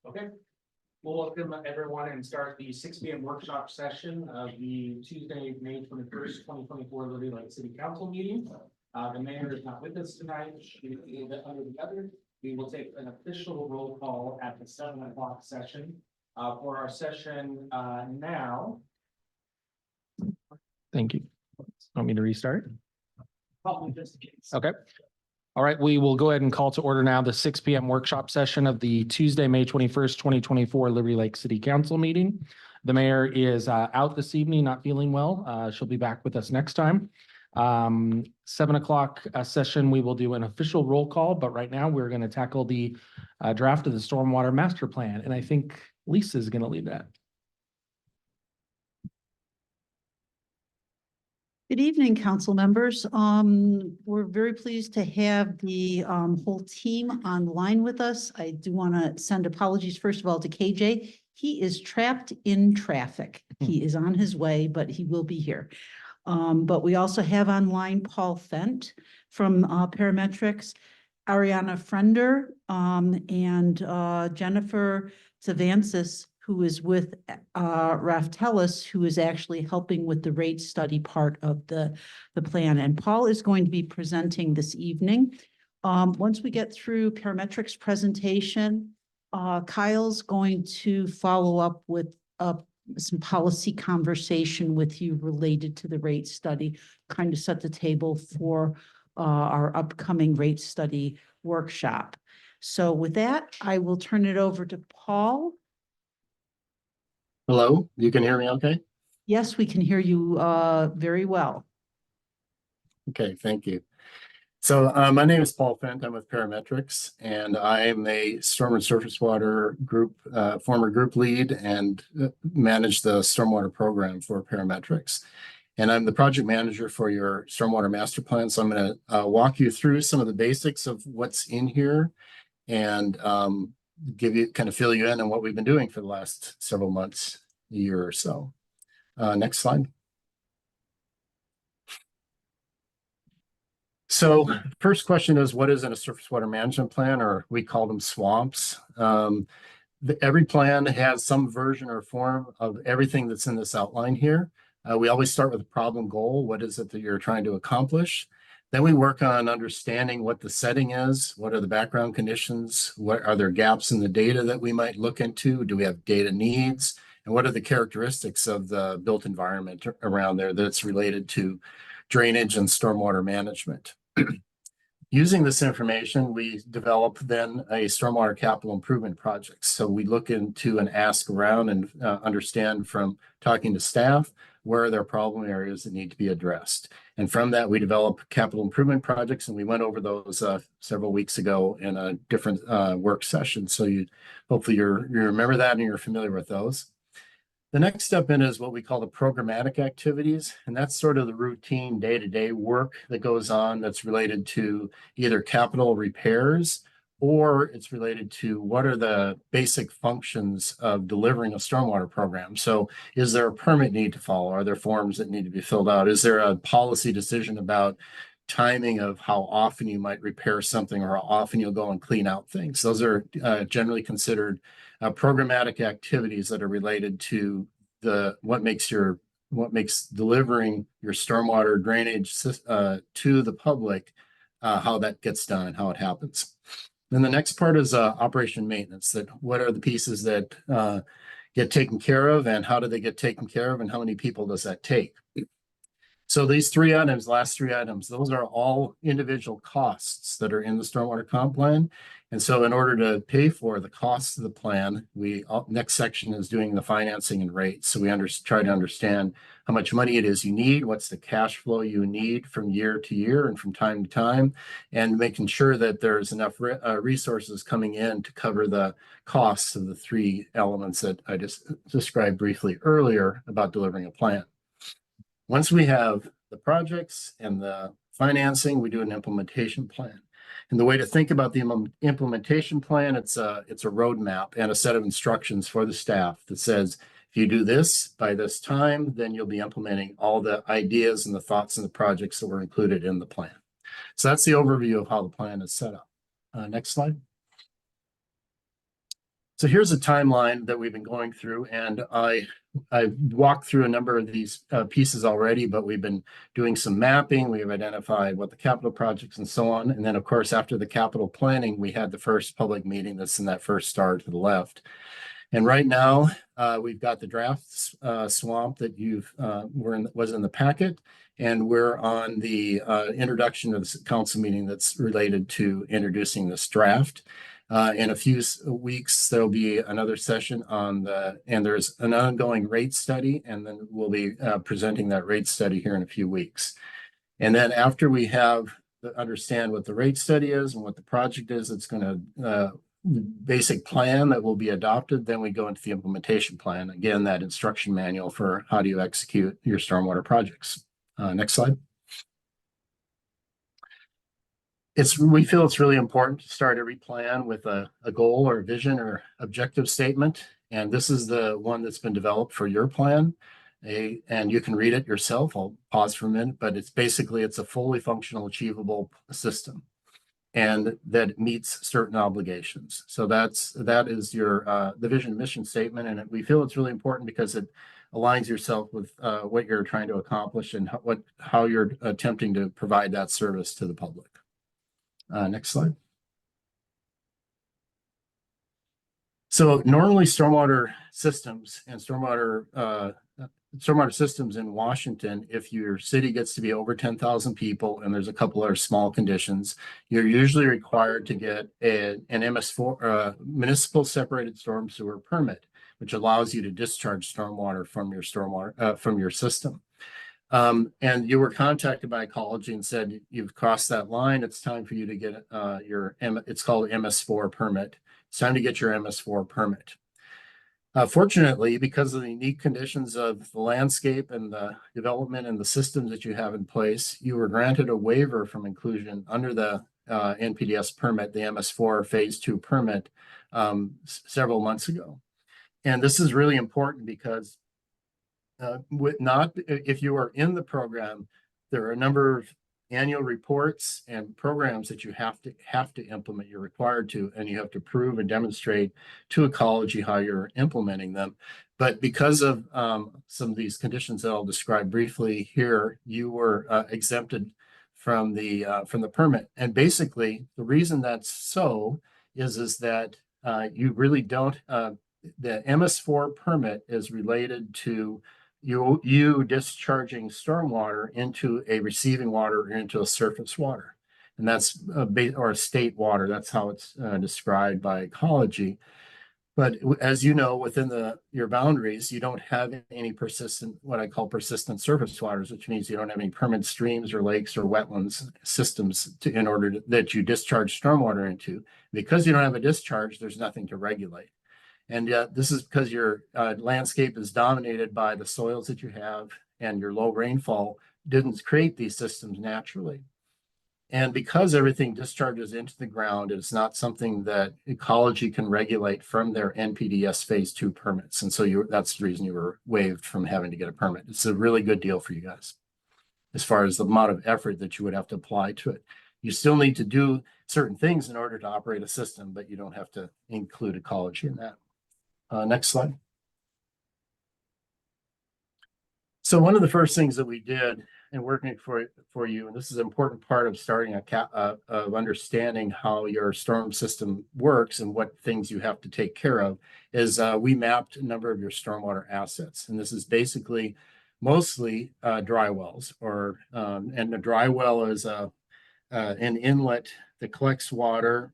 Okay, we'll welcome everyone and start the 6 p.m. workshop session of the Tuesday, May 21st, 2024 Liberty Lake City Council meeting. The mayor is not with us tonight. She is a little bit under the weather. We will take an official roll call at the 7 o'clock session. For our session now. Thank you. Want me to restart? Probably just in case. Okay. All right, we will go ahead and call to order now the 6 p.m. workshop session of the Tuesday, May 21st, 2024 Liberty Lake City Council meeting. The mayor is out this evening, not feeling well. She'll be back with us next time. 7 o'clock session, we will do an official roll call, but right now we're going to tackle the draft of the Stormwater Master Plan. And I think Lisa is going to lead that. Good evening, council members. We're very pleased to have the whole team online with us. I do want to send apologies, first of all, to KJ. He is trapped in traffic. He is on his way, but he will be here. But we also have online Paul Fent from Parametrics, Ariana Frender, and Jennifer Zavansis, who is with Raftelis, who is actually helping with the rate study part of the plan. And Paul is going to be presenting this evening. Once we get through Parametrics presentation, Kyle's going to follow up with some policy conversation with you related to the rate study, kind of set the table for our upcoming rate study workshop. So with that, I will turn it over to Paul. Hello, you can hear me okay? Yes, we can hear you very well. Okay, thank you. So my name is Paul Fent. I'm with Parametrics, and I am a storm and surface water group, former group lead, and manage the stormwater program for Parametrics. And I'm the project manager for your stormwater master plan. So I'm going to walk you through some of the basics of what's in here and fill you in on what we've been doing for the last several months, a year or so. Next slide. So first question is, what is in a surface water management plan, or we call them SWAMPs? Every plan has some version or form of everything that's in this outline here. We always start with a problem goal. What is it that you're trying to accomplish? Then we work on understanding what the setting is. What are the background conditions? What are there gaps in the data that we might look into? Do we have data needs? And what are the characteristics of the built environment around there that's related to drainage and stormwater management? Using this information, we develop then a stormwater capital improvement project. So we look into and ask around and understand from talking to staff, where are there problem areas that need to be addressed? And from that, we develop capital improvement projects, and we went over those several weeks ago in a different work session. So hopefully you remember that and you're familiar with those. The next step in is what we call the programmatic activities, and that's sort of the routine day-to-day work that goes on that's related to either capital repairs or it's related to what are the basic functions of delivering a stormwater program. So is there a permit need to follow? Are there forms that need to be filled out? Is there a policy decision about timing of how often you might repair something or how often you'll go and clean out things? Those are generally considered programmatic activities that are related to what makes delivering your stormwater drainage to the public, how that gets done and how it happens. Then the next part is operation maintenance. That what are the pieces that get taken care of, and how do they get taken care of, and how many people does that take? So these three items, last three items, those are all individual costs that are in the stormwater comp plan. And so in order to pay for the costs of the plan, next section is doing the financing and rates. So we try to understand how much money it is you need, what's the cash flow you need from year to year and from time to time, and making sure that there's enough resources coming in to cover the costs of the three elements that I just described briefly earlier about delivering a plan. Once we have the projects and the financing, we do an implementation plan. And the way to think about the implementation plan, it's a roadmap and a set of instructions for the staff that says, if you do this by this time, then you'll be implementing all the ideas and the thoughts and the projects that were included in the plan. So that's the overview of how the plan is set up. Next slide. So here's a timeline that we've been going through, and I walked through a number of these pieces already, but we've been doing some mapping. We've identified what the capital projects and so on. And then, of course, after the capital planning, we had the first public meeting that's in that first star to the left. And right now, we've got the draft swamp that was in the packet, and we're on the introduction of the council meeting that's related to introducing this draft. In a few weeks, there'll be another session and there's an ongoing rate study, and then we'll be presenting that rate study here in a few weeks. And then after we understand what the rate study is and what the project is, it's going to basic plan that will be adopted, then we go into the implementation plan. Again, that instruction manual for how do you execute your stormwater projects. Next slide. We feel it's really important to start every plan with a goal or a vision or objective statement. And this is the one that's been developed for your plan. And you can read it yourself. I'll pause for a minute, but it's a fully functional, achievable system, and that meets certain obligations. So that is the vision and mission statement. And we feel it's really important because it aligns yourself with what you're trying to accomplish and how you're attempting to provide that service to the public. Next slide. So normally stormwater systems and stormwater systems in Washington, if your city gets to be over 10,000 people and there's a couple other small conditions, you're usually required to get an MS4 municipal separated storm sewer permit, which allows you to discharge stormwater from your system. And you were contacted by Ecology and said, you've crossed that line. It's time for you to get it's called MS4 permit. It's time to get your MS4 permit. Fortunately, because of the unique conditions of the landscape and the development and the systems that you have in place, you were granted a waiver from inclusion under the NPDES permit, the MS4 phase 2 permit, several months ago. And this is really important because if you are in the program, there are a number of annual reports and programs that you have to implement. You're required to, and you have to prove and demonstrate to Ecology how you're implementing them. But because of some of these conditions that I'll describe briefly here, you were exempted from the permit. And basically, the reason that's so is that you really don't. The MS4 permit is related to you discharging stormwater into a receiving water or into a surface water. And that's or a state water. That's how it's described by Ecology. But as you know, within your boundaries, you don't have any what I call persistent surface waters, which means you don't have any permanent streams or lakes or wetlands systems that you discharge stormwater into. Because you don't have a discharge, there's nothing to regulate. And this is because your landscape is dominated by the soils that you have, and your low rainfall didn't create these systems naturally. And because everything discharges into the ground, it's not something that Ecology can regulate from their NPDES phase 2 permits. And so that's the reason you were waived from having to get a permit. It's a really good deal for you guys as far as the amount of effort that you would have to apply to it. You still need to do certain things in order to operate a system, but you don't have to include Ecology in that. Next slide. So one of the first things that we did in working for you, and this is an important part of starting of understanding how your storm system works and what things you have to take care of, is we mapped a number of your stormwater assets. And this is basically mostly dry wells, and a dry well is an inlet that collects water,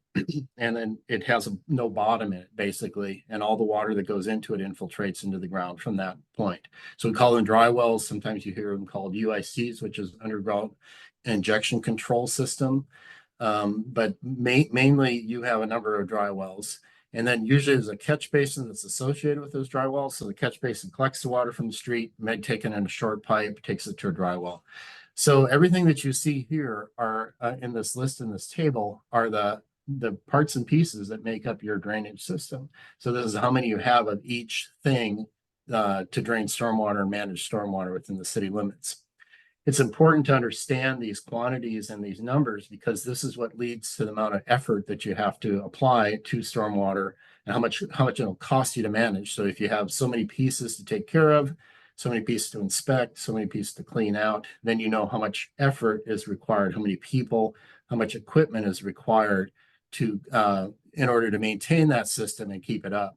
and then it has no bottom in it, basically, and all the water that goes into it infiltrates into the ground from that point. So we call them dry wells. Sometimes you hear them called UICs, which is underground injection control system. But mainly you have a number of dry wells. And then usually there's a catch basin that's associated with those dry wells. So the catch basin collects the water from the street, may take it in a short pipe, takes it to a dry well. So everything that you see here are in this list, in this table, are the parts and pieces that make up your drainage system. So this is how many you have of each thing to drain stormwater and manage stormwater within the city limits. It's important to understand these quantities and these numbers because this is what leads to the amount of effort that you have to apply to stormwater and how much it'll cost you to manage. So if you have so many pieces to take care of, so many pieces to inspect, so many pieces to clean out, then you know how much effort is required, how many people, how much equipment is required to in order to maintain that system and keep it up.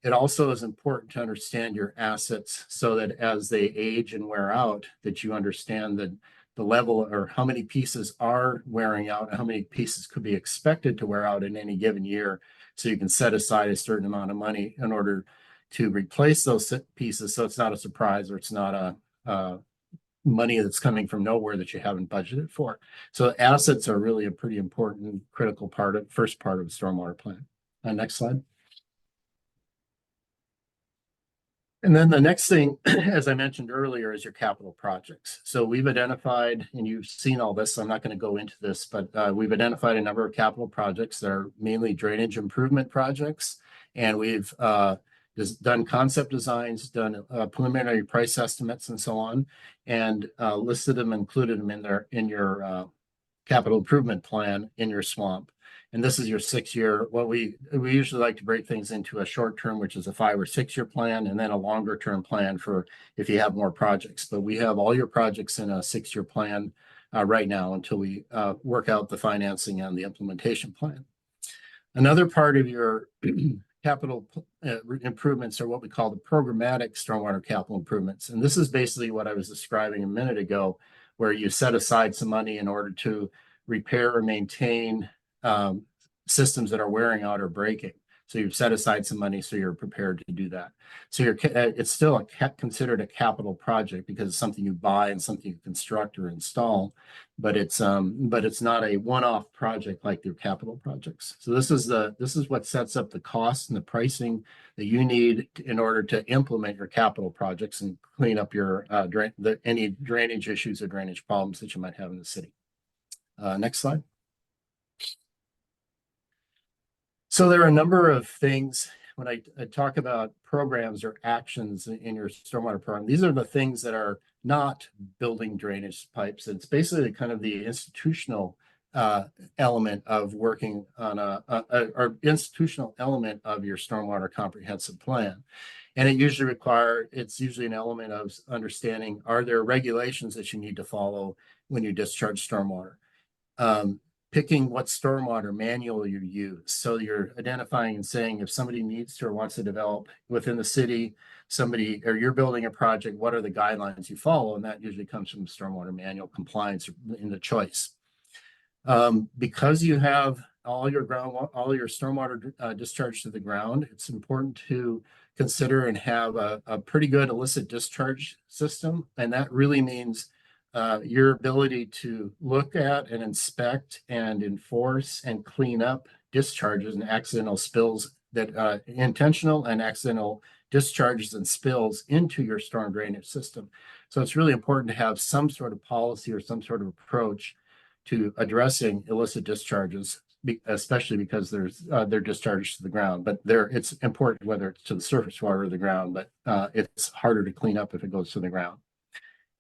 It also is important to understand your assets so that as they age and wear out, that you understand that the level or how many pieces are wearing out and how many pieces could be expected to wear out in any given year. So you can set aside a certain amount of money in order to replace those pieces. So it's not a surprise or it's not a money that's coming from nowhere that you haven't budgeted for. So assets are really a pretty important, critical first part of the stormwater plan. Next slide. And then the next thing, as I mentioned earlier, is your capital projects. So we've identified, and you've seen all this, so I'm not going to go into this, but we've identified a number of capital projects that are mainly drainage improvement projects. And we've done concept designs, done preliminary price estimates and so on, and listed them, included them in your capital improvement plan in your swamp. And this is your 6-year. What we usually like to break things into a short term, which is a 5 or 6 year plan, and then a longer term plan for if you have more projects. But we have all your projects in a 6-year plan right now until we work out the financing and the implementation plan. Another part of your capital improvements are what we call the programmatic stormwater capital improvements. And this is basically what I was describing a minute ago, where you set aside some money in order to repair or maintain systems that are wearing out or breaking. So you've set aside some money so you're prepared to do that. So it's still considered a capital project because it's something you buy and something you construct or install, but it's not a one-off project like your capital projects. So this is what sets up the cost and the pricing that you need in order to implement your capital projects and clean up your any drainage issues or drainage problems that you might have in the city. Next slide. So there are a number of things when I talk about programs or actions in your stormwater program. These are the things that are not building drainage pipes. It's basically kind of the institutional element of working on or institutional element of your stormwater comprehensive plan. And it's usually an element of understanding, are there regulations that you need to follow when you discharge stormwater? Picking what stormwater manual you use. So you're identifying and saying if somebody needs to or wants to develop within the city, or you're building a project, what are the guidelines you follow? And that usually comes from stormwater manual compliance in the choice. Because you have all your stormwater discharge to the ground, it's important to consider and have a pretty good illicit discharge system. And that really means your ability to look at and inspect and enforce and clean up discharges and accidental spills that intentional and accidental discharges and spills into your storm drainage system. So it's really important to have some sort of policy or some sort of approach to addressing illicit discharges, especially because they're discharged to the ground. But it's important whether it's to the surface water or the ground, but it's harder to clean up if it goes to the ground.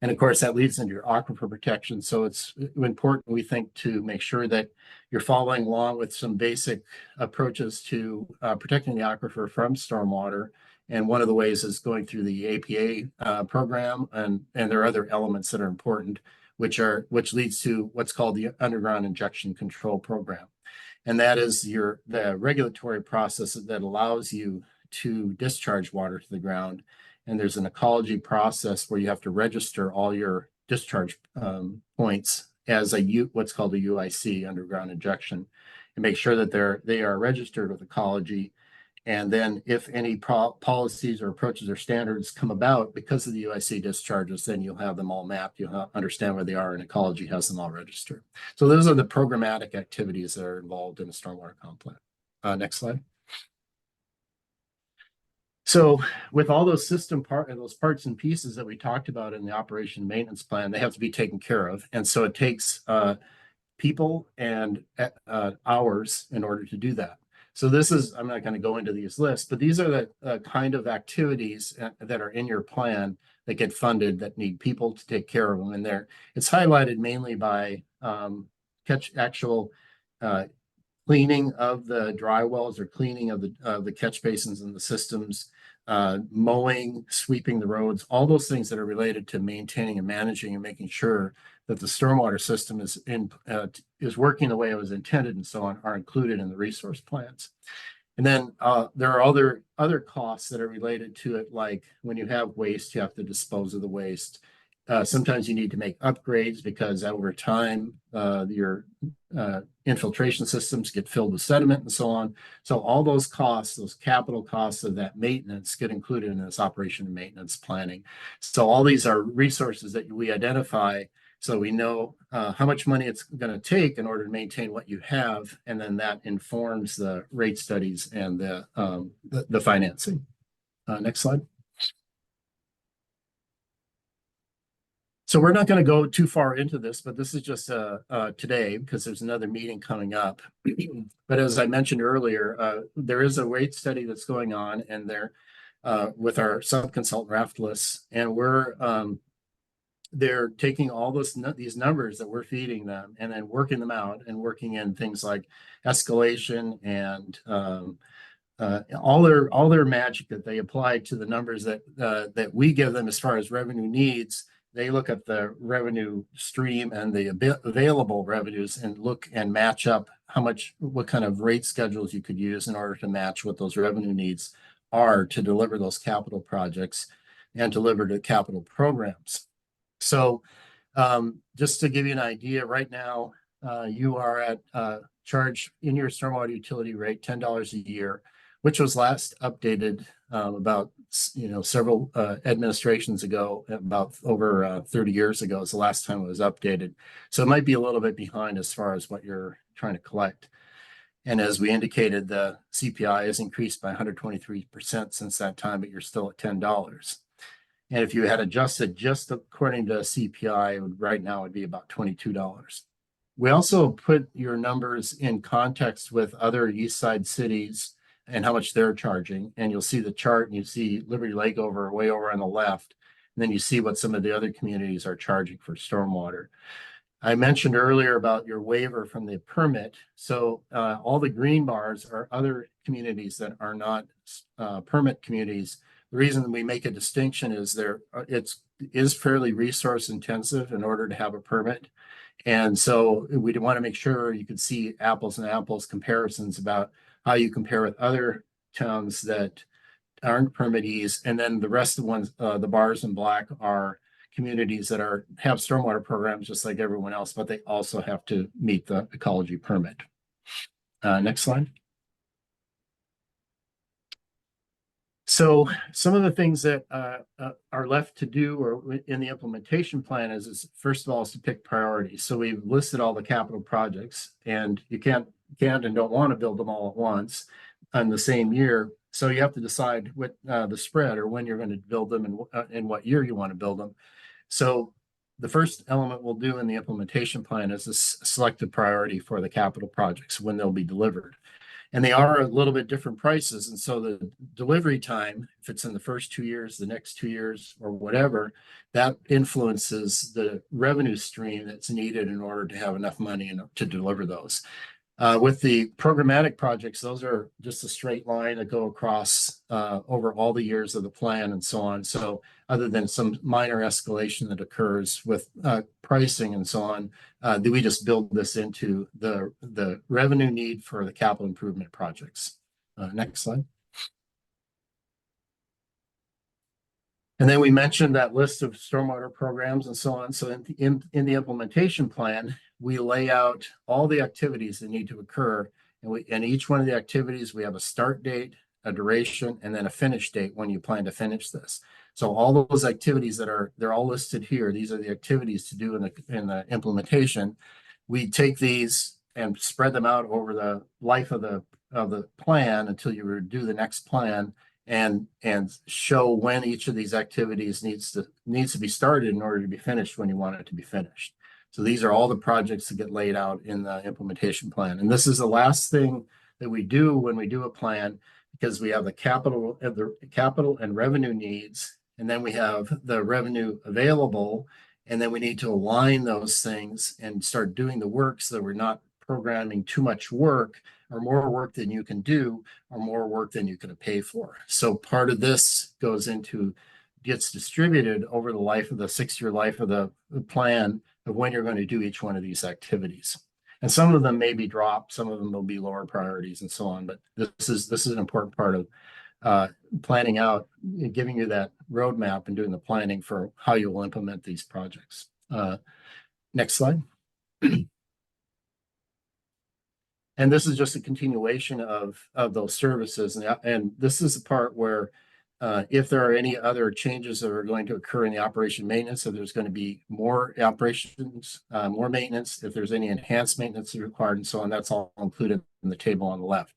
And of course, that leads into your aquifer protection. So it's important, we think, to make sure that you're following along with some basic approaches to protecting the aquifer from stormwater. And one of the ways is going through the APA program, and there are other elements that are important, which leads to what's called the underground injection control program. And that is the regulatory process that allows you to discharge water to the ground. And there's an ecology process where you have to register all your discharge points as what's called a UIC, underground injection, and make sure that they are registered with ecology. And then if any policies or approaches or standards come about because of the UIC discharges, then you'll have them all mapped. You'll understand where they are, and ecology has them all registered. So those are the programmatic activities that are involved in a stormwater comp plan. Next slide. So with all those those parts and pieces that we talked about in the operation maintenance plan, they have to be taken care of. And so it takes people and hours in order to do that. So I'm not going to go into these lists, but these are the kind of activities that are in your plan that get funded that need people to take care of them. And it's highlighted mainly by actual cleaning of the dry wells or cleaning of the catch basins and the systems, mowing, sweeping the roads, all those things that are related to maintaining and managing and making sure that the stormwater system is working the way it was intended and so on, are included in the resource plans. And then there are other costs that are related to it, like when you have waste, you have to dispose of the waste. Sometimes you need to make upgrades because over time your infiltration systems get filled with sediment and so on. So all those costs, those capital costs of that maintenance, get included in this operation and maintenance planning. So all these are resources that we identify so we know how much money it's going to take in order to maintain what you have, and then that informs the rate studies and the financing. Next slide. So we're not going to go too far into this, but this is just today because there's another meeting coming up. But as I mentioned earlier, there is a rate study that's going on, and there with our sub-consultant Raftless, and they're taking all these numbers that we're feeding them and then working them out and working in things like escalation and all their magic that they apply to the numbers that we give them as far as revenue needs. They look at the revenue stream and the available revenues and look and match up what kind of rate schedules you could use in order to match what those revenue needs are to deliver those capital projects and deliver the capital programs. So just to give you an idea, right now you are at charge in your stormwater utility rate $10 a year, which was last updated about several administrations ago, about over 30 years ago is the last time it was updated. So it might be a little bit behind as far as what you're trying to collect. And as we indicated, the CPI has increased by 123% since that time, but you're still at $10. And if you had adjusted just according to CPI, right now it'd be about $22. We also put your numbers in context with other East Side cities and how much they're charging. And you'll see the chart and you see Liberty Lake way over on the left. And then you see what some of the other communities are charging for stormwater. I mentioned earlier about your waiver from the permit. So all the green bars are other communities that are not permit communities. The reason we make a distinction is it is fairly resource intensive in order to have a permit. And so we want to make sure you can see apples and apples comparisons about how you compare with other towns that aren't permittees. And then the rest of the ones, the bars in black, are communities that have stormwater programs just like everyone else, but they also have to meet the ecology permit. Next slide. So some of the things that are left to do or in the implementation plan is first of all, is to pick priorities. So we've listed all the capital projects, and you can't and don't want to build them all at once in the same year. So you have to decide what the spread or when you're going to build them and what year you want to build them. So the first element we'll do in the implementation plan is this selected priority for the capital projects, when they'll be delivered. And they are a little bit different prices. And so the delivery time, if it's in the first 2 years, the next 2 years, or whatever, that influences the revenue stream that's needed in order to have enough money to deliver those. With the programmatic projects, those are just a straight line that go across over all the years of the plan and so on. So other than some minor escalation that occurs with pricing and so on, we just build this into the revenue need for the capital improvement projects. Next slide. And then we mentioned that list of stormwater programs and so on. So in the implementation plan, we lay out all the activities that need to occur. And each one of the activities, we have a start date, a duration, and then a finish date when you plan to finish this. So all those activities they're all listed here. These are the activities to do in the implementation. We take these and spread them out over the life of the plan until you do the next plan, and show when each of these activities needs to be started in order to be finished when you want it to be finished. So these are all the projects that get laid out in the implementation plan. And this is the last thing that we do when we do a plan, because we have the capital and revenue needs, and then we have the revenue available, and then we need to align those things and start doing the work so that we're not programming too much work or more work than you can do, or more work than you can pay for. So part of this gets distributed over the life of the 6-year life of the plan of when you're going to do each one of these activities. And some of them may be dropped, some of them will be lower priorities and so on. But this is an important part of planning out, giving you that roadmap and doing the planning for how you will implement these projects. Next slide. And this is just a continuation of those services. And this is the part where if there are any other changes that are going to occur in the operation maintenance, if there's going to be more operations, more maintenance, if there's any enhanced maintenance required and so on, that's all included in the table on the left.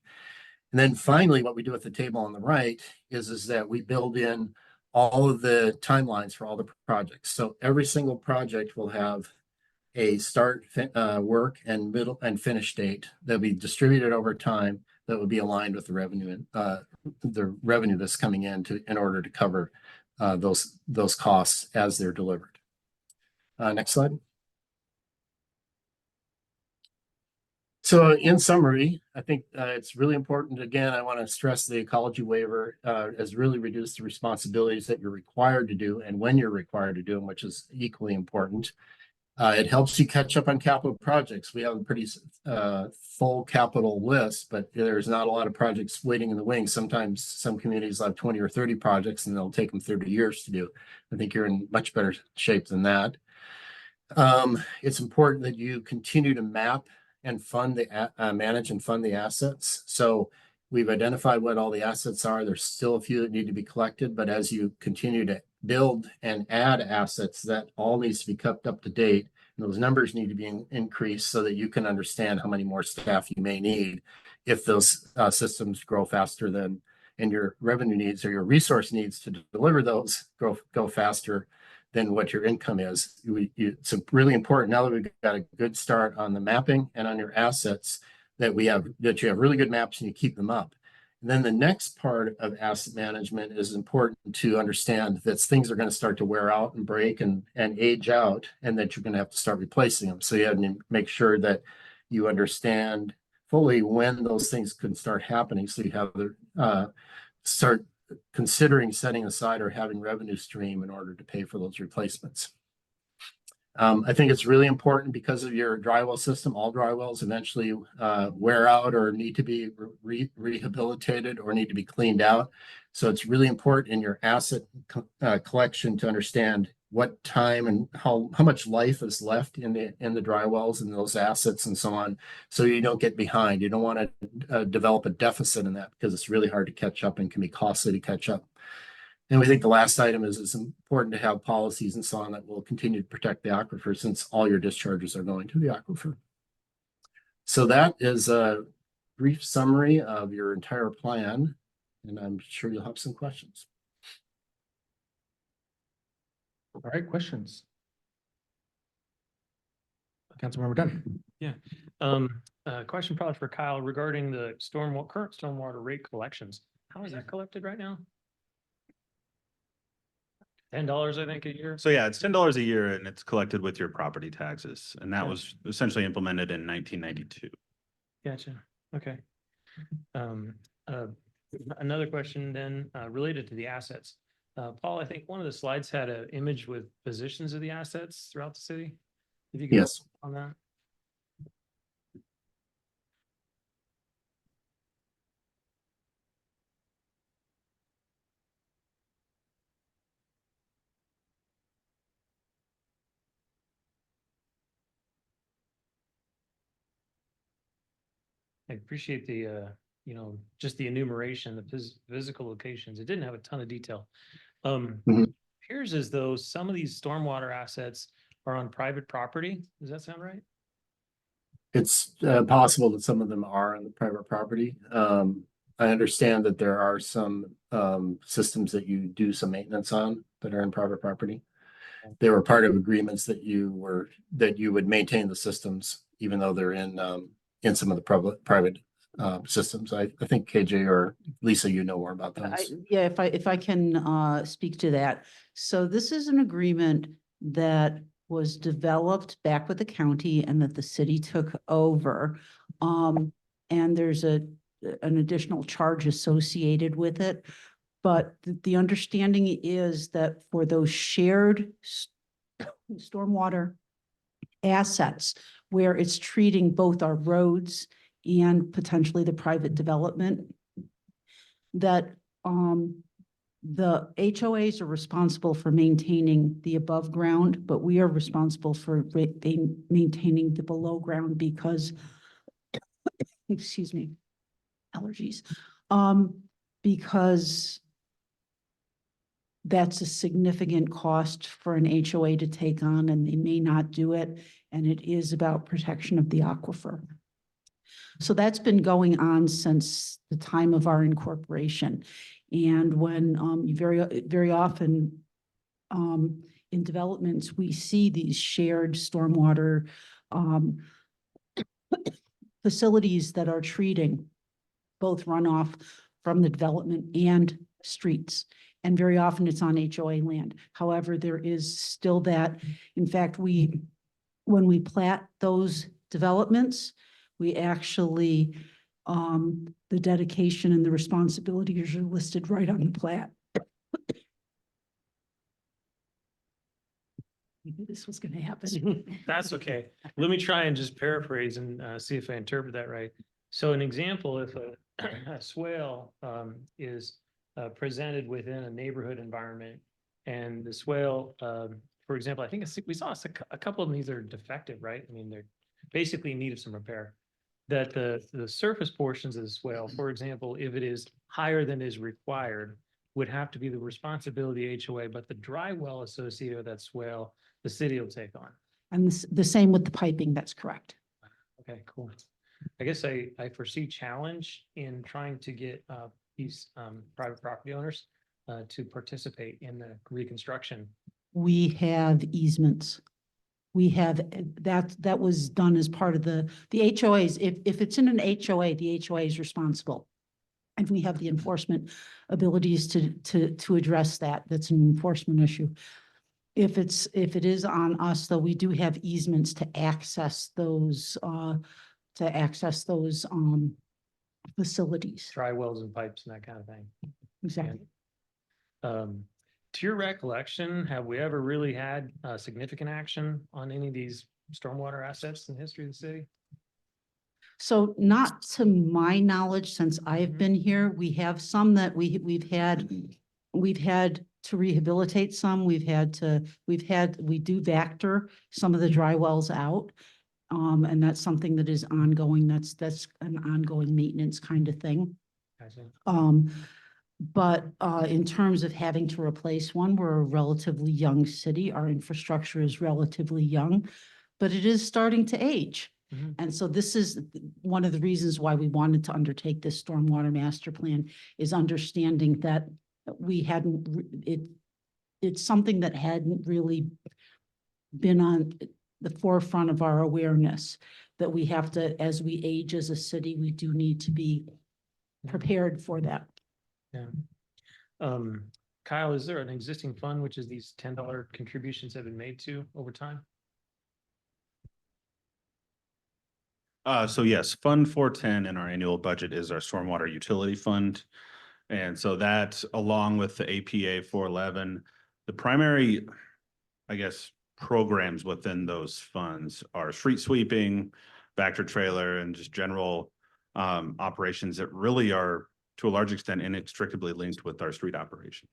And then finally, what we do with the table on the right is that we build in all of the timelines for all the projects. So every single project will have a start, work, and middle and finish date that'll be distributed over time that will be aligned with the revenue that's coming in order to cover those costs as they're delivered. Next slide. So in summary, I think it's really important. Again, I want to stress the ecology waiver has really reduced the responsibilities that you're required to do and when you're required to do them, which is equally important. It helps you catch up on capital projects. We have a pretty full capital list, but there's not a lot of projects waiting in the wings. Sometimes some communities have 20 or 30 projects and they'll take them 30 years to do. I think you're in much better shape than that. It's important that you continue to map and manage and fund the assets. So we've identified what all the assets are. There's still a few that need to be collected, but as you continue to build and add assets, that all needs to be kept up to date. And those numbers need to be increased so that you can understand how many more staff you may need if those systems grow faster than, and your revenue needs or your resource needs to deliver those go faster than what your income is. It's really important now that we've got a good start on the mapping and on your assets that you have really good maps and you keep them up. And then the next part of asset management is important to understand that things are going to start to wear out and break and age out, and that you're going to have to start replacing them. So you have to make sure that you understand fully when those things can start happening. So you have to start considering setting aside or having revenue stream in order to pay for those replacements. I think it's really important because of your dry well system. All dry wells eventually wear out or need to be rehabilitated or need to be cleaned out. So it's really important in your asset collection to understand what time and how much life is left in the dry wells and those assets and so on, so you don't get behind. You don't want to develop a deficit in that because it's really hard to catch up and can be costly to catch up. And we think the last item is it's important to have policies and so on that will continue to protect the aquifer, since all your discharges are going to the aquifer. So that is a brief summary of your entire plan, and I'm sure you'll have some questions. All right, questions? Councilmember Dunn. Yeah. Question probably for Kyle regarding the current stormwater rate collections. How is that collected right now? $10, I think, a year. So yeah, it's $10 a year and it's collected with your property taxes. And that was essentially implemented in 1992. Gotcha. Okay. Another question then related to the assets. Paul, I think one of the slides had an image with positions of the assets throughout the city. If you could Yes. on that. I appreciate the, just the enumeration, the physical locations. It didn't have a ton of detail. Appears as though some of these stormwater assets are on private property. Does that sound right? It's possible that some of them are on the private property. I understand that there are some systems that you do some maintenance on that are in private property. They were part of agreements that you would maintain the systems, even though they're in some of the private systems. I think KJ or Lisa, you know more about those. Yeah, if I can speak to that. So this is an agreement that was developed back with the county and that the city took over. and there's an additional charge associated with it. But the understanding is that for those shared stormwater assets where it's treating both our roads and potentially the private development, that the HOAs are responsible for maintaining the above ground, but we are responsible for maintaining the below ground because, excuse me, allergies, because that's a significant cost for an HOA to take on, and they may not do it. And it is about protection of the aquifer. So that's been going on since the time of our incorporation. And when very often in developments, we see these shared stormwater facilities that are treating both runoff from the development and streets. And very often it's on HOA land. However, there is still that. In fact, when we plat those developments, we actually, the dedication and the responsibilities are listed right on the plat. We knew this was going to happen. That's okay. Let me try and just paraphrase and see if I interpret that right. So an example, if a swale is presented within a neighborhood environment, and the swale, for example, I think we saw a couple of these are defective, right? I mean, they're basically in need of some repair. That the surface portions of the swale, for example, if it is higher than is required, would have to be the responsibility of HOA, but the dry well associated with that swale, the city will take on. And the same with the piping, that's correct. Okay, cool. I guess I foresee challenge in trying to get these private property owners to participate in the reconstruction. We have easements. We have, that was done as part of the HOAs. If it's in an HOA, the HOA is responsible. And we have the enforcement abilities to address that. That's an enforcement issue. If it is on us, though, we do have easements to access those facilities. Dry wells and pipes and that kind of thing. Exactly. To your recollection, have we ever really had significant action on any of these stormwater assets in the history of the city? So not to my knowledge, since I've been here, we have some that we've had to rehabilitate some. We do Vector some of the dry wells out. And that's something that is ongoing. That's an ongoing maintenance kind of thing. Gotcha. But in terms of having to replace one, we're a relatively young city. Our infrastructure is relatively young, but it is starting to age. Mhm. And so this is one of the reasons why we wanted to undertake this stormwater master plan, is understanding that we hadn't, it's something that hadn't really been on the forefront of our awareness, that we have to, as we age as a city, we do need to be prepared for that. Yeah. Kyle, is there an existing fund, which is these $10 contributions have been made to over time? So yes, Fund 410 in our annual budget is our stormwater utility fund. And so that, along with the APA 411, the primary, I guess, programs within those funds are street sweeping, Vector trailer, and just general operations that really are, to a large extent, inextricably linked with our street operations.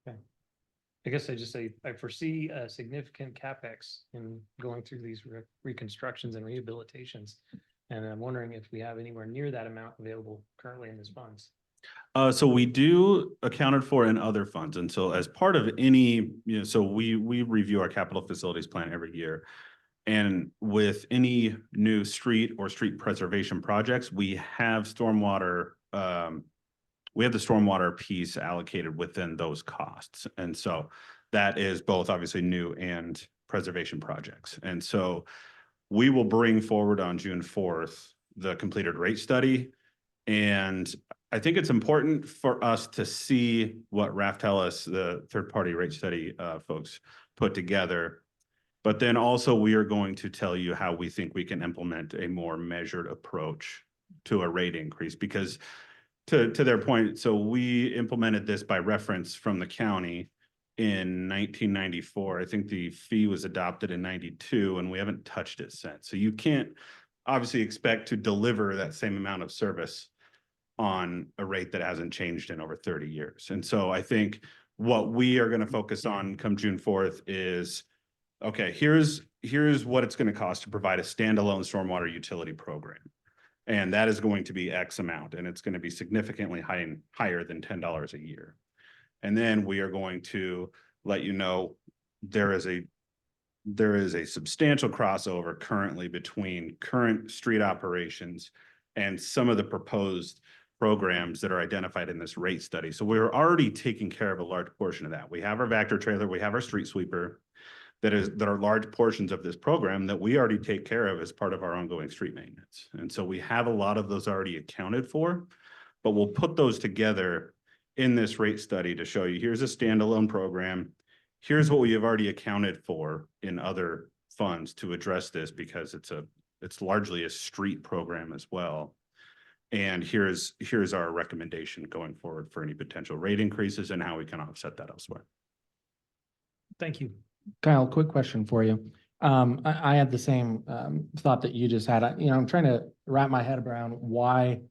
I guess I foresee a significant CapEx in going through these reconstructions and rehabilitations. And I'm wondering if we have anywhere near that amount available currently in these funds. So we do accounted for in other funds. And so as part of any, so we review our capital facilities plan every year. And with any new street or street preservation projects, we have stormwater, we have the stormwater piece allocated within those costs. And so that is both obviously new and preservation projects. And so we will bring forward on June 4th, the completed rate study. And I think it's important for us to see what Raftellus, the third-party rate study folks, put together. But then also we are going to tell you how we think we can implement a more measured approach to a rate increase, because to their point, so we implemented this by reference from the county in 1994. I think the fee was adopted in 92 and we haven't touched it since. So you can't obviously expect to deliver that same amount of service on a rate that hasn't changed in over 30 years. And so I think what we are going to focus on come June 4th is, okay, here's what it's going to cost to provide a standalone stormwater utility program. And that is going to be X amount, and it's going to be significantly higher than $10 a year. And then we are going to let you know there is a substantial crossover currently between current street operations and some of the proposed programs that are identified in this rate study. So we're already taking care of a large portion of that. We have our Vector trailer, we have our street sweeper, that are large portions of this program that we already take care of as part of our ongoing street maintenance. And so we have a lot of those already accounted for, but we'll put those together in this rate study to show you, here's a standalone program. Here's what we have already accounted for in other funds to address this, because it's largely a street program as well. And here's our recommendation going forward for any potential rate increases and how we can offset that elsewhere. Thank you. Kyle, quick question for you. I had the same thought that you just had. I'm trying to wrap my head around why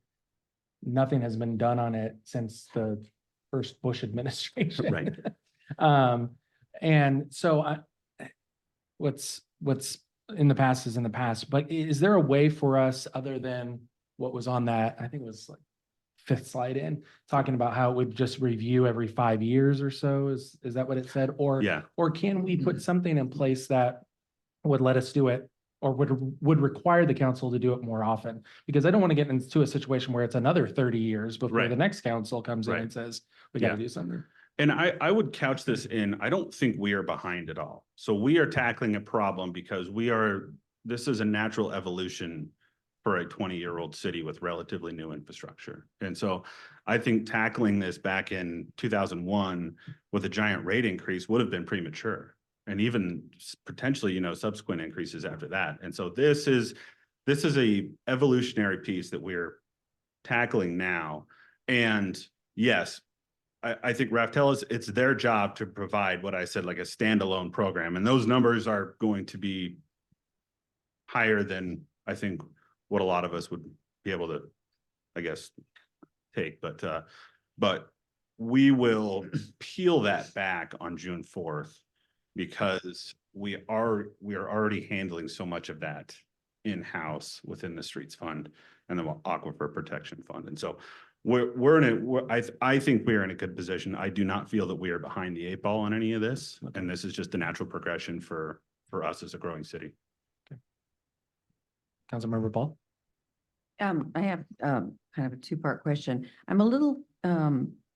nothing has been done on it since the first Bush administration. Right. And so what's in the past is in the past, but is there a way for us, other than what was on that, I think it was like 5th slide in, talking about how it would just review every 5 years or so? Is that what it said? Or, Yeah. or can we put something in place that would let us do it, or would require the council to do it more often? Because I don't want to get into a situation where it's another 30 years before Right. the next council comes in Right. and says, we got to Yeah. do something. And I would couch this in, I don't think we are behind at all. So we are tackling a problem because this is a natural evolution for a 20-year-old city with relatively new infrastructure. And so I think tackling this back in 2001 with a giant rate increase would have been premature, and even potentially, subsequent increases after that. And so this is a evolutionary piece that we're tackling now. And yes, I think Raftel it's their job to provide what I said, like a standalone program. And those numbers are going to be higher than I think what a lot of us would be able to, I guess, take. But we will peel that back on June 4th, because we are already handling so much of that in-house within the Streets Fund and the Aquifer Protection Fund. And so I think we're in a good position. I do not feel that we are behind the 8 ball on any of this. And this is just a natural progression for us as a growing city. Councilmember Paul? I have kind of a 2-part question. I'm a little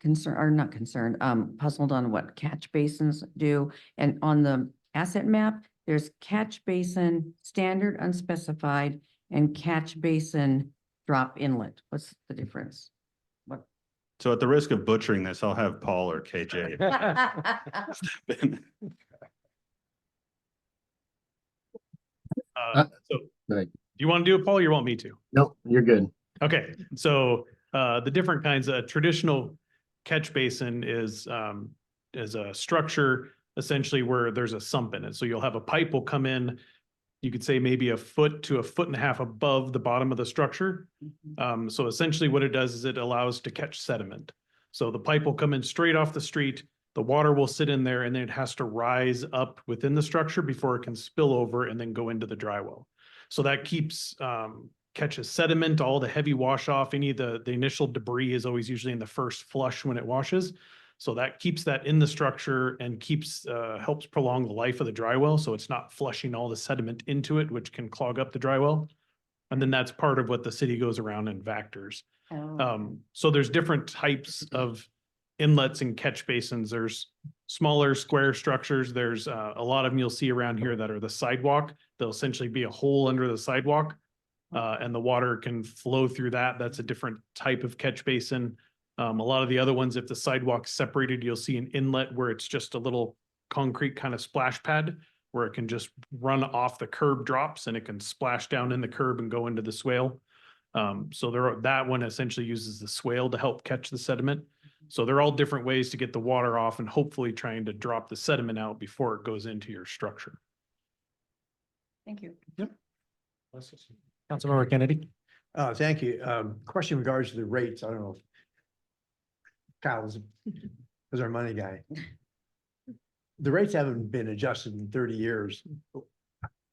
concerned, or not concerned, puzzled on what catch basins do. And on the asset map, there's catch basin, standard unspecified, and catch basin drop inlet. What's the difference? So at the risk of butchering this, I'll have Paul or KJ. step in. So Right. you want to do it, Paul, or you want me to? Nope, you're good. Okay, so the different kinds of traditional catch basin is a structure essentially where there's a sump in it. So you'll have a pipe will come in, you could say maybe 1 foot to 1.5 foot above the bottom of the structure. So essentially what it does is it allows to catch sediment. So the pipe will come in straight off the street, the water will sit in there, and then it has to rise up within the structure before it can spill over and then go into the dry well. So that keeps catches sediment, all the heavy wash off, any of the initial debris is always usually in the first flush when it washes. So that keeps that in the structure and helps prolong the life of the dry well. So it's not flushing all the sediment into it, which can clog up the dry well. And then that's part of what the city goes around and factors. So there's different types of inlets and catch basins. There's smaller square structures. There's a lot of them you'll see around here that are the sidewalk. They'll essentially be a hole under the sidewalk. And the water can flow through that. That's a different type of catch basin. A lot of the other ones, if the sidewalk's separated, you'll see an inlet where it's just a little concrete kind of splash pad. where it can just run off the curb drops and it can splash down in the curb and go into the swale. So that one essentially uses the swale to help catch the sediment. So they're all different ways to get the water off and hopefully trying to drop the sediment out before it goes into your structure. Thank you. Councilmember Kennedy? Thank you. Question in regards to the rates. I don't know. Kyle is our money guy. The rates haven't been adjusted in 30 years.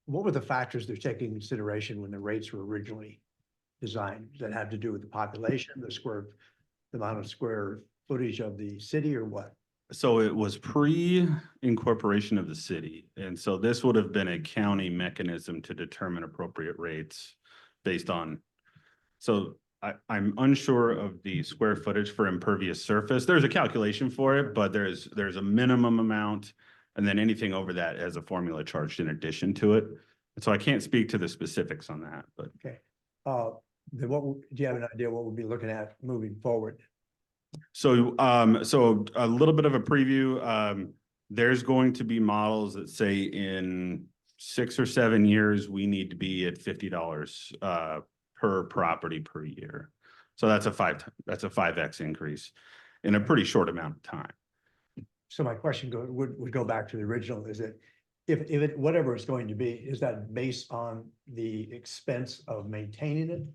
What were the factors they're taking into consideration when the rates were originally designed? Does that have to do with the population, the amount of square footage of the city, or what? So it was pre-incorporation of the city. And so this would have been a county mechanism to determine appropriate rates based on. So I'm unsure of the square footage for impervious surface. There's a calculation for it, but there's a minimum amount. And then anything over that has a formula charged in addition to it. And so I can't speak to the specifics on that, but. Okay. Then do you have an idea what we'll be looking at moving forward? So, so a little bit of a preview, there's going to be models that say in 6 or 7 years, we need to be at $50, per property per year. So that's a 5X increase in a pretty short amount of time. So my question would go back to the original, is it, if it, whatever it's going to be, is that based on the expense of maintaining it?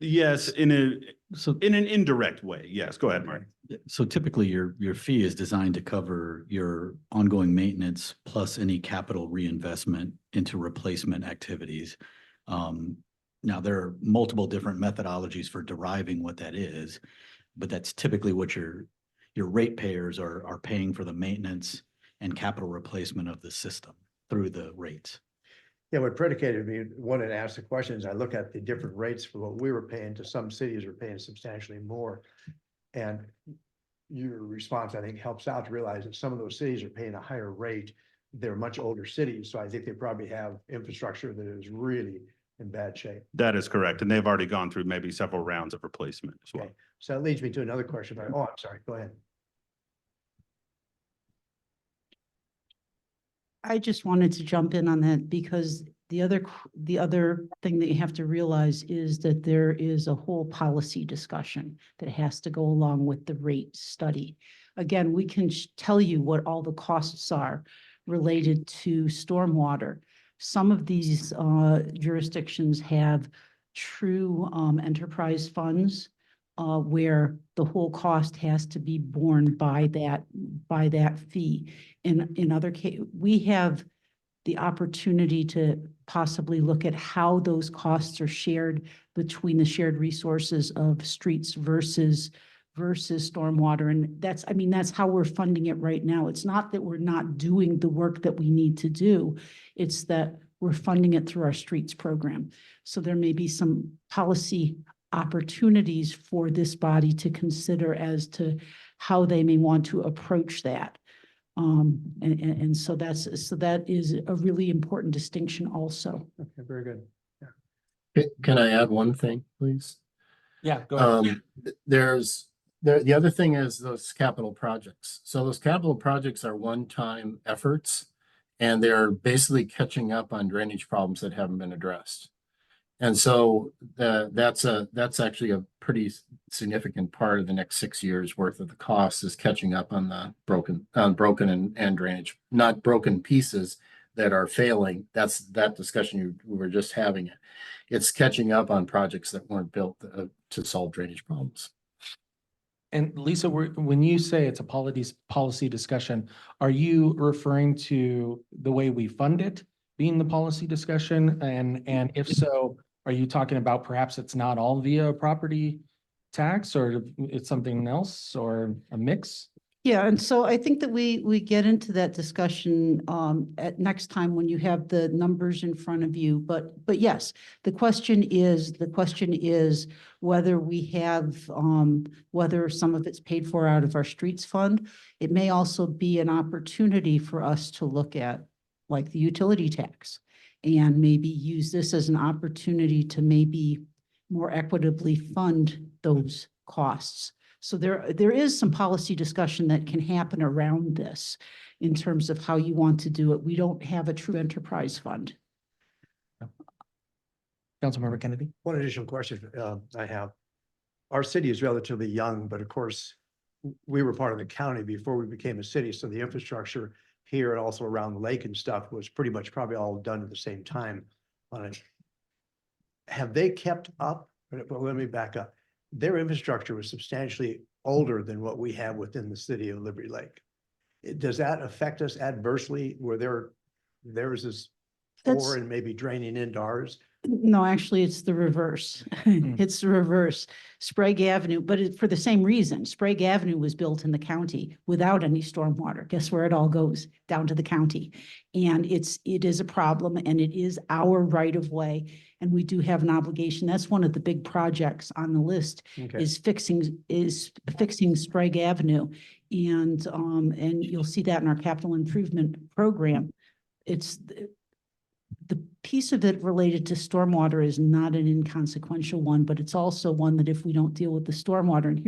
Yes, in an So, indirect way. Yes, go ahead, Mark. so typically your fee is designed to cover your ongoing maintenance plus any capital reinvestment into replacement activities. Now there are multiple different methodologies for deriving what that is, but that's typically what your ratepayers are paying for the maintenance and capital replacement of the system through the rates. Yeah, what predicated me, wanted to ask the question is I look at the different rates for what we were paying to some cities are paying substantially more. And your response, I think, helps out to realize that some of those cities are paying a higher rate. They're much older cities, so I think they probably have infrastructure that is really in bad shape. That is correct. And they've already gone through maybe several rounds of replacement as well. Okay, so that leads me to another question. Oh, I'm sorry, go ahead. I just wanted to jump in on that because the other thing that you have to realize is that there is a whole policy discussion that has to go along with the rate study. Again, we can tell you what all the costs are related to stormwater. Some of these jurisdictions have true enterprise funds where the whole cost has to be borne by that fee. In other cases, we have the opportunity to possibly look at how those costs are shared between the shared resources of streets versus stormwater. And that's how we're funding it right now. It's not that we're not doing the work that we need to do. It's that we're funding it through our streets program. So there may be some policy opportunities for this body to consider as to how they may want to approach that. And so that is a really important distinction also. Okay, very good. Can I add one thing, please? Yeah, go ahead. The other thing is those capital projects. So those capital projects are one-time efforts, and they're basically catching up on drainage problems that haven't been addressed. And so that's actually a pretty significant part of the next 6 years worth of the cost is catching up on the broken and drainage, not broken pieces that are failing. That's that discussion we were just having. It's catching up on projects that weren't built to solve drainage problems. And Lisa, when you say it's a policy discussion, are you referring to the way we fund it being the policy discussion? And if so, are you talking about perhaps it's not all via property tax or it's something else or a mix? Yeah, and so I think that we get into that discussion at next time when you have the numbers in front of you. But yes, the question is whether we have whether some of it's paid for out of our streets fund. It may also be an opportunity for us to look at like the utility tax and maybe use this as an opportunity to maybe more equitably fund those costs. So there is some policy discussion that can happen around this in terms of how you want to do it. We don't have a true enterprise fund. Councilmember Kennedy? One additional question I have. Our city is relatively young, but of course, we were part of the county before we became a city, so the infrastructure here and also around the lake and stuff was pretty much probably all done at the same time on it. Have they kept up? Well, let me back up. Their infrastructure was substantially older than what we have within the city of Liberty Lake. Does that affect us adversely where theirs is That's- poor and maybe draining into ours? No, actually, it's the reverse. It's the reverse. Sprague Avenue, but for the same reason, Sprague Avenue was built in the county without any stormwater. Guess where it all goes? Down to the county. And it is a problem and it is our right of way. And we do have an obligation. That's one of the big projects on the list Okay. is fixing Sprague Avenue. And you'll see that in our capital improvement program. It's the piece of it related to stormwater is not an inconsequential one, but it's also one that if we don't deal with the stormwater, and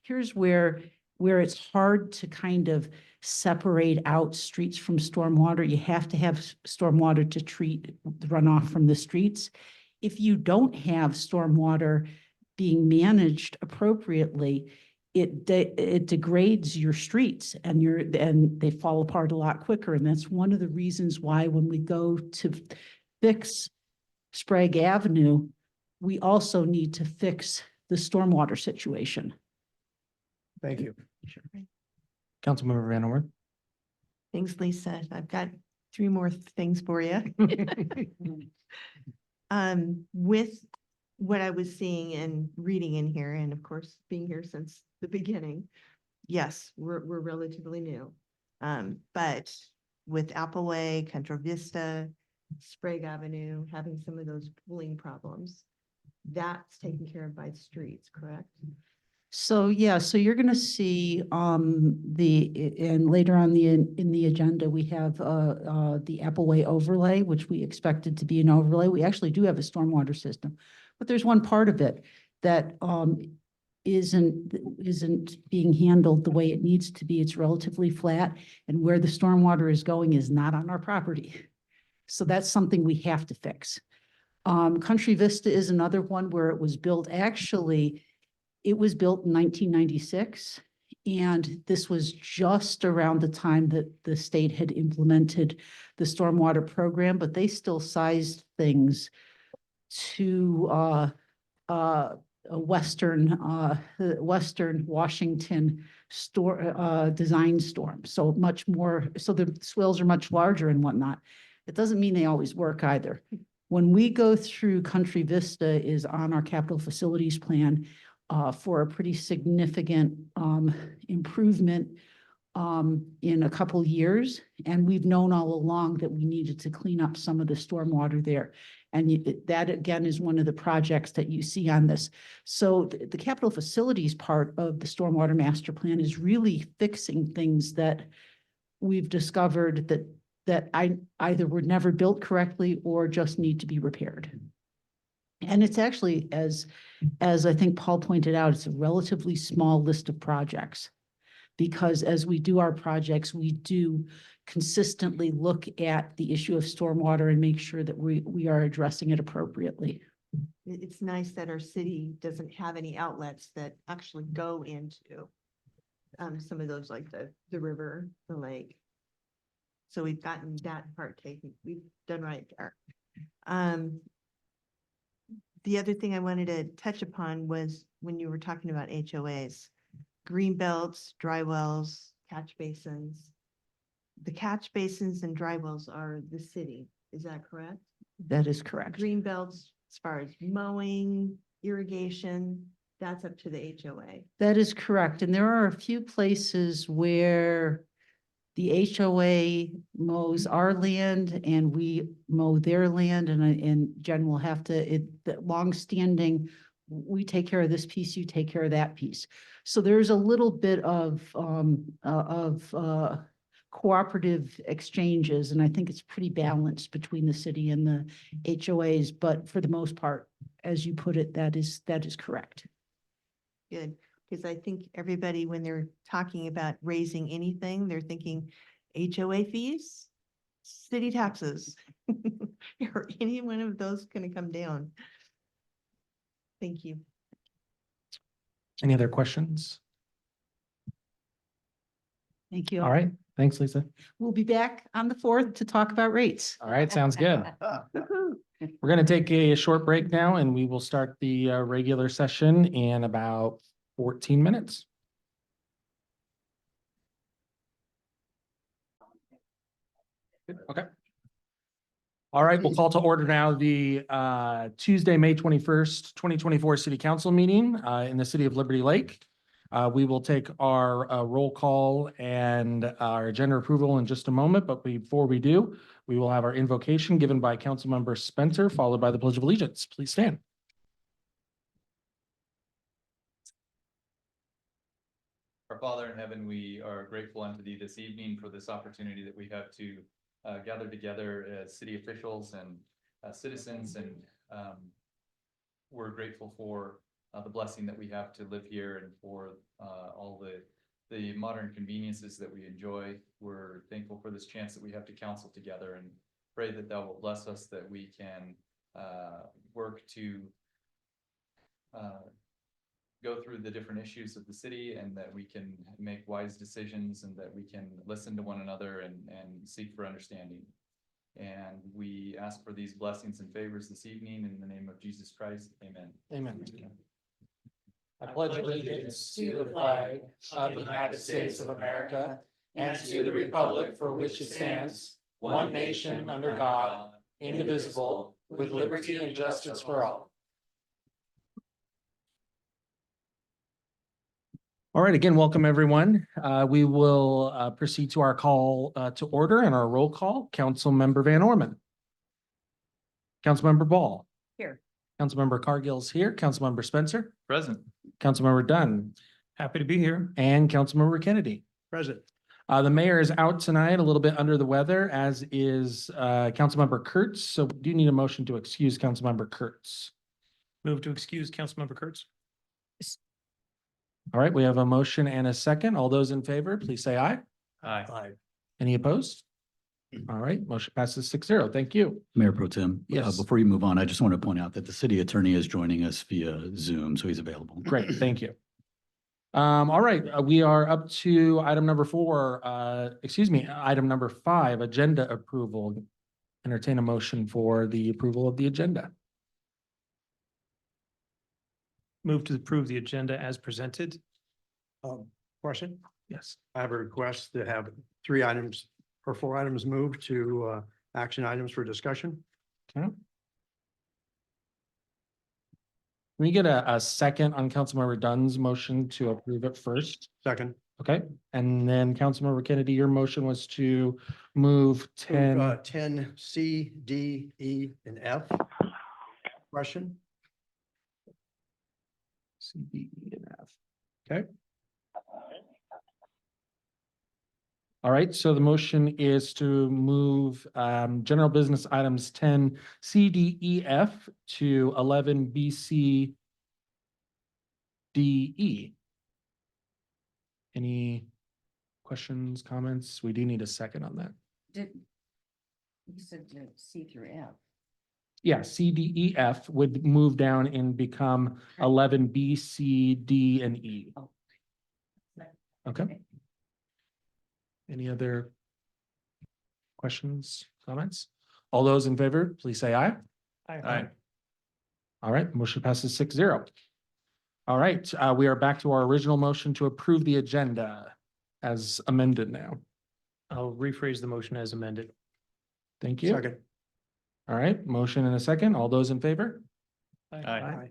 here's where it's hard to kind of separate out streets from stormwater. You have to have stormwater to treat the runoff from the streets. If you don't have stormwater being managed appropriately, it degrades your streets and they fall apart a lot quicker. And that's one of the reasons why when we go to fix Sprague Avenue, we also need to fix the stormwater situation. Thank you. Councilmember Van Orn? Thanks, Lisa. I've got 3 more things for you. With what I was seeing and reading in here, and of course, being here since the beginning, yes, we're relatively new. But with Appleway, Contra Vista, Sprague Avenue, having some of those pooling problems, that's taken care of by the streets, correct? So, yeah, so you're gonna see, and later on in the agenda, we have, the Appleway overlay, which we expected to be an overlay. We actually do have a stormwater system, but there's one part of it that, isn't being handled the way it needs to be. It's relatively flat, and where the stormwater is going is not on our property. So that's something we have to fix. Country Vista is another one where it was built, actually, it was built in 1996, and this was just around the time that the state had implemented the stormwater program, but they still sized things to a Western Washington design storm. So much more, so the swells are much larger and whatnot. It doesn't mean they always work either. When we go through Country Vista is on our capital facilities plan for a pretty significant improvement in a couple years. And we've known all along that we needed to clean up some of the stormwater there. And that again is one of the projects that you see on this. So the capital facilities part of the stormwater master plan is really fixing things that we've discovered that either were never built correctly or just need to be repaired. And it's actually, as I think Paul pointed out, it's a relatively small list of projects. Because as we do our projects, we do consistently look at the issue of stormwater and make sure that we are addressing it appropriately. It's nice that our city doesn't have any outlets that actually go into some of those, like the river, the lake. So we've gotten that part taken. We've done right there. The other thing I wanted to touch upon was when you were talking about HOAs, green belts, dry wells, catch basins. The catch basins and dry wells are the city. Is that correct? That is correct. Green belts, as far as mowing, irrigation, that's up to the HOA. That is correct. And there are a few places where the HOA mows our land and we mow their land, and Jen will have to, the longstanding, we take care of this piece, you take care of that piece. So there's a little bit of cooperative exchanges, and I think it's pretty balanced between the city and the HOAs, but for the most part, as you put it, that is correct. Good. Because I think everybody, when they're talking about raising anything, they're thinking HOA fees, city taxes. Or any one of those gonna come down. Thank you. Any other questions? Thank you. All right, thanks, Lisa. We'll be back on the 4th to talk about rates. All right, sounds good. We're going to take a short break now and we will start the regular session in about 14 minutes. Okay. All right, we'll call to order now the Tuesday, May 21st, 2024 City Council meeting in the city of Liberty Lake. We will take our roll call and our agenda approval in just a moment, but before we do, we will have our invocation given by Councilmember Spencer, followed by the Pledge of Allegiance. Please stand. Our Father in heaven, we are grateful unto thee this evening for this opportunity that we have to gather together as city officials and citizens, and we're grateful for the blessing that we have to live here and for all the modern conveniences that we enjoy. We're thankful for this chance that we have to counsel together, and pray that thou will bless us, that we can work to go through the different issues of the city, and that we can make wise decisions, and that we can listen to one another and seek for understanding. And we ask for these blessings and favors this evening in the name of Jesus Christ. Amen. Amen. I pledge allegiance to the flag of the United States of America and to the republic for which it stands, one nation under God, indivisible, with liberty and justice for all. All right, again, welcome everyone. We will proceed to our call to order and our roll call. Councilmember Van Orman. Councilmember Ball. Here. Councilmember Cargill's here. Councilmember Spencer. Present. Councilmember Dunn. Happy to be here. And Councilmember Kennedy. Present. The mayor is out tonight, a little bit under the weather, as is Councilmember Kurtz. So we do need a motion to excuse Councilmember Kurtz. Move to excuse Councilmember Kurtz. All right, we have a motion and a second. All those in favor, please say aye. Aye. Any opposed? All right, motion passes 6-0. Thank you. Mayor Pro Tem. Yes. Before you move on, I just want to point out that the city attorney is joining us via Zoom, so he's available. Great, thank you. All right, we are up to item number 4, item number 5, agenda approval. Entertain a motion for the approval of the agenda. Move to approve the agenda as presented. Question? Yes. I have a request to have 3 items or 4 items moved to action items for discussion. Okay. Can we get a second on Councilmember Dunn's motion to approve it first? Second, Okay, and then Councilmember Kennedy, your motion was to move 10. 10 C, D, E, and F. Question? C, D, E, and F. Okay. All right, so the motion is to move general business items 10 C, D, E, F to 11 B, C, D, E. Any questions, comments? We do need a second on that. You said C through F. Yeah, C, D, E, F would move down and become 11 B, C, D, and E. Oh. Okay. Any other questions, comments? All those in favor, please say aye. Aye. All right, motion passes 6-0. All right, we are back to our original motion to approve the agenda as amended now. I'll rephrase the motion as amended. Thank you. Second. All right, motion and a second. All those in favor? Aye.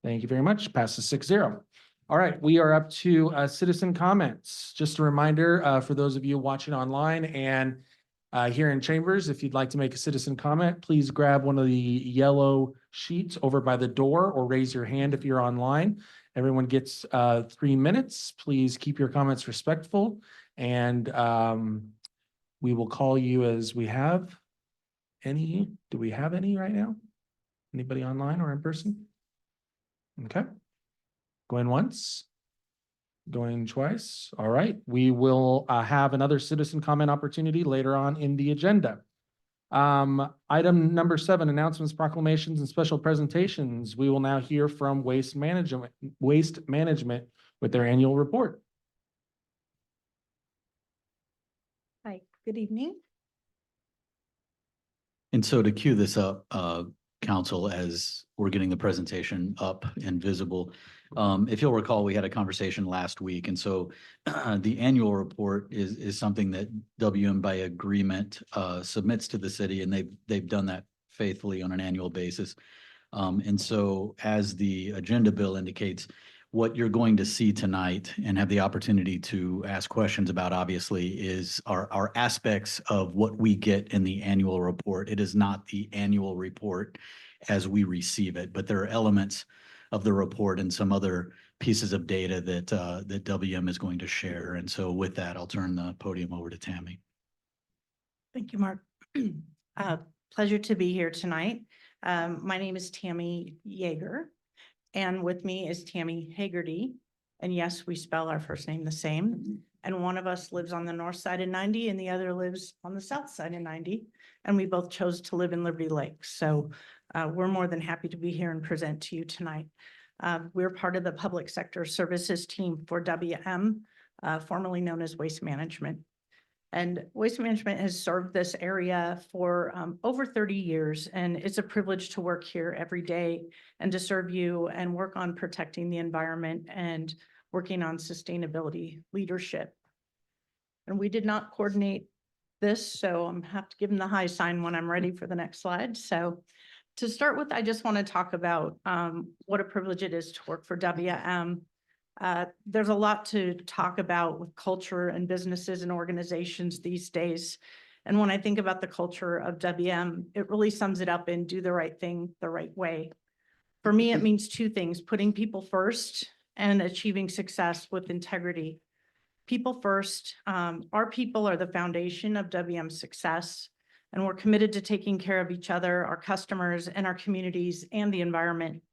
Thank you very much. Passes 6-0. All right, we are up to citizen comments. Just a reminder for those of you watching online and here in chambers, if you'd like to make a citizen comment, please grab one of the yellow sheets over by the door or raise your hand if you're online. Everyone gets 3 minutes. Please keep your comments respectful, and we will call you as we have any. Do we have any right now? Anybody online or in person? Okay. Going once, Going twice. All right, we will have another citizen comment opportunity later on in the agenda. Item number 7, announcements, proclamations, and special presentations. We will now hear from Waste Management with their annual report. Hi, good evening. And so to cue this up, council, as we're getting the presentation up and visible, if you'll recall, we had a conversation last week. And so the annual report is something that WM by agreement submits to the city, and they've done that faithfully on an annual basis. And so as the agenda bill indicates, what you're going to see tonight and have the opportunity to ask questions about, obviously, is our aspects of what we get in the annual report. It is not the annual report as we receive it, but there are elements of the report and some other pieces of data that WM is going to share. And so with that, I'll turn the podium over to Tammy. Thank you, Mark. Pleasure to be here tonight. My name is Tammy Yeager, and with me is Tammy Hagerty. And yes, we spell our first name the same. And one of us lives on the north side of 90 and the other lives on the south side of 90. And we both chose to live in Liberty Lake. So we're more than happy to be here and present to you tonight. We're part of the public sector services team for WM, formerly known as Waste Management. And Waste Management has served this area for over 30 years, and it's a privilege to work here every day and to serve you and work on protecting the environment and working on sustainability leadership. And we did not coordinate this, so I'm have to give them the high sign when I'm ready for the next slide. So to start with, I just want to talk about what a privilege it is to work for WM. There's a lot to talk about with culture and businesses and organizations these days. And when I think about the culture of WM, it really sums it up in do the right thing the right way. For me, it means two things: putting people first and achieving success with integrity. People first. Our people are the foundation of WM's success, and we're committed to taking care of each other, our customers, and our communities and the environment.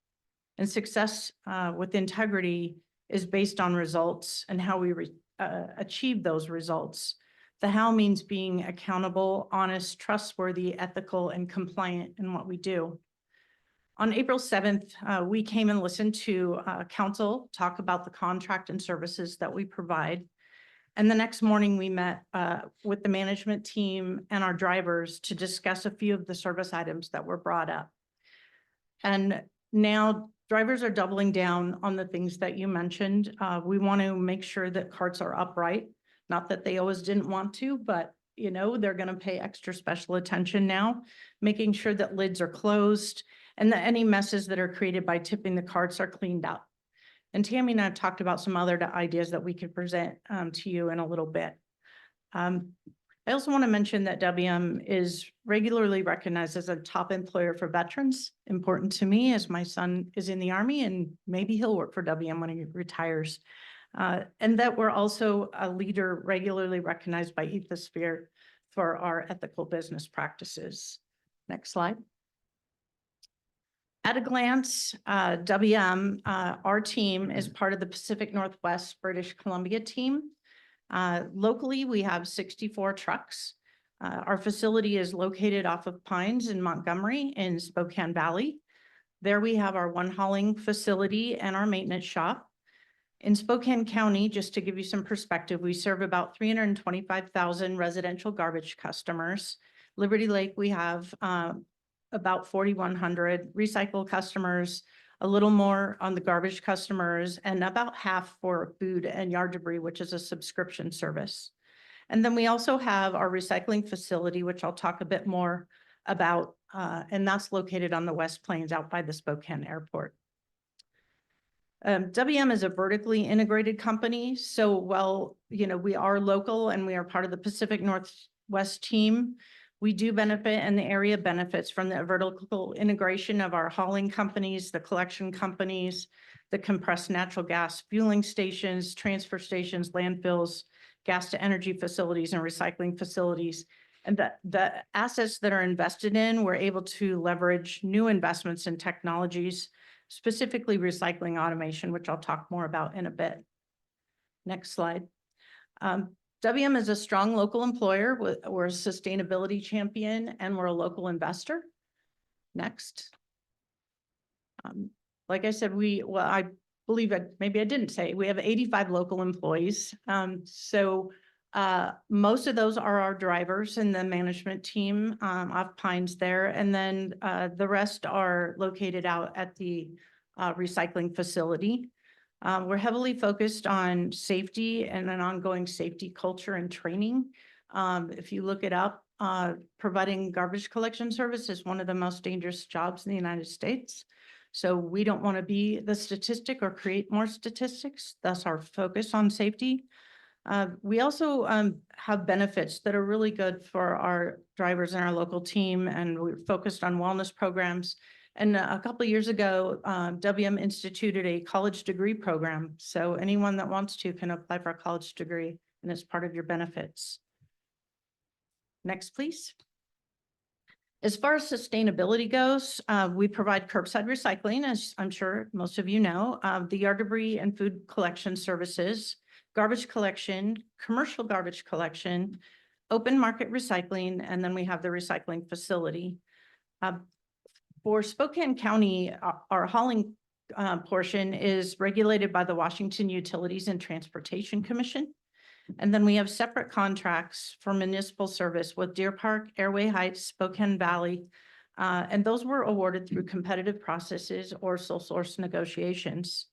And success with integrity is based on results and how we achieve those results. The how means being accountable, honest, trustworthy, ethical, and compliant in what we do. On April 7th, we came and listened to council talk about the contract and services that we provide. And the next morning we met with the management team and our drivers to discuss a few of the service items that were brought up. And now drivers are doubling down on the things that you mentioned. We want to make sure that carts are upright. Not that they always didn't want to, but you know, they're going to pay extra special attention now, making sure that lids are closed and that any messes that are created by tipping the carts are cleaned up. And Tammy and I have talked about some other ideas that we could present to you in a little bit. I also want to mention that WM is regularly recognized as a top employer for veterans. Important to me as my son is in the Army and maybe he'll work for WM when he retires. And that we're also a leader regularly recognized by Ethisphere for our ethical business practices. Next slide. At a glance, WM, our team is part of the Pacific Northwest British Columbia team. Locally, we have 64 trucks. Our facility is located off of Pines in Montgomery in Spokane Valley. There we have our one hauling facility and our maintenance shop. In Spokane County, just to give you some perspective, we serve about 325,000 residential garbage customers. Liberty Lake, we have about 4,100 recycle customers, a little more on the garbage customers, and about half for food and yard debris, which is a subscription service. And then we also have our recycling facility, which I'll talk a bit more about, and that's located on the West Plains out by the Spokane Airport. WM is a vertically integrated company. So while, you know, we are local and we are part of the Pacific Northwest team, we do benefit and the area benefits from the vertical integration of our hauling companies, the collection companies, the compressed natural gas fueling stations, transfer stations, landfills, gas to energy facilities, and recycling facilities. And the assets that are invested in, we're able to leverage new investments in technologies, specifically recycling automation, which I'll talk more about in a bit. Next slide. WM is a strong local employer. We're a sustainability champion and we're a local investor. Next. Like I said, I believe it, maybe I didn't say, we have 85 local employees. Most of those are our drivers and the management team off Pines there. And then the rest are located out at the recycling facility. We're heavily focused on safety and an ongoing safety culture and training. If you look it up, providing garbage collection service is one of the most dangerous jobs in the United States. So we don't want to be the statistic or create more statistics. Thus our focus on safety. We also have benefits that are really good for our drivers and our local team, and we're focused on wellness programs. And a couple of years ago, WM instituted a college degree program. So anyone that wants to can apply for a college degree, and it's part of your benefits. Next, please. As far as sustainability goes, we provide curbside recycling, as I'm sure most of you know, the yard debris and food collection services, garbage collection, commercial garbage collection, open market recycling, and then we have the recycling facility. For Spokane County, our hauling portion is regulated by the Washington Utilities and Transportation Commission. And then we have separate contracts for municipal service with Deer Park, Airway Heights, Spokane Valley. And those were awarded through competitive processes or sole source negotiations.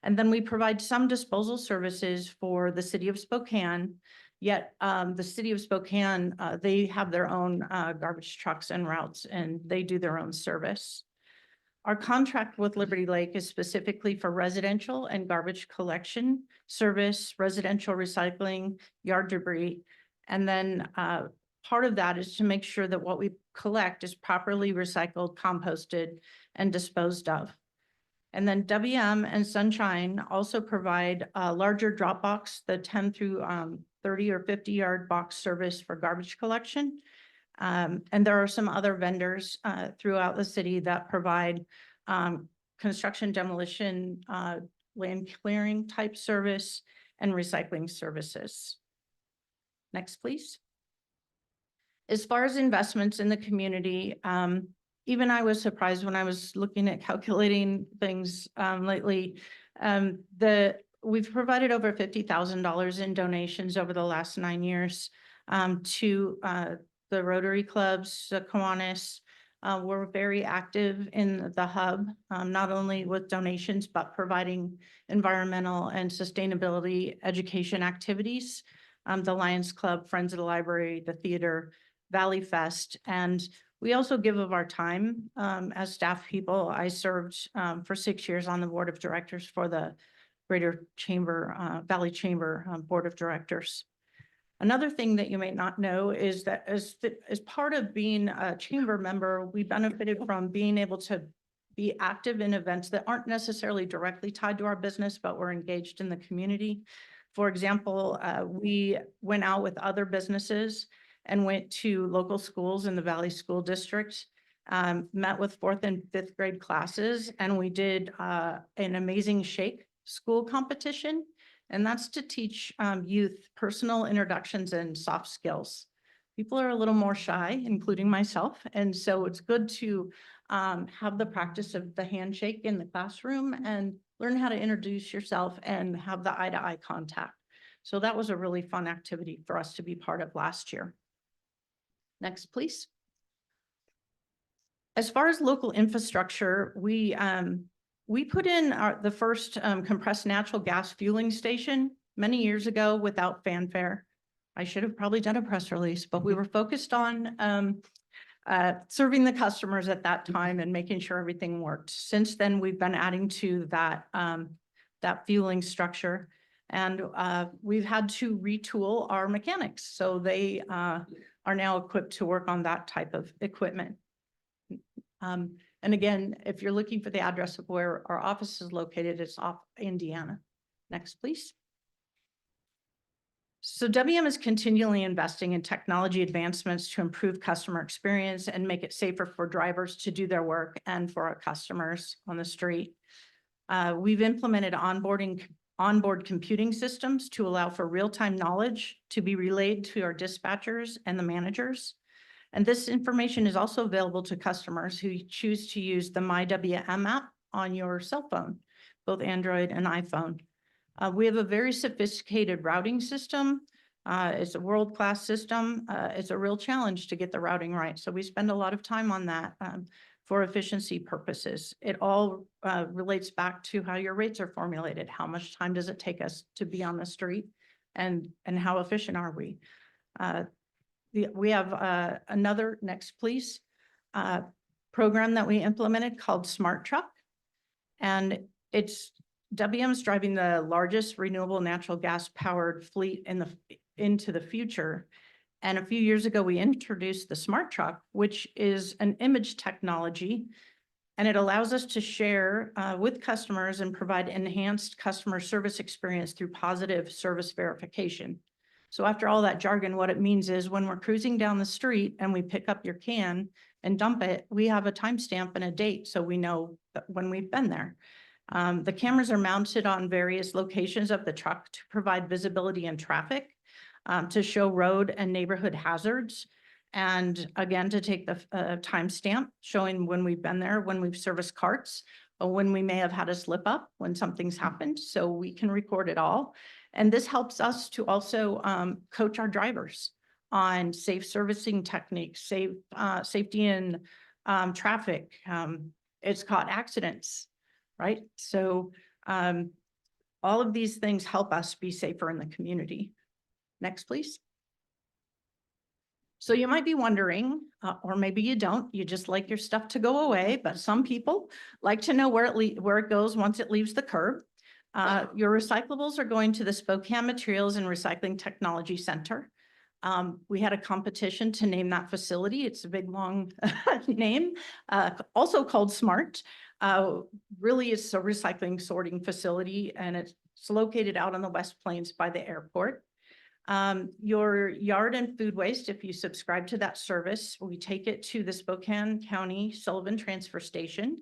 And then we provide some disposal services for the city of Spokane. Yet the city of Spokane, they have their own garbage trucks and routes, and they do their own service. Our contract with Liberty Lake is specifically for residential and garbage collection service, residential recycling, yard debris. And then part of that is to make sure that what we collect is properly recycled, composted, and disposed of. And then WM and Sunshine also provide a larger drop box, the 10 through 30 or 50 yard box service for garbage collection. And there are some other vendors throughout the city that provide construction, demolition, land clearing type service and recycling services. Next, please. As far as investments in the community, even I was surprised when I was looking at calculating things lately. We've provided over $50,000 in donations over the last 9 years to the Rotary clubs, the Kiwanis. We're very active in the hub, not only with donations, but providing environmental and sustainability education activities. The Lions Club, Friends of the Library, the theater, Valley Fest, and we also give of our time as staff people. I served for 6 years on the board of directors for the Greater Chamber, Valley Chamber Board of Directors. Another thing that you may not know is that as part of being a chamber member, we benefited from being able to be active in events that aren't necessarily directly tied to our business, but we're engaged in the community. For example, we went out with other businesses and went to local schools in the Valley School District, met with 4th and 5th grade classes, and we did an amazing shake school competition. And that's to teach youth personal introductions and soft skills. People are a little more shy, including myself. And so it's good to have the practice of the handshake in the classroom and learn how to introduce yourself and have the eye-to-eye contact. So that was a really fun activity for us to be part of last year. Next, please. As far as local infrastructure, we put in the first compressed natural gas fueling station many years ago without fanfare. I should have probably done a press release, but we were focused on serving the customers at that time and making sure everything worked. Since then, we've been adding to that, that fueling structure, and we've had to retool our mechanics. So they are now equipped to work on that type of equipment. And again, if you're looking for the address of where our office is located, it's off Indiana. Next, please. So WM is continually investing in technology advancements to improve customer experience and make it safer for drivers to do their work and for our customers on the street. We've implemented onboarding onboard computing systems to allow for real-time knowledge to be relayed to our dispatchers and the managers. And this information is also available to customers who choose to use the MyWM app on your cell phone, both Android and iPhone. We have a very sophisticated routing system. It's a world-class system. It's a real challenge to get the routing right. So we spend a lot of time on that for efficiency purposes. It all relates back to how your rates are formulated. How much time does it take us to be on the street? And how efficient are we? We have another, next please, program that we implemented called Smart Truck. And WM's driving the largest renewable natural gas powered fleet into the future. And a few years ago, we introduced the Smart Truck, which is an image technology, and it allows us to share with customers and provide enhanced customer service experience through positive service verification. So after all that jargon, what it means is when we're cruising down the street and we pick up your can and dump it, we have a timestamp and a date, so we know when we've been there. The cameras are mounted on various locations of the truck to provide visibility in traffic, to show road and neighborhood hazards, and again, to take the timestamp showing when we've been there, when we've serviced carts, or when we may have had a slip up, when something's happened, so we can record it all. And this helps us to also coach our drivers on safe servicing techniques, safety in traffic. It's caught accidents, right? So all of these things help us be safer in the community. Next, please. So you might be wondering, or maybe you don't, you just like your stuff to go away, but some people like to know where it goes once it leaves the curb. Your recyclables are going to the Spokane Materials and Recycling Technology Center. We had a competition to name that facility. It's a big, long name, also called SMART. Really, it's a recycling sorting facility, and it's located out on the West Plains by the airport. Your yard and food waste, if you subscribe to that service, we take it to the Spokane County Sullivan Transfer Station,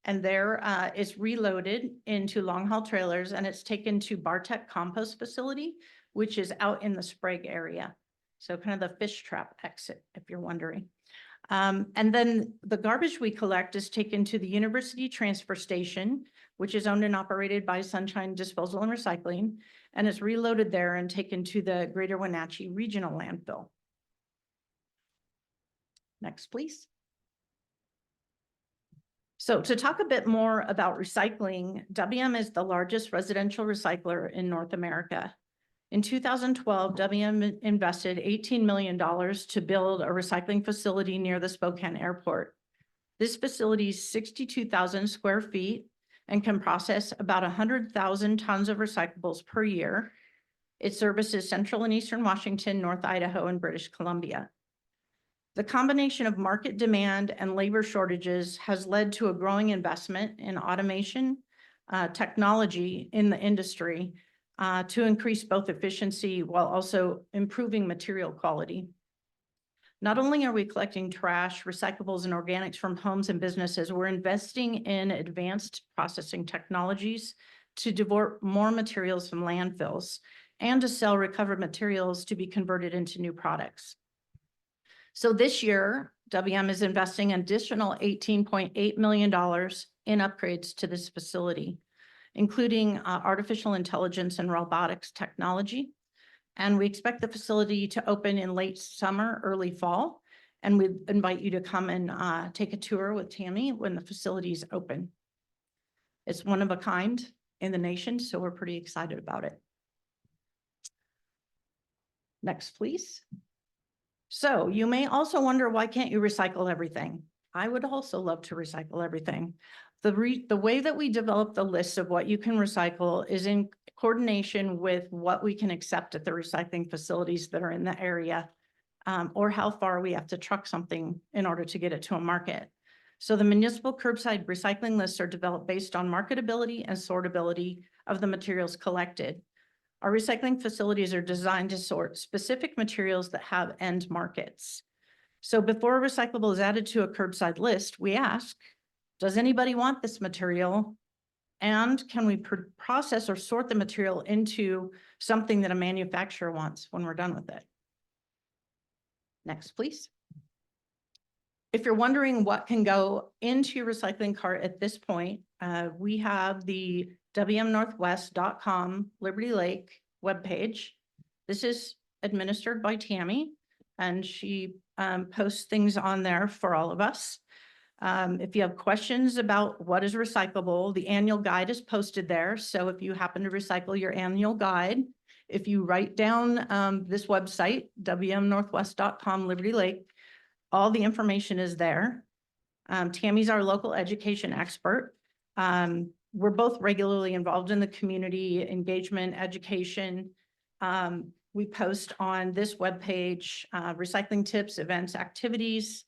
and there it's reloaded into long haul trailers, and it's taken to Bartek Compost Facility, which is out in the Sprague area. So kind of the fish trap exit, if you're wondering. And then the garbage we collect is taken to the University Transfer Station, which is owned and operated by Sunshine Disposal and Recycling, and is reloaded there and taken to the Greater Wenatchee Regional Landfill. Next, please. So to talk a bit more about recycling, WM is the largest residential recycler in North America. In 2012, WM invested $18 million to build a recycling facility near the Spokane Airport. This facility is 62,000 square feet and can process about 100,000 tons of recyclables per year. It services Central and Eastern Washington, North Idaho, and British Columbia. The combination of market demand and labor shortages has led to a growing investment in automation, technology in the industry, to increase both efficiency while also improving material quality. Not only are we collecting trash, recyclables, and organics from homes and businesses, we're investing in advanced processing technologies to divert more materials from landfills and to sell recovered materials to be converted into new products. So this year, WM is investing an additional $18.8 million in upgrades to this facility, including artificial intelligence and robotics technology. And we expect the facility to open in late summer, early fall. And we invite you to come and take a tour with Tammy when the facility is open. It's one of a kind in the nation, so we're pretty excited about it. Next, please. So you may also wonder, why can't you recycle everything? I would also love to recycle everything. The way that we develop the list of what you can recycle is in coordination with what we can accept at the recycling facilities that are in the area, or how far we have to truck something in order to get it to a market. So the municipal curbside recycling lists are developed based on marketability and sortability of the materials collected. Our recycling facilities are designed to sort specific materials that have end markets. So before a recyclable is added to a curbside list, we ask, does anybody want this material? And can we process or sort the material into something that a manufacturer wants when we're done with it? Next, please. If you're wondering what can go into your recycling cart at this point, we have the wmnorthwest.com Liberty Lake webpage. This is administered by Tammy, and she posts things on there for all of us. If you have questions about what is recyclable, the annual guide is posted there. So if you happen to recycle your annual guide, if you write down this website, wmnorthwest.com Liberty Lake, all the information is there. Tammy's our local education expert. We're both regularly involved in the community engagement, education. We post on this webpage, recycling tips, events, activities.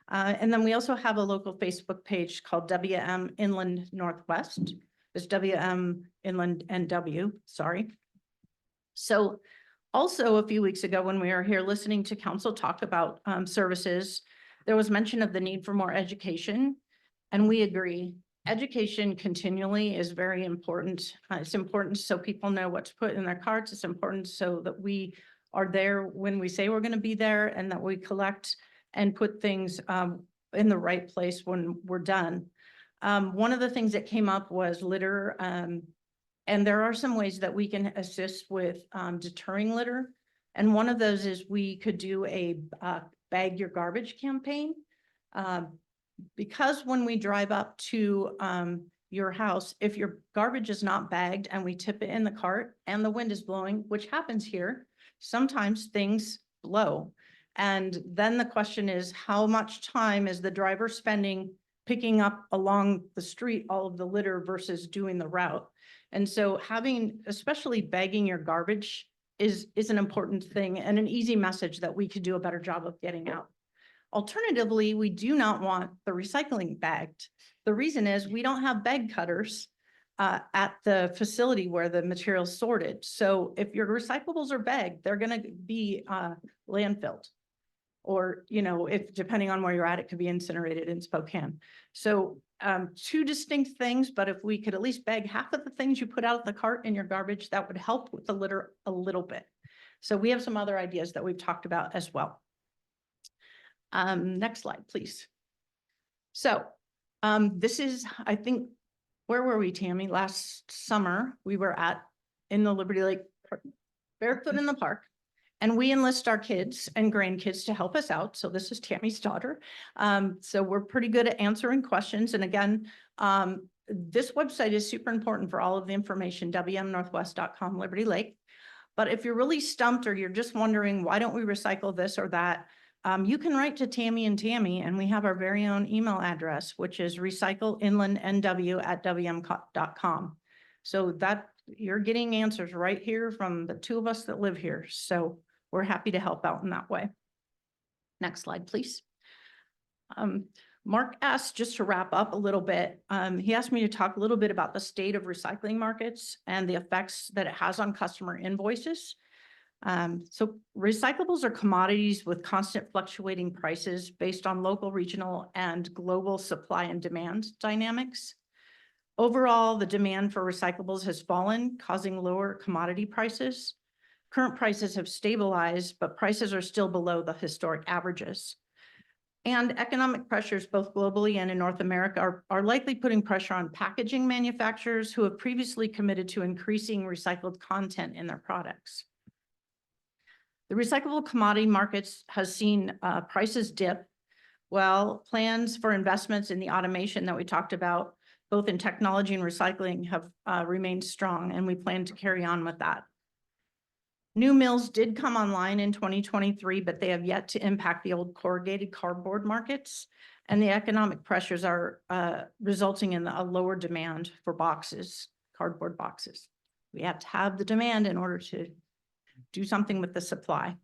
And then we also have a local Facebook page called WM Inland Northwest. It's WM Inland NW, sorry. So also a few weeks ago when we were here listening to council talk about services, there was mention of the need for more education. And we agree, education continually is very important. It's important so people know what to put in their carts. It's important so that we are there when we say we're going to be there, and that we collect and put things in the right place when we're done. One of the things that came up was litter. And there are some ways that we can assist with deterring litter. And one of those is we could do a bag your garbage campaign. Because when we drive up to your house, if your garbage is not bagged and we tip it in the cart and the wind is blowing, which happens here, sometimes things blow. And then the question is, how much time is the driver spending picking up along the street all of the litter versus doing the route? And so having, especially bagging your garbage is an important thing and an easy message that we could do a better job of getting out. Alternatively, we do not want the recycling bagged. The reason is we don't have bag cutters at the facility where the material's sorted. So if your recyclables are bagged, they're gonna be landfilled. Or, you know, if depending on where you're at, it could be incinerated in Spokane. So two distinct things, but if we could at least bag half of the things you put out of the cart in your garbage, that would help with the litter a little bit. So we have some other ideas that we've talked about as well. Next slide, please. So this is, I think, where were we, Tammy? Last summer, we were in the Liberty Lake Park, Barefoot in the Park. And we enlist our kids and grandkids to help us out. So this is Tammy's daughter. So we're pretty good at answering questions. And again, this website is super important for all of the information, wmnorthwest.com Liberty Lake. But if you're really stumped or you're just wondering, why don't we recycle this or that? You can write to Tammy and we have our very own email address, which is recycleinlandnw@wm.com. So that you're getting answers right here from the two of us that live here. So we're happy to help out in that way. Next slide, please. Mark asked, just to wrap up a little bit, he asked me to talk a little bit about the state of recycling markets and the effects that it has on customer invoices. So recyclables are commodities with constant fluctuating prices based on local, regional, and global supply and demand dynamics. Overall, the demand for recyclables has fallen, causing lower commodity prices. Current prices have stabilized, but prices are still below the historic averages. And economic pressures, both globally and in North America, are likely putting pressure on packaging manufacturers who have previously committed to increasing recycled content in their products. The recyclable commodity markets has seen prices dip, while plans for investments in the automation that we talked about, both in technology and recycling, have remained strong, and we plan to carry on with that. New mills did come online in 2023, but they have yet to impact the old corrugated cardboard markets, and the economic pressures are resulting in a lower demand for boxes, cardboard boxes. We have to have the demand in order to do something with the supply.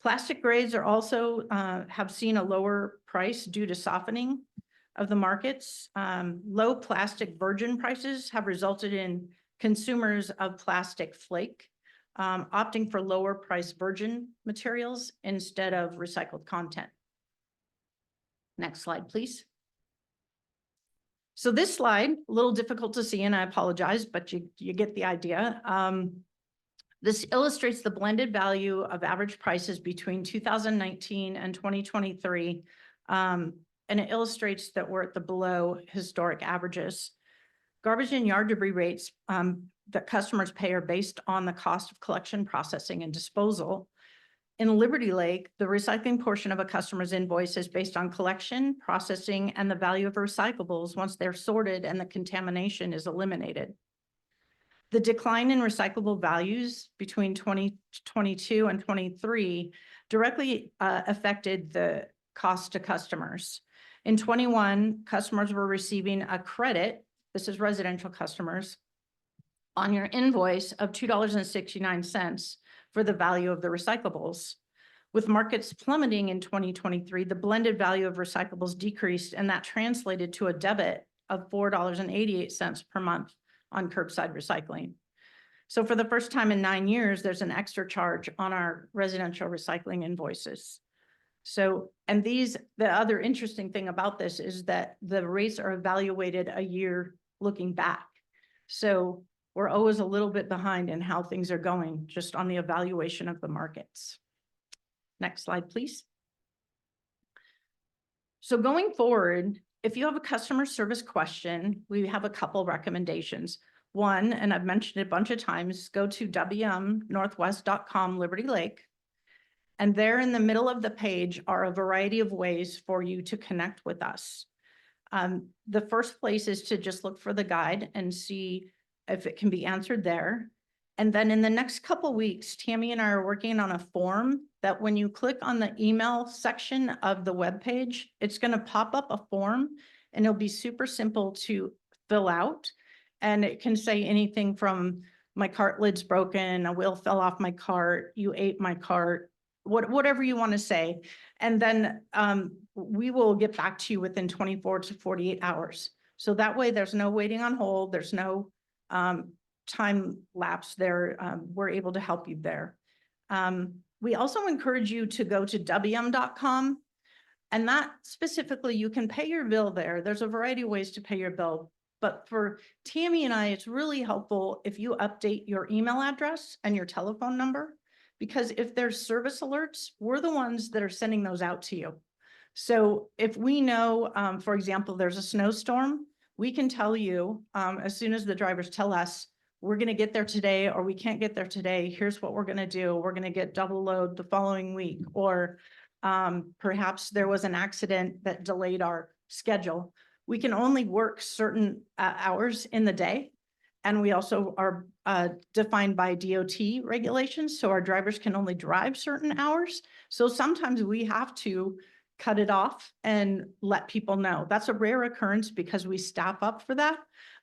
Plastic grades are also have seen a lower price due to softening of the markets. Low plastic virgin prices have resulted in consumers of plastic flake opting for lower price virgin materials instead of recycled content. Next slide, please. So this slide, a little difficult to see, and I apologize, but you get the idea. This illustrates the blended value of average prices between 2019 and 2023. And it illustrates that we're at the below historic averages. Garbage and yard debris rates that customers pay are based on the cost of collection, processing, and disposal. In Liberty Lake, the recycling portion of a customer's invoice is based on collection, processing, and the value of recyclables once they're sorted and the contamination is eliminated. The decline in recyclable values between 2022 and 23 directly affected the cost to customers. In 21, customers were receiving a credit, this is residential customers, on your invoice of $2.69 for the value of the recyclables. With markets plummeting in 2023, the blended value of recyclables decreased, and that translated to a debit of $4.88 per month on curbside recycling. So for the first time in 9 years, there's an extra charge on our residential recycling invoices. So, and the other interesting thing about this is that the rates are evaluated a year looking back. So we're always a little bit behind in how things are going, just on the evaluation of the markets. Next slide, please. So going forward, if you have a customer service question, we have a couple recommendations. One, and I've mentioned it a bunch of times, go to wmnorthwest.com Liberty Lake. And there in the middle of the page are a variety of ways for you to connect with us. The first place is to just look for the guide and see if it can be answered there. And then in the next couple weeks, Tammy and I are working on a form that when you click on the email section of the webpage, it's going to pop up a form and it'll be super simple to fill out. And it can say anything from my cart lid's broken, a wheel fell off my cart, you ate my cart, whatever you want to say. And then we will get back to you within 24 to 48 hours. So that way there's no waiting on hold. There's no time lapse there. We're able to help you there. We also encourage you to go to wm.com, and that specifically, you can pay your bill there. There's a variety of ways to pay your bill, but for Tammy and I, it's really helpful if you update your email address and your telephone number, because if there's service alerts, we're the ones that are sending those out to you. So if we know, for example, there's a snowstorm, we can tell you as soon as the drivers tell us, we're going to get there today, or we can't get there today. Here's what we're going to do. We're going to get double load the following week, or perhaps there was an accident that delayed our schedule. We can only work certain hours in the day. And we also are defined by DOT regulations. So our drivers can only drive certain hours. So sometimes we have to cut it off and let people know. That's a rare occurrence because we staff up for that,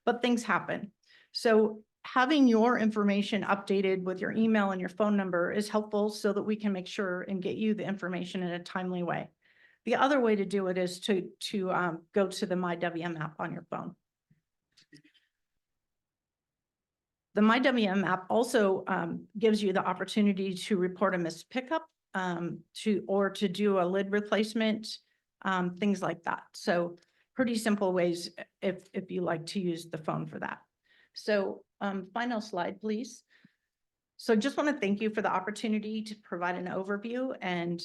but things happen. So having your information updated with your email and your phone number is helpful so that we can make sure and get you the information in a timely way. The other way to do it is to go to the MyWM app on your phone. The MyWM app also gives you the opportunity to report a missed pickup, or to do a lid replacement, things like that. So pretty simple ways if you like to use the phone for that. So final slide, please. So just want to thank you for the opportunity to provide an overview, and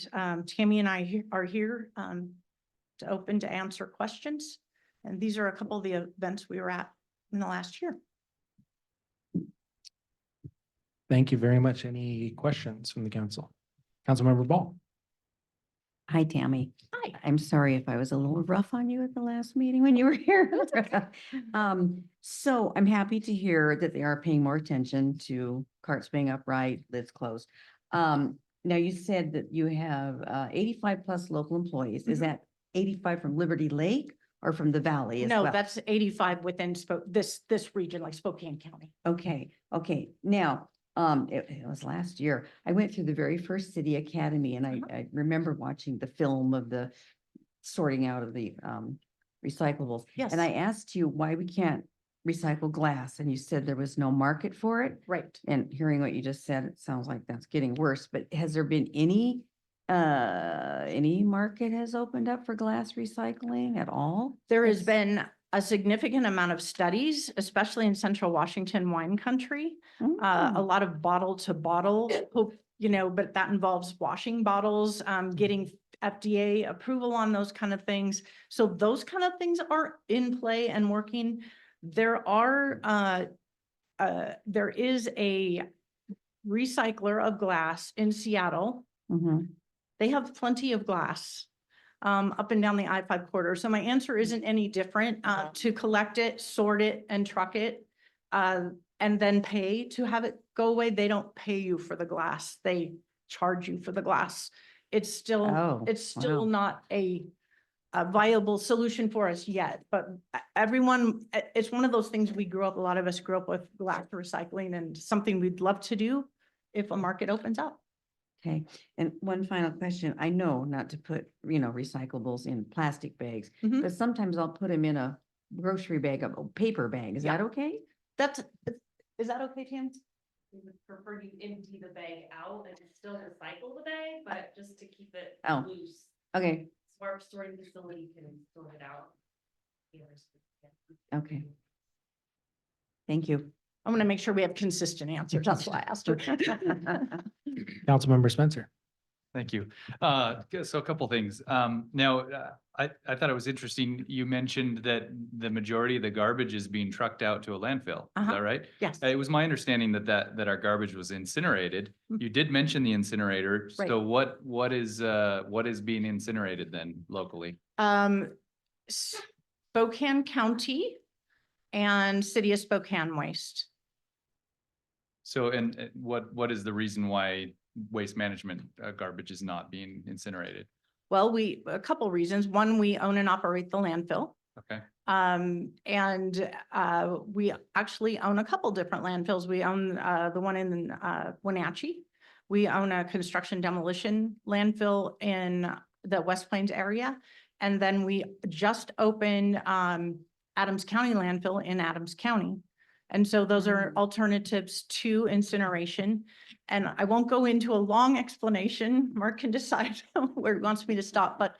Tammy and I are here to open to answer questions. And these are a couple of the events we were at in the last year. Thank you very much. Any questions from the council? Councilmember Ball. Hi, Tammy. Hi. I'm sorry if I was a little rough on you at the last meeting when you were here. So I'm happy to hear that they are paying more attention to carts being upright, lids closed. Now you said that you have 85 plus local employees. Is that 85 from Liberty Lake or from the Valley as No, well? that's 85 within this region, like Spokane County. Okay, okay. Now, it was last year. I went through the very first city academy, and I remember watching the film of the sorting out of the recyclables. Yes. And I asked you why we can't recycle glass, and you said there was no market for it. Right. And hearing what you just said, it sounds like that's getting worse. But has there been any market has opened up for glass recycling at all? There has been a significant amount of studies, especially in Central Washington wine country. A lot of bottle to bottle, but that involves washing bottles, getting FDA approval on those kind of things. So those kind of things are in play and working. There is a recycler of glass in Seattle. Mhm. They have plenty of glass up and down the I-5 corridor. So my answer isn't any different to collect it, sort it, and truck it, and then pay to have it go away. They don't pay you for the glass. They charge you for the glass. It's still, Oh, wow. not a viable solution for us yet, but everyone, it's one of those things a lot of us grew up with glass recycling, and something we'd love to do if a market opens up. Okay, and one final question. I know not to put, recyclables in plastic bags, Mhm. but sometimes I'll put them in a grocery bag, a paper bag. Is Yeah. that okay? Is that okay, Tam? We would prefer you empty the bag out and still recycle the bag, but just to keep it Oh. loose. Okay, So our sorting facility can sort it out. okay. Thank you. I'm gonna make sure we have consistent answers. That's why I asked her. Councilmember Spencer. Thank you. So a couple things. I thought it was interesting. You mentioned that the majority of the garbage is being trucked out to a landfill. Is Uh-huh. that right? Yes. It was my understanding that our garbage was incinerated. You did mention the incinerator. Right. So what is being incinerated then locally? Spokane County and City of Spokane Waste. So, and what is the reason why waste management garbage is not being incinerated? Well, a couple reasons. One, we own and operate the landfill. Okay. We actually own a couple different landfills. We own the one in Wenatchee. We own a construction demolition landfill in the West Plains area. And then we just opened Adams County landfill in Adams County. And so those are alternatives to incineration. And I won't go into a long explanation. Mark can decide where he wants me to stop, but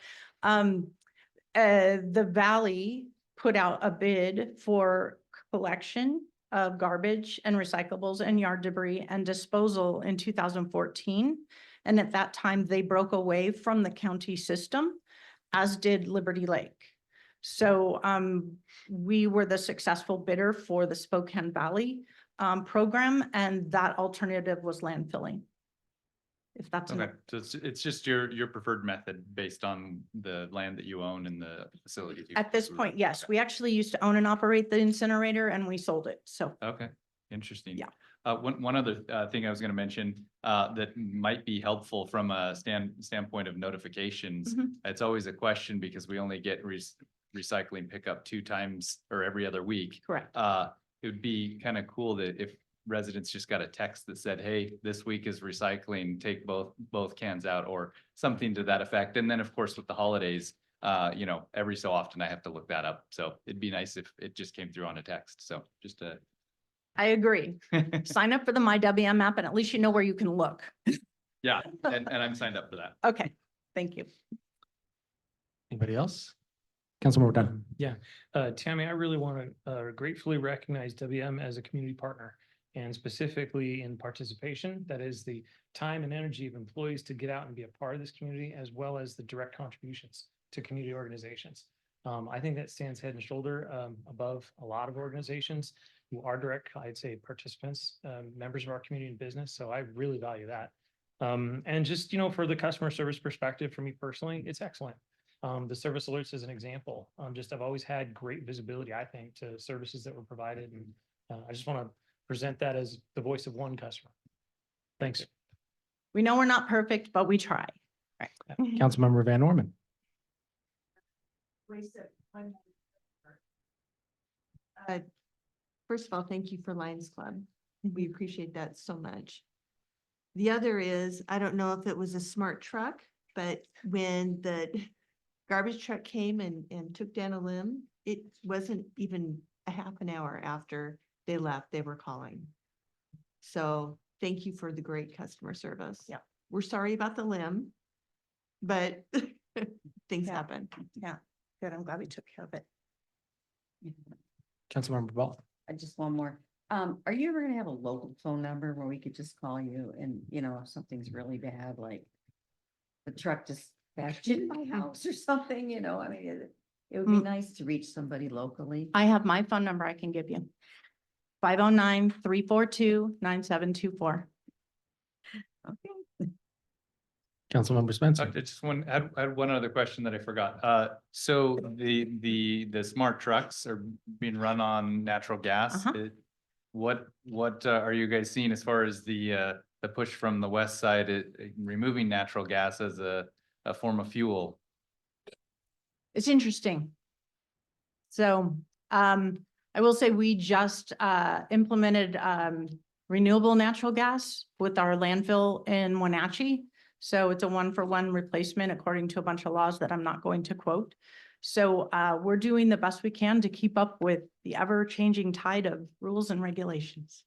the Valley put out a bid for collection of garbage and recyclables and yard debris and disposal in 2014. And at that time, they broke away from the county system, as did Liberty Lake. So we were the successful bidder for the Spokane Valley program, and that alternative was landfilling. If that's Okay, so it's just your preferred method based on the land that you own and the facilities. you- at this point, yes, we actually used to own and operate the incinerator, and we sold it. So Okay, interesting. Yeah. One other thing I was gonna mention that might be helpful from a standpoint of notifications. Mhm. It's always a question because we only get recycling pickup 2 times or every other week. correct. It would be kind of cool that if residents just got a text that said, hey, this week is recycling, take both cans out, or something to that effect. And then, of course, with the holidays, every so often I have to look that up. So it'd be nice if it just came through on a text. So just a. I agree. Sign up for the MyWM app, and at least you know where you can look. Yeah, and I'm signed up for that. Okay, thank you. Anybody else? Councilmember Dunn. Yeah, Tammy, I really want to gratefully recognize WM as a community partner, and specifically in participation. That is the time and energy of employees to get out and be a part of this community, as well as the direct contributions to community organizations. I think that stands head and shoulder above a lot of organizations who are direct, I'd say, participants, members of our community and business. So I really value that. And just, for the customer service perspective, for me personally, it's excellent. The service alerts is an example. I've always had great visibility, I think, to services that were provided. And I just want to present that as the voice of one customer. Thanks. We know we're not perfect, but we try. Councilmember Van Orman. First of all, thank you for Lions Club. We appreciate that so much. The other is, I don't know if it was a smart truck, but when the garbage truck came and took down a limb, it wasn't even a half an hour after they left, they were calling. So thank you for the great customer service. Yeah. We're sorry about the limb, but things Yeah. happen. Yeah, good. I'm glad we took care of it. Councilmember Ball. Just one more. Are you ever gonna have a local phone number where we could just call you and, you know, if something's really bad, like the truck just bashed in my house or something, you know, I mean, it would be nice to reach somebody locally. I have my phone number I can give you. 509-342-9724. Okay. Councilmember Spencer. I just add one other question that I forgot. So the smart trucks are being run on natural gas. Uh-huh. What are you guys seeing as far as the push from the west side, removing natural gas as a form of fuel? It's interesting. So, I will say we just, implemented, renewable natural gas with our landfill in Wenatchee. So it's a 1-for-1 replacement according to a bunch of laws that I'm not going to quote. So, we're doing the best we can to keep up with the ever-changing tide of rules and regulations.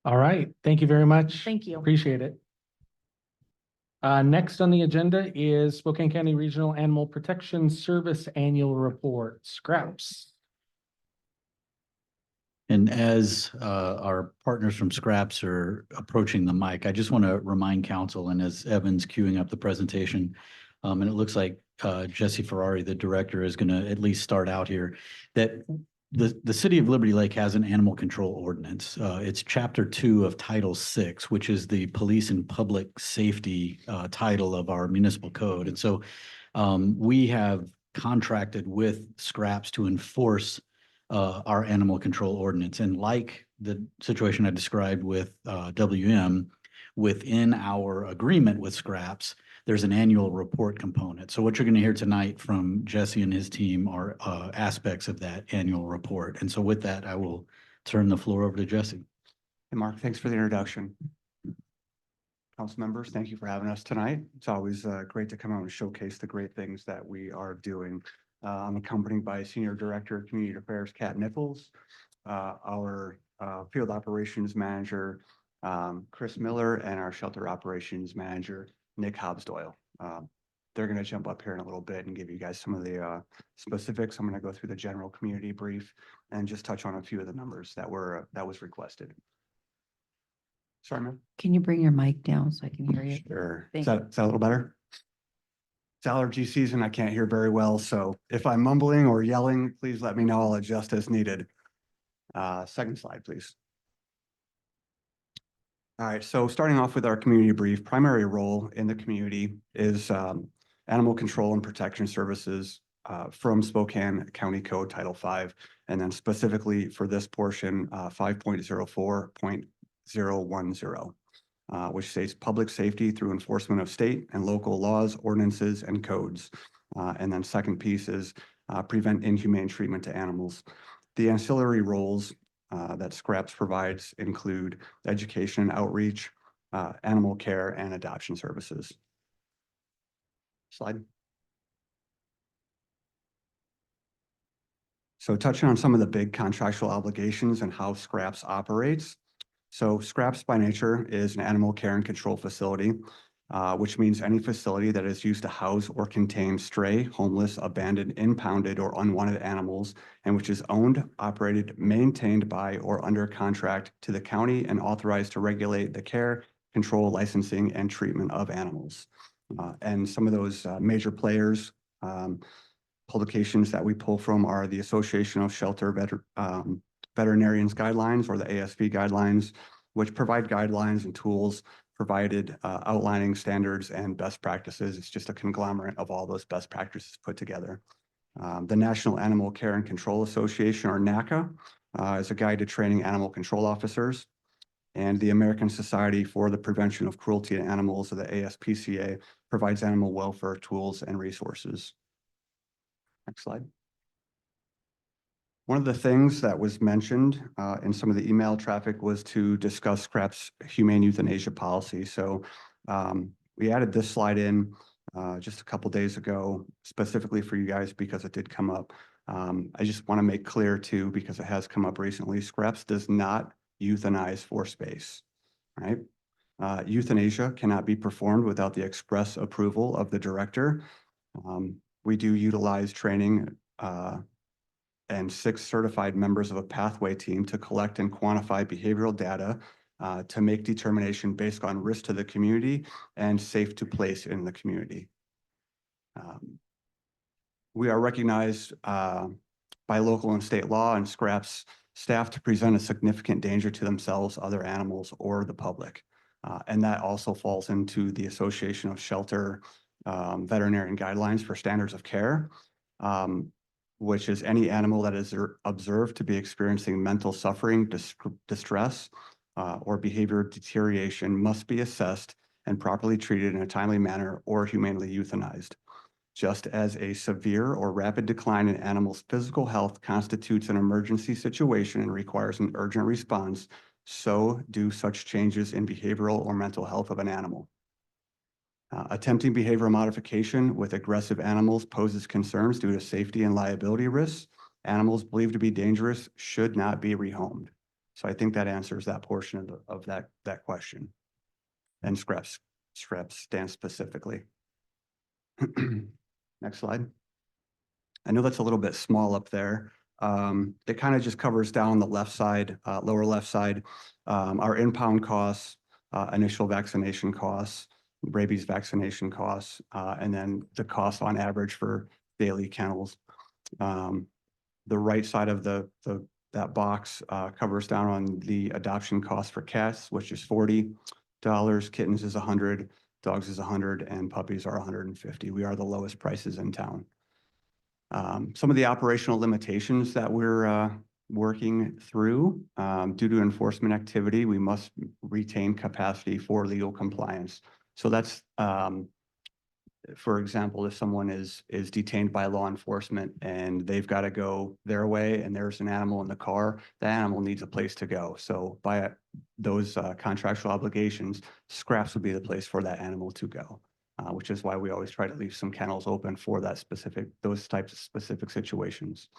All right. Thank you very much. Thank you. Appreciate it. Next on the agenda is Spokane County Regional Animal Protection Service Annual Report, Scraps. And as our partners from Scraps are approaching the mic, I just want to remind council, and as Evan's queuing up the presentation, and it looks like Jesse Ferrari, the director, is going to at least start out here, that the city of Liberty Lake has an animal control ordinance. It's chapter 2 of Title 6, which is the police and public safety title of our municipal code. And so we have contracted with Scraps to enforce our animal control ordinance. And like the situation I described with WM, within our agreement with Scraps, there's an annual report component. So what you're going to hear tonight from Jesse and his team are aspects of that annual report. And so with that, I will turn the floor over to Jesse. Hey, Mark, thanks for the introduction. Council members, thank you for having us tonight. It's always great to come out and showcase the great things that we are doing. I'm accompanied by Senior Director of Community Affairs, Kat Nichols, our Field Operations Manager, Chris Miller, and our Shelter Operations Manager, Nick Hobbs Doyle. They're going to jump up here in a little bit and give you guys some of the specifics. I'm going to go through the general community brief and just touch on a few of the numbers that was requested. Sorry, ma'am. Can you bring your mic down so I can hear you? Sure. Thank Is that a little better? It's allergy season. I can't hear very well. So if I'm mumbling or yelling, please let me know. I'll adjust as needed. Second slide, please. All right. So starting off with our community brief, primary role in the community is animal control and protection services from Spokane County Code Title 5. And then specifically for this portion, 5.04.010. Which states public safety through enforcement of state and local laws, ordinances, and codes. And then second piece is prevent inhumane treatment to animals. The ancillary roles that Scraps provides include education and outreach, animal care, and adoption services. Slide. So touching on some of the big contractual obligations and how Scraps operates. So Scraps by nature is an animal care and control facility, which means any facility that is used to house or contain stray, homeless, abandoned, impounded, or unwanted animals, and which is owned, operated, maintained by, or under contract to the county and authorized to regulate the care, control, licensing, and treatment of animals. And some of those major players, publications that we pull from are the Association of Shelter Veterinarians Guidelines, or the ASV guidelines, which provide guidelines and tools provided outlining standards and best practices. It's just a conglomerate of all those best practices put together. The National Animal Care and Control Association, or NACA, is a guide to training animal control officers. And the American Society for the Prevention of Cruelty to Animals, or the ASPCA, provides animal welfare tools and resources. Next slide. One of the things that was mentioned in some of the email traffic was to discuss Scraps' humane euthanasia policy. So we added this slide in just a couple days ago, specifically for you guys because it did come up. I just want to make clear too, because it has come up recently, Scraps does not euthanize for space, right? Euthanasia cannot be performed without the express approval of the director. We do utilize training and 6 certified members of a pathway team to collect and quantify behavioral data to make determination based on risk to the community and safe to place in the community. We are recognized by local and state law and SCRAP's staff to present a significant danger to themselves, other animals, or the public. And that also falls into the Association of Shelter Veterinarian Guidelines for Standards of Care, which is any animal that is observed to be experiencing mental suffering, distress, or behavior deterioration must be assessed and properly treated in a timely manner or humanely euthanized. Just as a severe or rapid decline in animals' physical health constitutes an emergency situation and requires an urgent response, so do such changes in behavioral or mental health of an animal. Attempting behavioral modification with aggressive animals poses concerns due to safety and liability risks. Animals believed to be dangerous should not be rehomed. So I think that answers that portion of that question. And SCRAPS stands specifically. Next slide. I know that's a little bit small up there. It kind of just covers down the left side, lower left side, our impound costs, initial vaccination costs, rabies vaccination costs, and then the cost on average for daily kennels. The right side of that box covers down on the adoption cost for cats, which is $40, kittens is $100, dogs is $100, and puppies are $150. We are the lowest prices in town. Some of the operational limitations that we're working through due to enforcement activity, we must retain capacity for legal compliance. So that's, for example, if someone is detained by law enforcement and they've got to go their way and there's an animal in the car, the animal needs a place to go. So by those contractual obligations, SCRAPS would be the place for that animal to go, which is why we always try to leave some kennels open for those types of specific situations.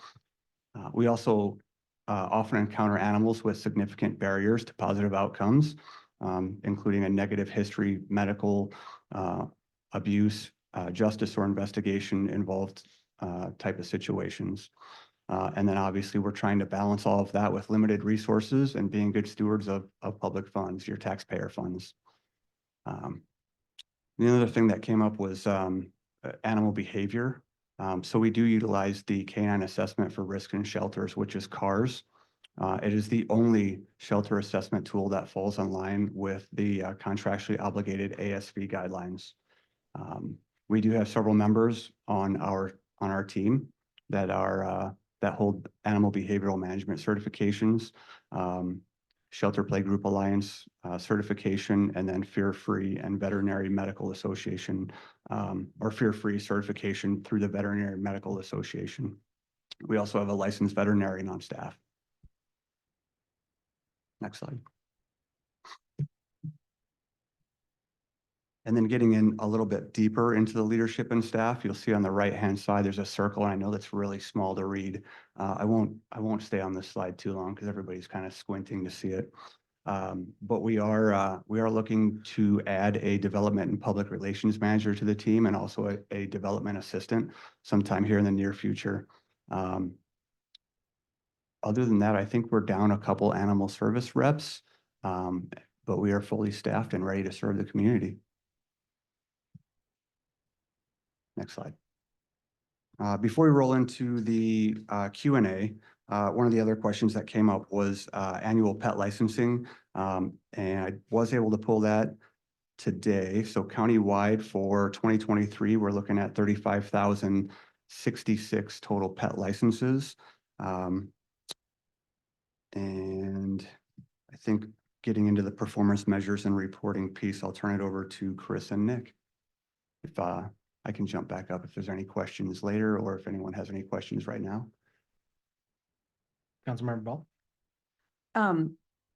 We also often encounter animals with significant barriers to positive outcomes, including a negative history, medical abuse, justice or investigation involved type of situations. And then obviously we're trying to balance all of that with limited resources and being good stewards of public funds, your taxpayer funds. The other thing that came up was animal behavior. So we do utilize the canine assessment for risk in shelters, which is CARS. It is the only shelter assessment tool that falls in line with the contractually obligated ASV guidelines. We do have several members on our team that hold animal behavioral management certifications, Shelter Play Group Alliance certification, and then Fear Free and Veterinary Medical Association, or Fear Free certification through the Veterinary Medical Association. We also have a licensed veterinarian on staff. Next slide. And then getting in a little bit deeper into the leadership and staff, you'll see on the right-hand side, there's a circle, and I know that's really small to read. I won't stay on this slide too long because everybody's kind of squinting to see it. But we are looking to add a development and public relations manager to the team and also a development assistant sometime here in the near future. Other than that, I think we're down a couple animal service reps, but we are fully staffed and ready to serve the community. Next slide. Before we roll into the Q&A, one of the other questions that came up was annual pet licensing. And I was able to pull that today. So countywide for 2023, we're looking at 35,066 total pet licenses. And I think getting into the performance measures and reporting piece, I'll turn it over to Chris and Nick. If I can jump back up if there's any questions later or if anyone has any questions right now. Councilmember Ball.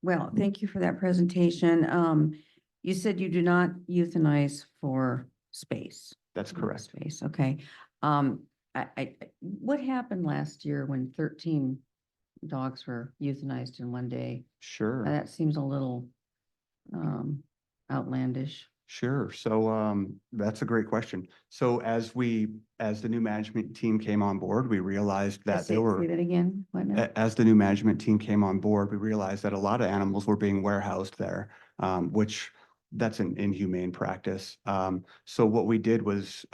Well, thank you for that presentation. You said you do not euthanize for space. That's correct. Space, okay. What happened last year when 13 dogs were euthanized in one day? Sure. That seems a little outlandish. Sure. So that's a great question. So as the new management team came on board, we realized that Say there were. say that again, what now? As the new management team came on board, we realized that a lot of animals were being warehoused there, which that's an inhumane practice. So what we did was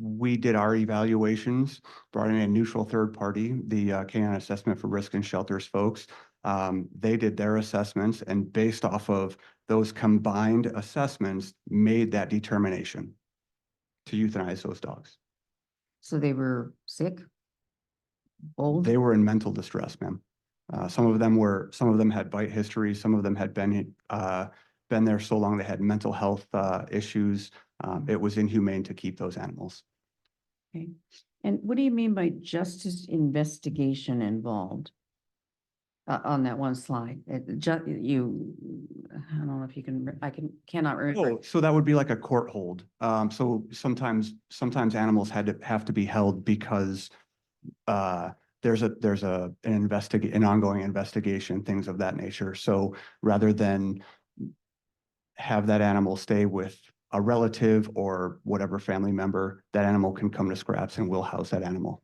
we did our evaluations, brought in a neutral third party, the Canine Assessment for Risk and Shelters folks. They did their assessments, and based off of those combined assessments, made that determination to euthanize those dogs. So they were sick? Old? They were in mental distress, ma'am. Some of them had bite histories, some of them had been there so long they had mental health issues. It was inhumane to keep those animals. Okay. And what do you mean by justice investigation involved? On that one slide, I don't know if you can, cannot remember. Oh, so that would be like a court hold. So sometimes animals have to be held because there's an ongoing investigation, things of that nature. So rather than have that animal stay with a relative or whatever family member, that animal can come to Scraps and we'll house that animal.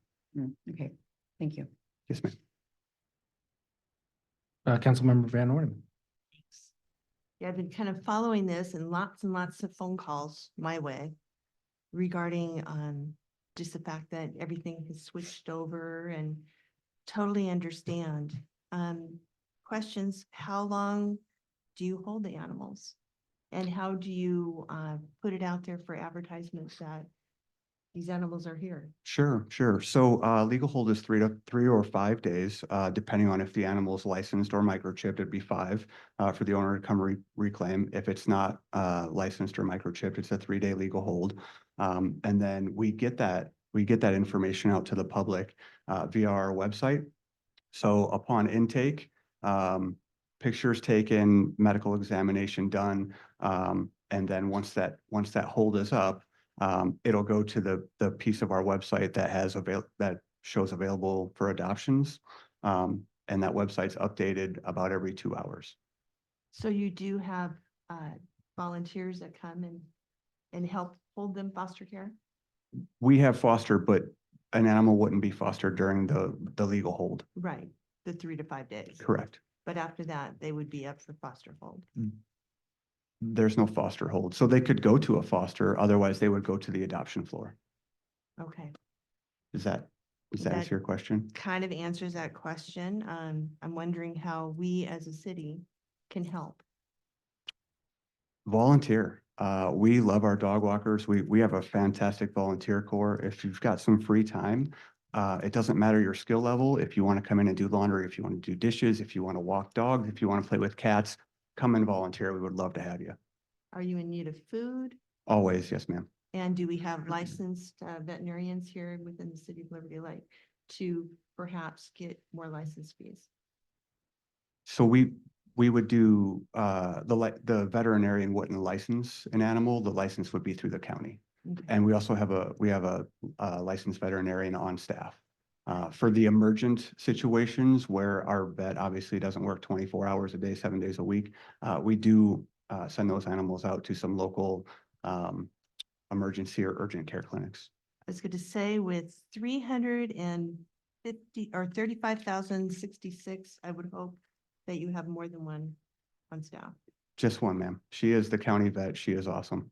Okay, thank you. Yes, ma'am. Councilmember Van Orden. Thanks. Yeah, I've been kind of following this and lots of phone calls my way regarding just the fact that everything has switched over and totally understand. Questions, how long do you hold the animals? And how do you put it out there for advertisements that these animals are here? Sure. So legal hold is 3 or 5 days, depending on if the animal is licensed or microchipped. It'd be 5 for the owner to come reclaim. If it's not licensed or microchipped, it's a 3-day legal hold. And then we get that information out to the public via our website. So upon intake, pictures taken, medical examination done, and then once that hold is up, it'll go to the piece of our website that shows available for adoptions. And that website's updated about every 2 hours. So you do have volunteers that come and help hold them foster care? We have foster, but an animal wouldn't be fostered during the legal hold. Right, the 3 to 5 days. Correct. But after that, they would be up for foster hold. There's no foster hold. So they could go to a foster, otherwise they would go to the adoption floor. Okay, Does that That- answer your question? kind of answers that question. I'm wondering how we as a city can help. Volunteer. We love our dog walkers. We have a fantastic volunteer corps. If you've got some free time, it doesn't matter your skill level. If you want to come in and do laundry, if you want to do dishes, if you want to walk dogs, if you want to play with cats, come and volunteer. We would love to have you. Are you in need of food? Always, yes, ma'am. And do we have licensed veterinarians here within the city of Liberty Lake to perhaps get more license fees? So we would do, the veterinarian wouldn't license an animal. The license would be through the county. Okay. And we also have a licensed veterinarian on staff. For the emergent situations where our vet obviously doesn't work 24 hours a day, 7 days a week, we do send those animals out to some local emergency or urgent care clinics. I was going to say with 350 or 35,066, I would hope that you have more than one on staff. Just one, ma'am. She is the county vet. She is awesome.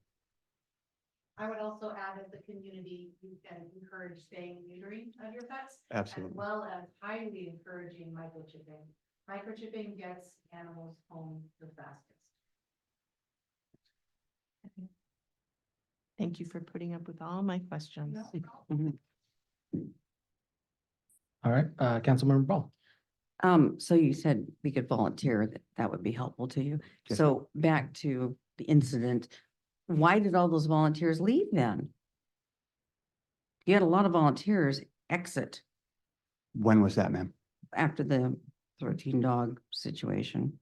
I would also add as the community, you can encourage spaying and neutering of your pets. Absolutely. As well as highly encouraging microchipping. Microchipping gets animals home the fastest. Thank you for putting up with all my questions. All right, Councilmember Ball. So you said we could volunteer, that would be helpful to you. Yes, So back to the incident, why did all those volunteers leave then? You had a lot of volunteers exit When was that, ma'am? after the 13 dog situation.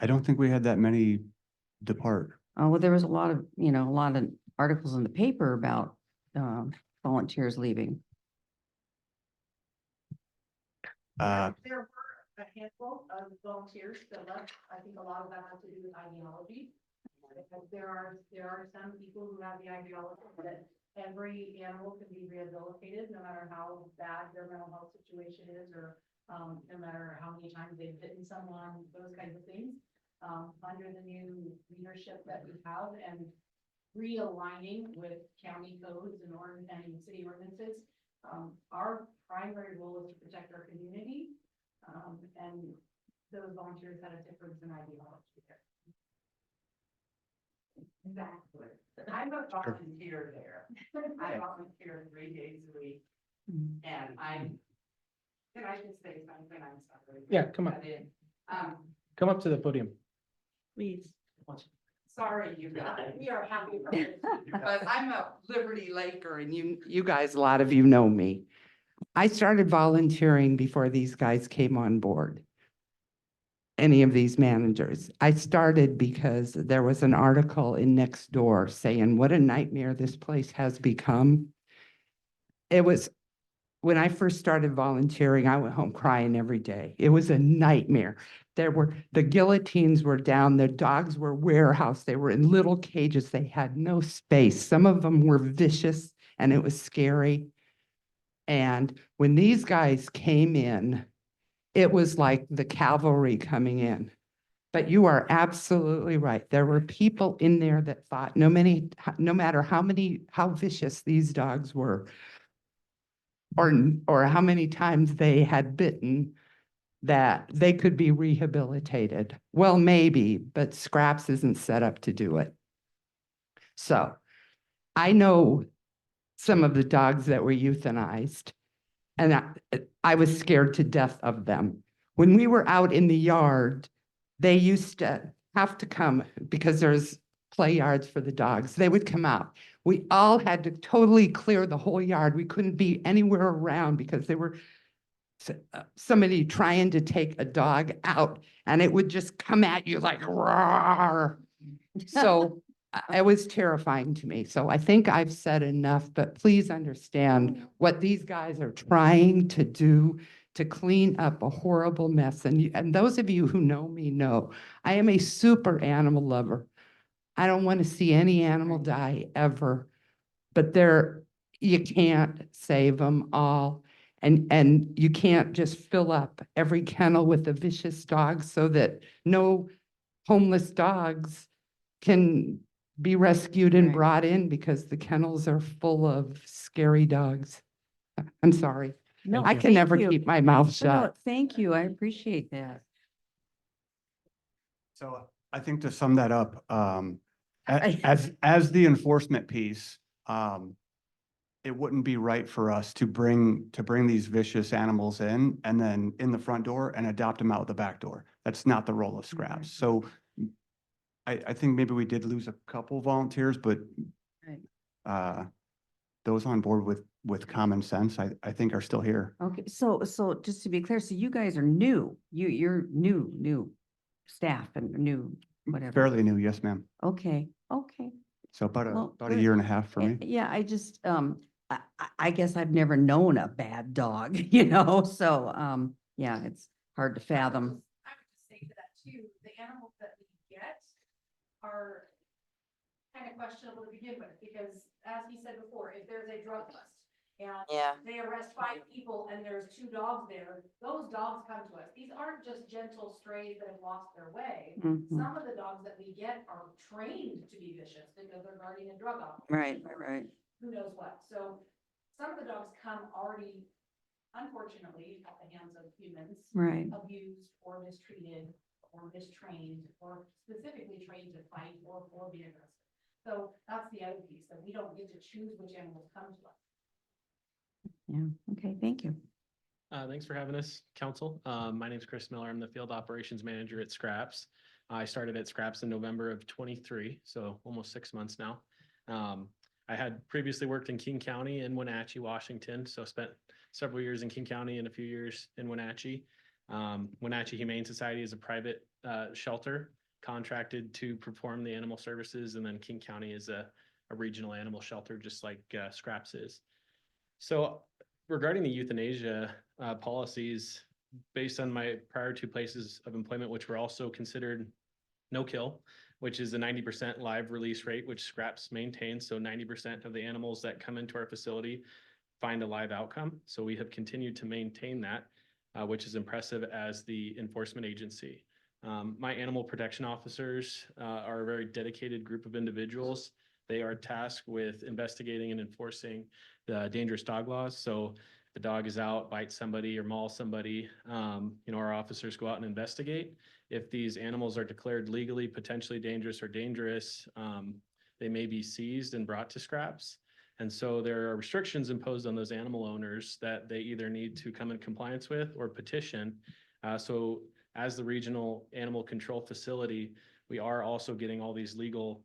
I don't think we had that many depart. Well, there was a lot of articles in the paper about volunteers leaving. Uh, There were a handful of volunteers that left. I think a lot of that has to do with ideology. Because there are some people who have the ideology that every animal can be rehabilitated, no matter how bad their mental health situation is, or no matter how many times they've bitten someone, those kinds of things. Under the new leadership that we have and realigning with county codes and city ordinances, our primary role is to protect our community. And those volunteers had a difference in ideology there. Exactly. I'm a volunteer there. I volunteer 3 days a week. And can I just say something? I'm sorry. Yeah, come on. Come up to the podium. Please. Sorry, you guys. We are happy for this, but I'm a Liberty Laker and you guys, a lot of you know me. I started volunteering before these guys came on board. Any of these managers. I started because there was an article in Nextdoor saying what a nightmare this place has become. It was, when I first started volunteering, I went home crying every day. It was a nightmare. The guillotines were down, the dogs were warehoused, they were in little cages, they had no space. Some of them were vicious and it was scary. And when these guys came in, it was like the cavalry coming in. But you are absolutely right. There were people in there that thought no matter how vicious these dogs were, or how many times they had bitten, that they could be rehabilitated. Well, maybe, but Scraps isn't set up to do it. So I know some of the dogs that were euthanized, and I was scared to death of them. When we were out in the yard, they used to have to come because there's play yards for the dogs. They would come out. We all had to totally clear the whole yard. We couldn't be anywhere around because they were somebody trying to take a dog out and it would just come at you like roar. So it was terrifying to me. So I think I've said enough, but please understand what these guys are trying to do to clean up a horrible mess. And those of you who know me know I am a super animal lover. I don't want to see any animal die ever, but you can't save them all. And you can't just fill up every kennel with a vicious dog so that no homeless dogs can be rescued and Right. brought in because the kennels are full of scary dogs. I'm sorry. No, I can thank never you. keep my mouth No, shut. thank you. I appreciate that. So I think to sum that up, as the enforcement piece, it wouldn't be right for us to bring these vicious animals in and then in the front door and adopt them out the back door. That's not the role of Scraps. So I think maybe we did lose a couple volunteers, but those on board with common sense, I think are still here. Okay, so just to be clear, so you guys are new, you're new staff and new whatever. Fairly new, yes, ma'am. Okay. So about Well, a good. year and a half for me. Yeah, I just, I guess I've never known a bad dog, so, yeah, it's hard to fathom. I would just say to that too, the animals that we get are kind of questionable to begin with, because as he said before, if there's a drug bust and Yeah. they arrest 5 people and there's 2 dogs there, those dogs come to us. These aren't just gentle strays that have lost their way. Mhm. Some of the dogs that we get are trained to be vicious because they're guarding a drug operation. Right. Who knows what. So some of the dogs come already, unfortunately, at the hands of humans. Right. Abused or mistreated or mistrained or specifically trained to fight or be aggressive. So that's the other piece, that we don't get to choose which animals come to us. Yeah, okay, thank you. Thanks for having us, council. My name is Chris Miller. I'm the field operations manager at Scraps. I started at Scraps in November of 23, so almost 6 months now. I had previously worked in King County and Wenatchee, Washington, so spent several years in King County and a few years in Wenatchee. Wenatchee Humane Society is a private shelter contracted to perform the animal services, and then King County is a regional animal shelter, just like Scraps is. So regarding the euthanasia policies, based on my prior 2 places of employment, which were also considered no kill, which is a 90% live release rate, which Scraps maintains. So 90% of the animals that come into our facility find a live outcome. So we have continued to maintain that, which is impressive as the enforcement agency. My animal protection officers are a very dedicated group of individuals. They are tasked with investigating and enforcing the dangerous dog laws. So if the dog is out, bites somebody or mauls somebody, our officers go out and investigate. If these animals are declared legally potentially dangerous or dangerous, they may be seized and brought to Scraps. And so there are restrictions imposed on those animal owners that they either need to come in compliance with or petition. So as the regional animal control facility, we are also getting all these legal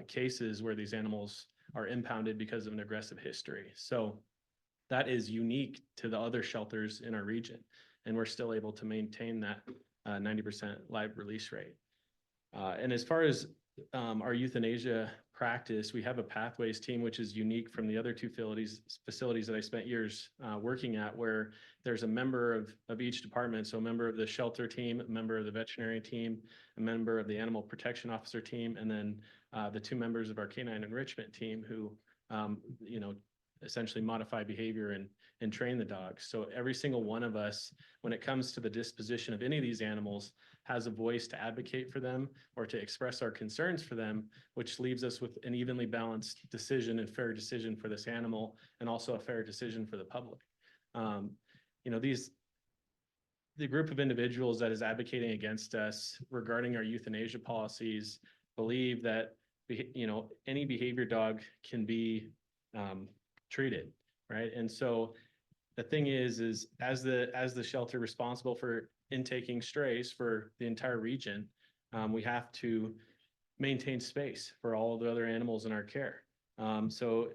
cases where these animals are impounded because of an aggressive history. So that is unique to the other shelters in our region. And we're still able to maintain that 90% live release rate. And as far as our euthanasia practice, we have a pathways team, which is unique from the other two facilities that I spent years working at, where there's a member of each department. So a member of the shelter team, a member of the veterinary team, a member of the animal protection officer team, and then the two members of our canine enrichment team who, essentially modify behavior and train the dogs. So every single one of us, when it comes to the disposition of any of these animals, has a voice to advocate for them or to express our concerns for them, which leaves us with an evenly balanced decision and fair decision for this animal, and also a fair decision for the public. The group of individuals that is advocating against us regarding our euthanasia policies believe that, any behavior dog can be treated, right? And so the thing is as the shelter responsible for intaking strays for the entire region, we have to maintain space for all of the other animals in our care. So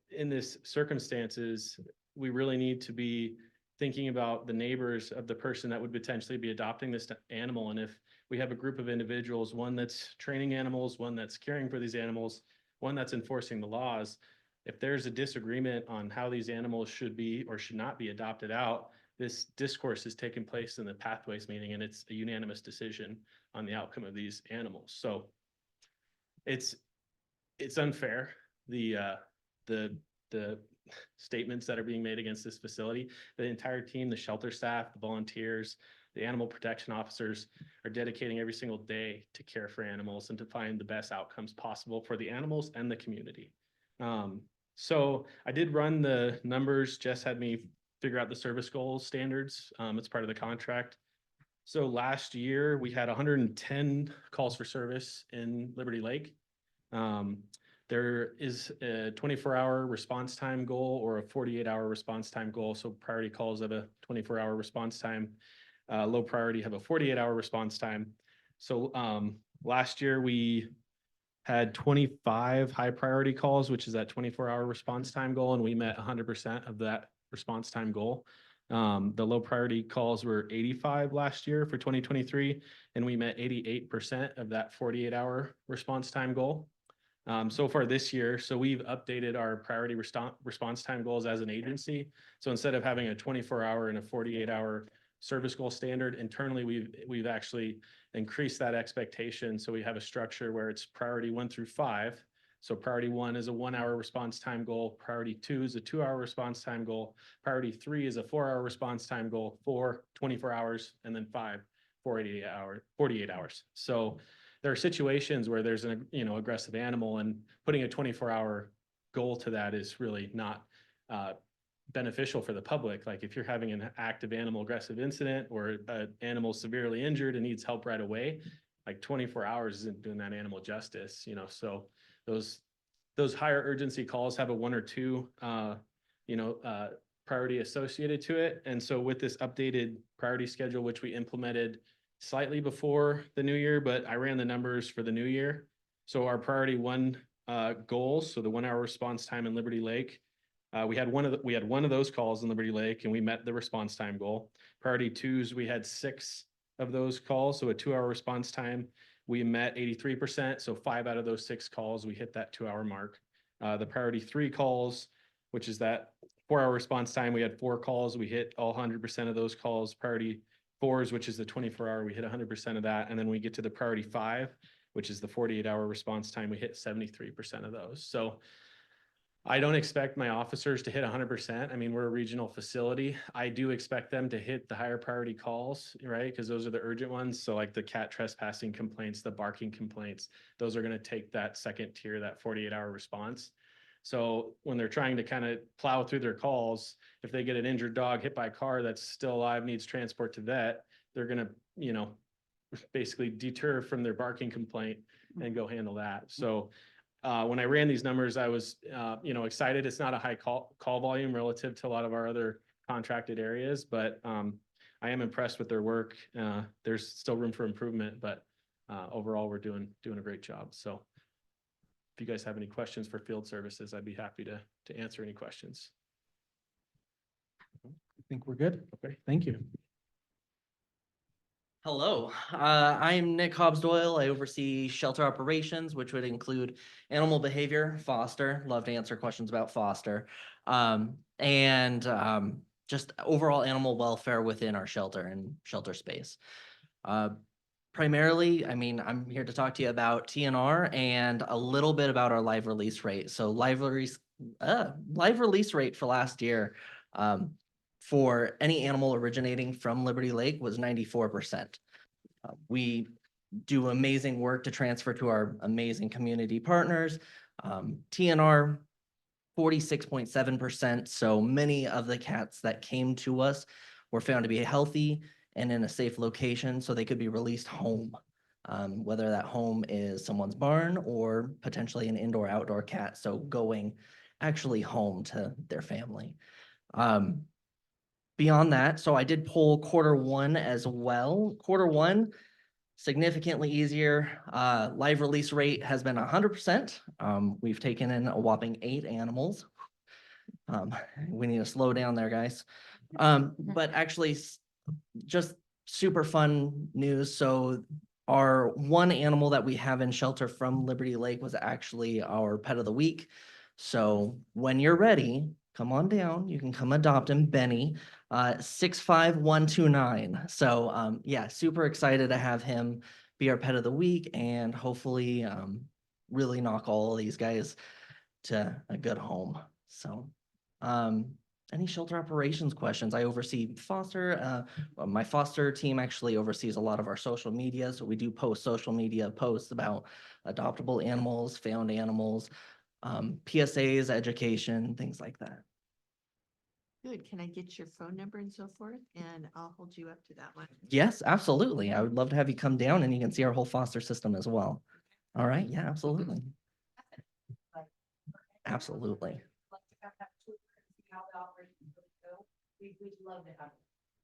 in this circumstances, we really need to be thinking about the neighbors of the person that would potentially be adopting this animal. And if we have a group of individuals, one that's training animals, one that's caring for these animals, one that's enforcing the laws, if there's a disagreement on how these animals should be or should not be adopted out, this discourse is taking place in the pathways meeting, and it's a unanimous decision on the outcome of these animals. So it's unfair, the statements that are being made against this facility. The entire team, the shelter staff, the volunteers, the animal protection officers are dedicating every single day to care for animals and to find the best outcomes possible for the animals and the community. So I did run the numbers. Jess had me figure out the service goals standards. It's part of the contract. So last year we had 110 calls for service in Liberty Lake. There is a 24-hour response time goal or a 48-hour response time goal. So priority calls have a 24-hour response time. Low priority have a 48-hour response time. So last year we had 25 high priority calls, which is that 24-hour response time goal, and we met 100% of that response time goal. The low priority calls were 85 last year for 2023, and we met 88% of that 48-hour response time goal. So far this year, so we've updated our priority response time goals as an agency. So instead of having a 24-hour and a 48-hour service goal standard, internally we've actually increased that expectation. So we have a structure where it's priority 1 through 5. So priority 1 is a 1-hour response time goal. Priority 2 is a 2-hour response time goal. Priority 3 is a 4-hour response time goal. 4, 24 hours, and then 5, 48 hours. So there are situations where there's an aggressive animal, and putting a 24-hour goal to that is really not beneficial for the public. Like if you're having an active animal aggressive incident or an animal severely injured and needs help right away, like 24 hours isn't doing that animal justice, so those higher urgency calls have a 1 or 2 priority associated to it. And so with this updated priority schedule, which we implemented slightly before the new year, but I ran the numbers for the new year. So our priority 1 goals, so the 1-hour response time in Liberty Lake, we had one of those calls in Liberty Lake, and we met the response time goal. Priority 2s, we had 6 of those calls, so a 2-hour response time. We met 83%, so 5 out of those 6 calls, we hit that 2-hour mark. The priority 3 calls, which is that 4-hour response time, we had 4 calls. We hit all 100% of those calls. Priority fours, which is the 24-hour, we hit 100% of that. And then we get to the priority 5, which is the 48-hour response time, we hit 73% of those. So I don't expect my officers to hit 100%. I mean, we're a regional facility. I do expect them to hit the higher priority calls, right? Because those are the urgent ones. So like the cat trespassing complaints, the barking complaints, those are going to take that second tier, that 48-hour response. So when they're trying to kind of plow through their calls, if they get an injured dog hit by a car that's still alive, needs transport to vet, they're going to, you know, basically deter from their barking complaint and go handle that. So when I ran these numbers, I was, you know, excited. It's not a high call volume relative to a lot of our other contracted areas, but I am impressed with their work. There's still room for improvement, but overall, we're doing a great job. So if you guys have any questions for field services, I'd be happy to answer any questions. I think we're good. Okay, thank you. Hello, I'm Nick Hobbs Doyle. I oversee shelter operations, which would include animal behavior, foster, love to answer questions about foster, and just overall animal welfare within our shelter and shelter space. Primarily, I mean, I'm here to talk to you about TNR and a little bit about our live release rate. So live release rate for last year, for any animal originating from Liberty Lake was 94%. We do amazing work to transfer to our amazing community partners. TNR, 46.7%. So many of the cats that came to us were found to be healthy and in a safe location, so they could be released home. Whether that home is someone's barn or potentially an indoor-outdoor cat, so going actually home to their family. Beyond that, so I did pull Q1 as well. Q1, significantly easier. Live release rate has been 100%. We've taken in a whopping 8 animals. We need to slow down there, guys. But actually, just super fun news. So our one animal that we have in shelter from Liberty Lake was actually our pet of the week. So when you're ready, come on down. You can come adopt him, Benny, 65129. So yeah, super excited to have him be our pet of the week and hopefully really knock all of these guys to a good home. So any shelter operations questions? I oversee foster. My foster team actually oversees a lot of our social media. So we do post social media posts about adoptable animals, found animals, PSAs, education, things like that. Good. Can I get your phone number and so forth? And I'll hold you up to that one. Yes, absolutely. I would love to have you come down and you can see our whole foster system as well. All right. Yeah, absolutely. Absolutely. We'd love to have.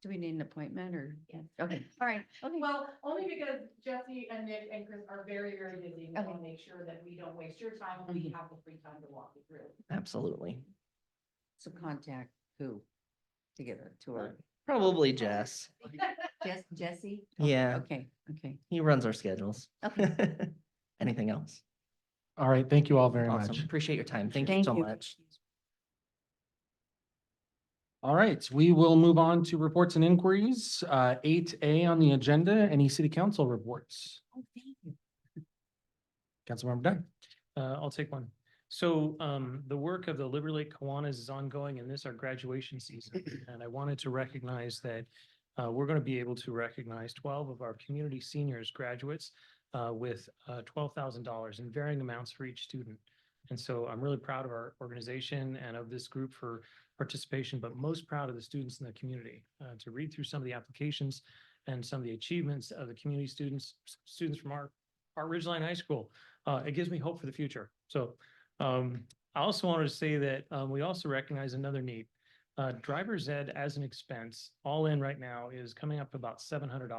Do we need an appointment or? Yes. Okay, all right, okay. Well, only because Jesse and Nick and Chris are very, very busy. We want to make sure that we don't waste your time and we have the free time to walk you through. Absolutely. So contact who to get her to her? Probably Jess. Jesse? Yeah. Okay, okay. He runs our schedules. Okay. Anything else? All right, thank you all very Awesome. much. Appreciate your time. Thank you Thank so you. much. All right, we will move on to reports and inquiries. 8A on the agenda, any city council reports? Oh, thank you. Councilmember Dunn. I'll take one. So the work of the Liberty Lake Kiwanis is ongoing and this is our graduation season. And I wanted to recognize that we're going to be able to recognize 12 of our community seniors graduates with $12,000 in varying amounts for each student. And so I'm really proud of our organization and of this group for participation, but most proud of the students in the community to read through some of the applications and some of the achievements of the community students from our Ridgeline High School. It gives me hope for the future. So I also wanted to say that we also recognize another need. Driver's ed as an expense, all in right now, is coming up to about $700.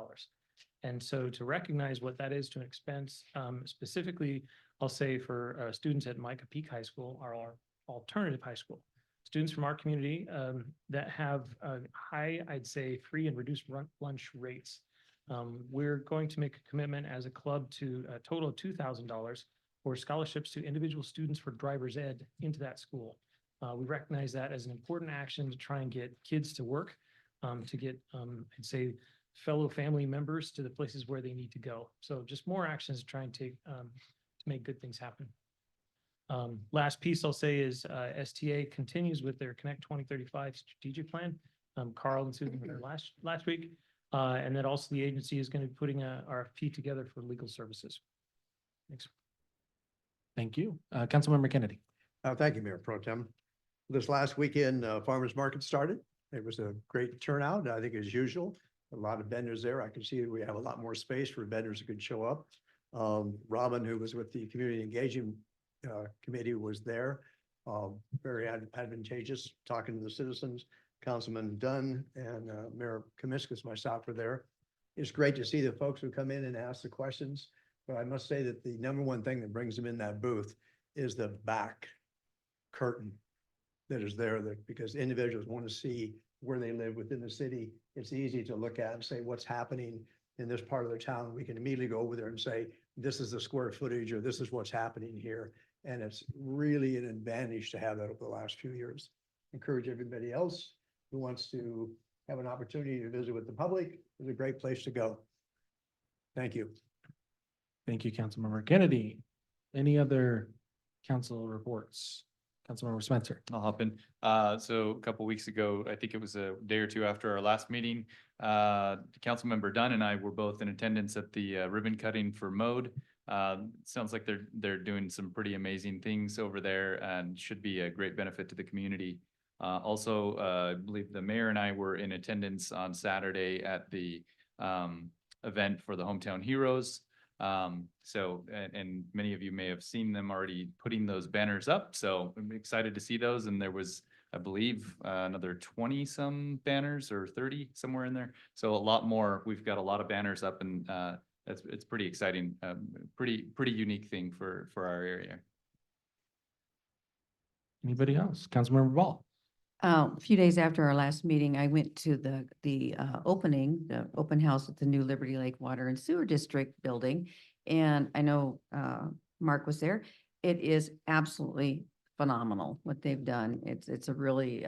And so to recognize what that is to an expense, specifically, I'll say for students at Micah Peak High School, our alternative high school, students from our community that have high, I'd say, free and reduced lunch rates. We're going to make a commitment as a club to a total of $2,000 for scholarships to individual students for driver's ed into that school. We recognize that as an important action to try and get kids to work, to get, I'd say, fellow family members to the places where they need to go. So just more actions to try and take, to make good things happen. Last piece I'll say is, STA continues with their Connect 2035 strategic plan. Carl and Susan were there last week. And then also the agency is going to be putting a RFP together for legal services. Thanks. Thank you. Councilmember Kennedy. Thank you, Mayor Pro Tem. This last weekend, Farmers Market started. It was a great turnout, I think as usual. A lot of vendors there. I can see we have a lot more space for vendors that could show up. Robin, who was with the Community Engagement Committee, was there. Very advantageous, talking to the citizens. Councilman Dunn and Mayor Kamiskas, myself, were there. It's great to see the folks who come in and ask the questions. But I must say that the number one thing that brings them in that booth is the back curtain that is there, that because individuals want to see where they live within the city. It's easy to look at and say what's happening in this part of the town. We can immediately go over there and say, this is the square footage, or this is what's happening here. And it's really an advantage to have that over the last few years. Encourage everybody else who wants to have an opportunity to visit with the public. It's a great place to go. Thank you. Thank you, Councilmember Kennedy. Any other council reports? Councilmember Spencer. I'll hop in. So a couple weeks ago, I think it was a day or two after our last meeting, Councilmember Dunn and I were both in attendance at the ribbon cutting for Mode. Sounds like they're doing some pretty amazing things over there and should be a great benefit to the community. Also, I believe the mayor and I were in attendance on Saturday at the event for the Hometown Heroes. And many of you may have seen them already putting those banners up. So I'm excited to see those. And there was, I believe, another 20 some banners or 30 somewhere in there. So a lot more. We've got a lot of banners up, and it's pretty exciting. Pretty unique thing for our area. Anybody else? Councilmember Ball. A few days after our last meeting, I went to the open house at the new Liberty Lake Water and Sewer District building. And I know Mark was there. It is absolutely phenomenal what they've done. It's a really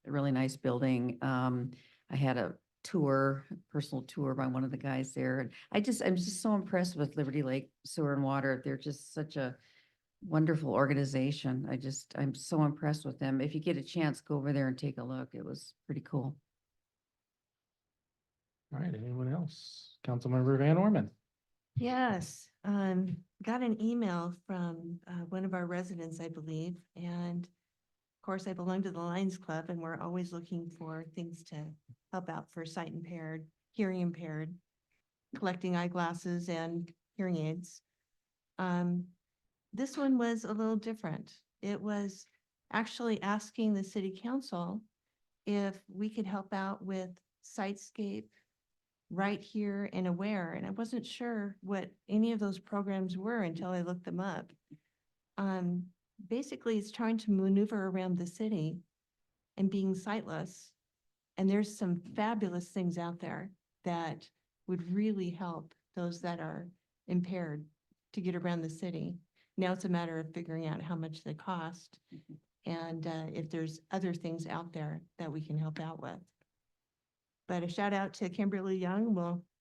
nice building. I had a personal tour by one of the guys there. And I'm just so impressed with Liberty Lake Sewer and Water. They're just such a wonderful organization. I'm so impressed with them. If you get a chance, go over there and take a look. It was pretty cool. All right, anyone else? Councilmember Van Orman. Yes, got an email from one of our residents, I believe, and of course I belong to the Lions Club, and we're always looking for things to help out for sight impaired, hearing impaired, collecting eyeglasses and hearing aids. This one was a little different. It was actually asking the city council if we could help out with Sightscape right here in Aware. And I wasn't sure what any of those programs were until I looked them up. Basically, it's trying to maneuver around the city and being sightless. And there's some fabulous things out there that would really help those that are impaired to get around the city. Now it's a matter of figuring out how much they cost and if there's other things out there that we can help out with. But a shout out to Kimberly Young.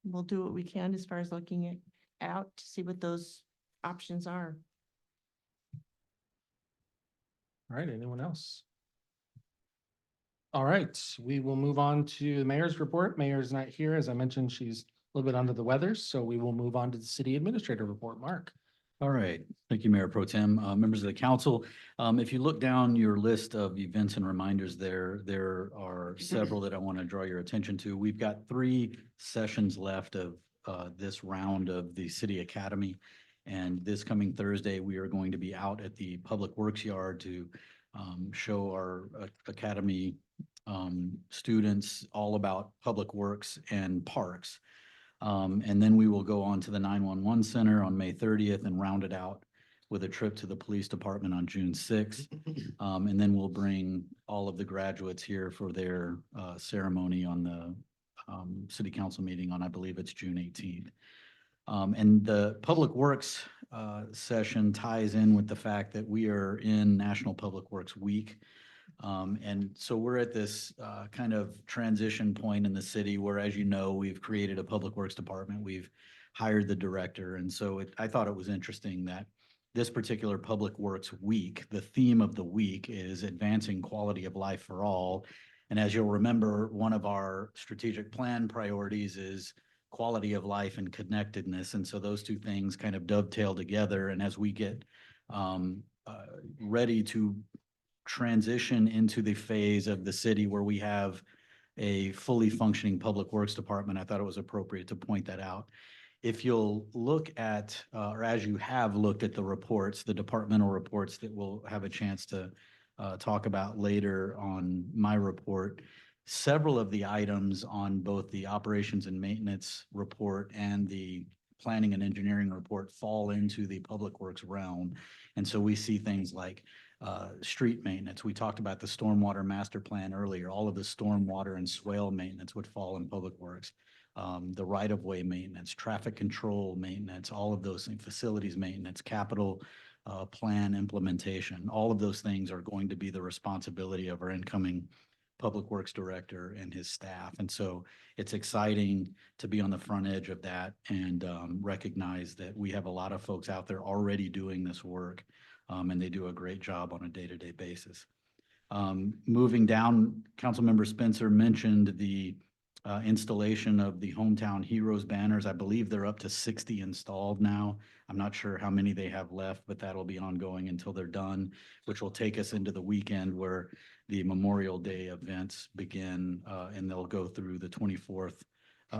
We'll do what we can as far as looking it out to see what those options are. All right, anyone else? All right, we will move on to the mayor's report. Mayor's not here. As I mentioned, she's a little bit under the weather, so we will move on to the city administrator report. Mark. All right. Thank you, Mayor Pro Tem. Members of the council, if you look down your list of events and reminders there are several that I want to draw your attention to. We've got 3 sessions left of this round of the City Academy. And this coming Thursday, we are going to be out at the Public Works Yard to show our Academy students all about public works and parks. And then we will go on to the 911 Center on May 30th and round it out with a trip to the police department on June 6th. And then we'll bring all of the graduates here for their ceremony on the city council meeting on, I believe it's June 18th. And the Public Works session ties in with the fact that we are in National Public Works Week. And so we're at this kind of transition point in the city where, as you know, we've created a public works department. We've hired the director. And so I thought it was interesting that this particular Public Works Week, the theme of the week is advancing quality of life for all. And as you'll remember, one of our strategic plan priorities is quality of life and connectedness. And so those two things kind of dovetail together. And as we get ready to transition into the phase of the city where we have a fully functioning public works department, I thought it was appropriate to point that out. If you'll look at, or as you have looked at the reports, the departmental reports that we'll have a chance to talk about later on my report, several of the items on both the operations and maintenance report and the planning and engineering report fall into the public works realm. And so we see things like street maintenance. We talked about the stormwater master plan earlier. All of the stormwater and swale maintenance would fall in public works. The right-of-way maintenance, traffic control maintenance, all of those things, facilities maintenance, capital plan implementation, all of those things are going to be the responsibility of our incoming Public Works Director and his staff. And so it's exciting to be on the front edge of that and recognize that we have a lot of folks out there already doing this work, and they do a great job on a day-to-day basis. Moving down, Councilmember Spencer mentioned the installation of the Hometown Heroes banners. I believe they're up to 60 installed now. I'm not sure how many they have left, but that'll be ongoing until they're done, which will take us into the weekend where the Memorial Day events begin, and they'll go through the 24th,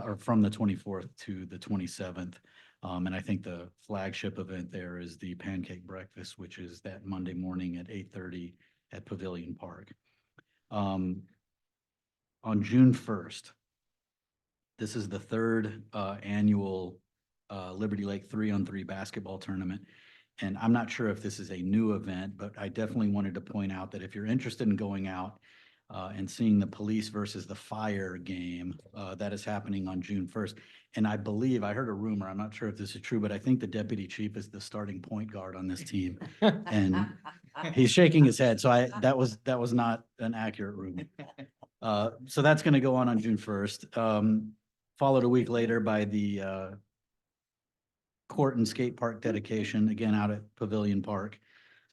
or from the 24th to the 27th. And I think the flagship event there is the Pancake Breakfast, which is that Monday morning at 8:30 at Pavilion Park. On June 1st, this is the third annual Liberty Lake 3-on-3 basketball tournament. And I'm not sure if this is a new event, but I definitely wanted to point out that if you're interested in going out and seeing the police versus the fire game, that is happening on June 1st. And I believe, I heard a rumor, I'm not sure if this is true, but I think the deputy chief is the starting point guard on this team. And he's shaking his head. So that was not an accurate rumor. So that's going to go on June 1st. Followed a week later by the court and skate park dedication, again out at Pavilion Park.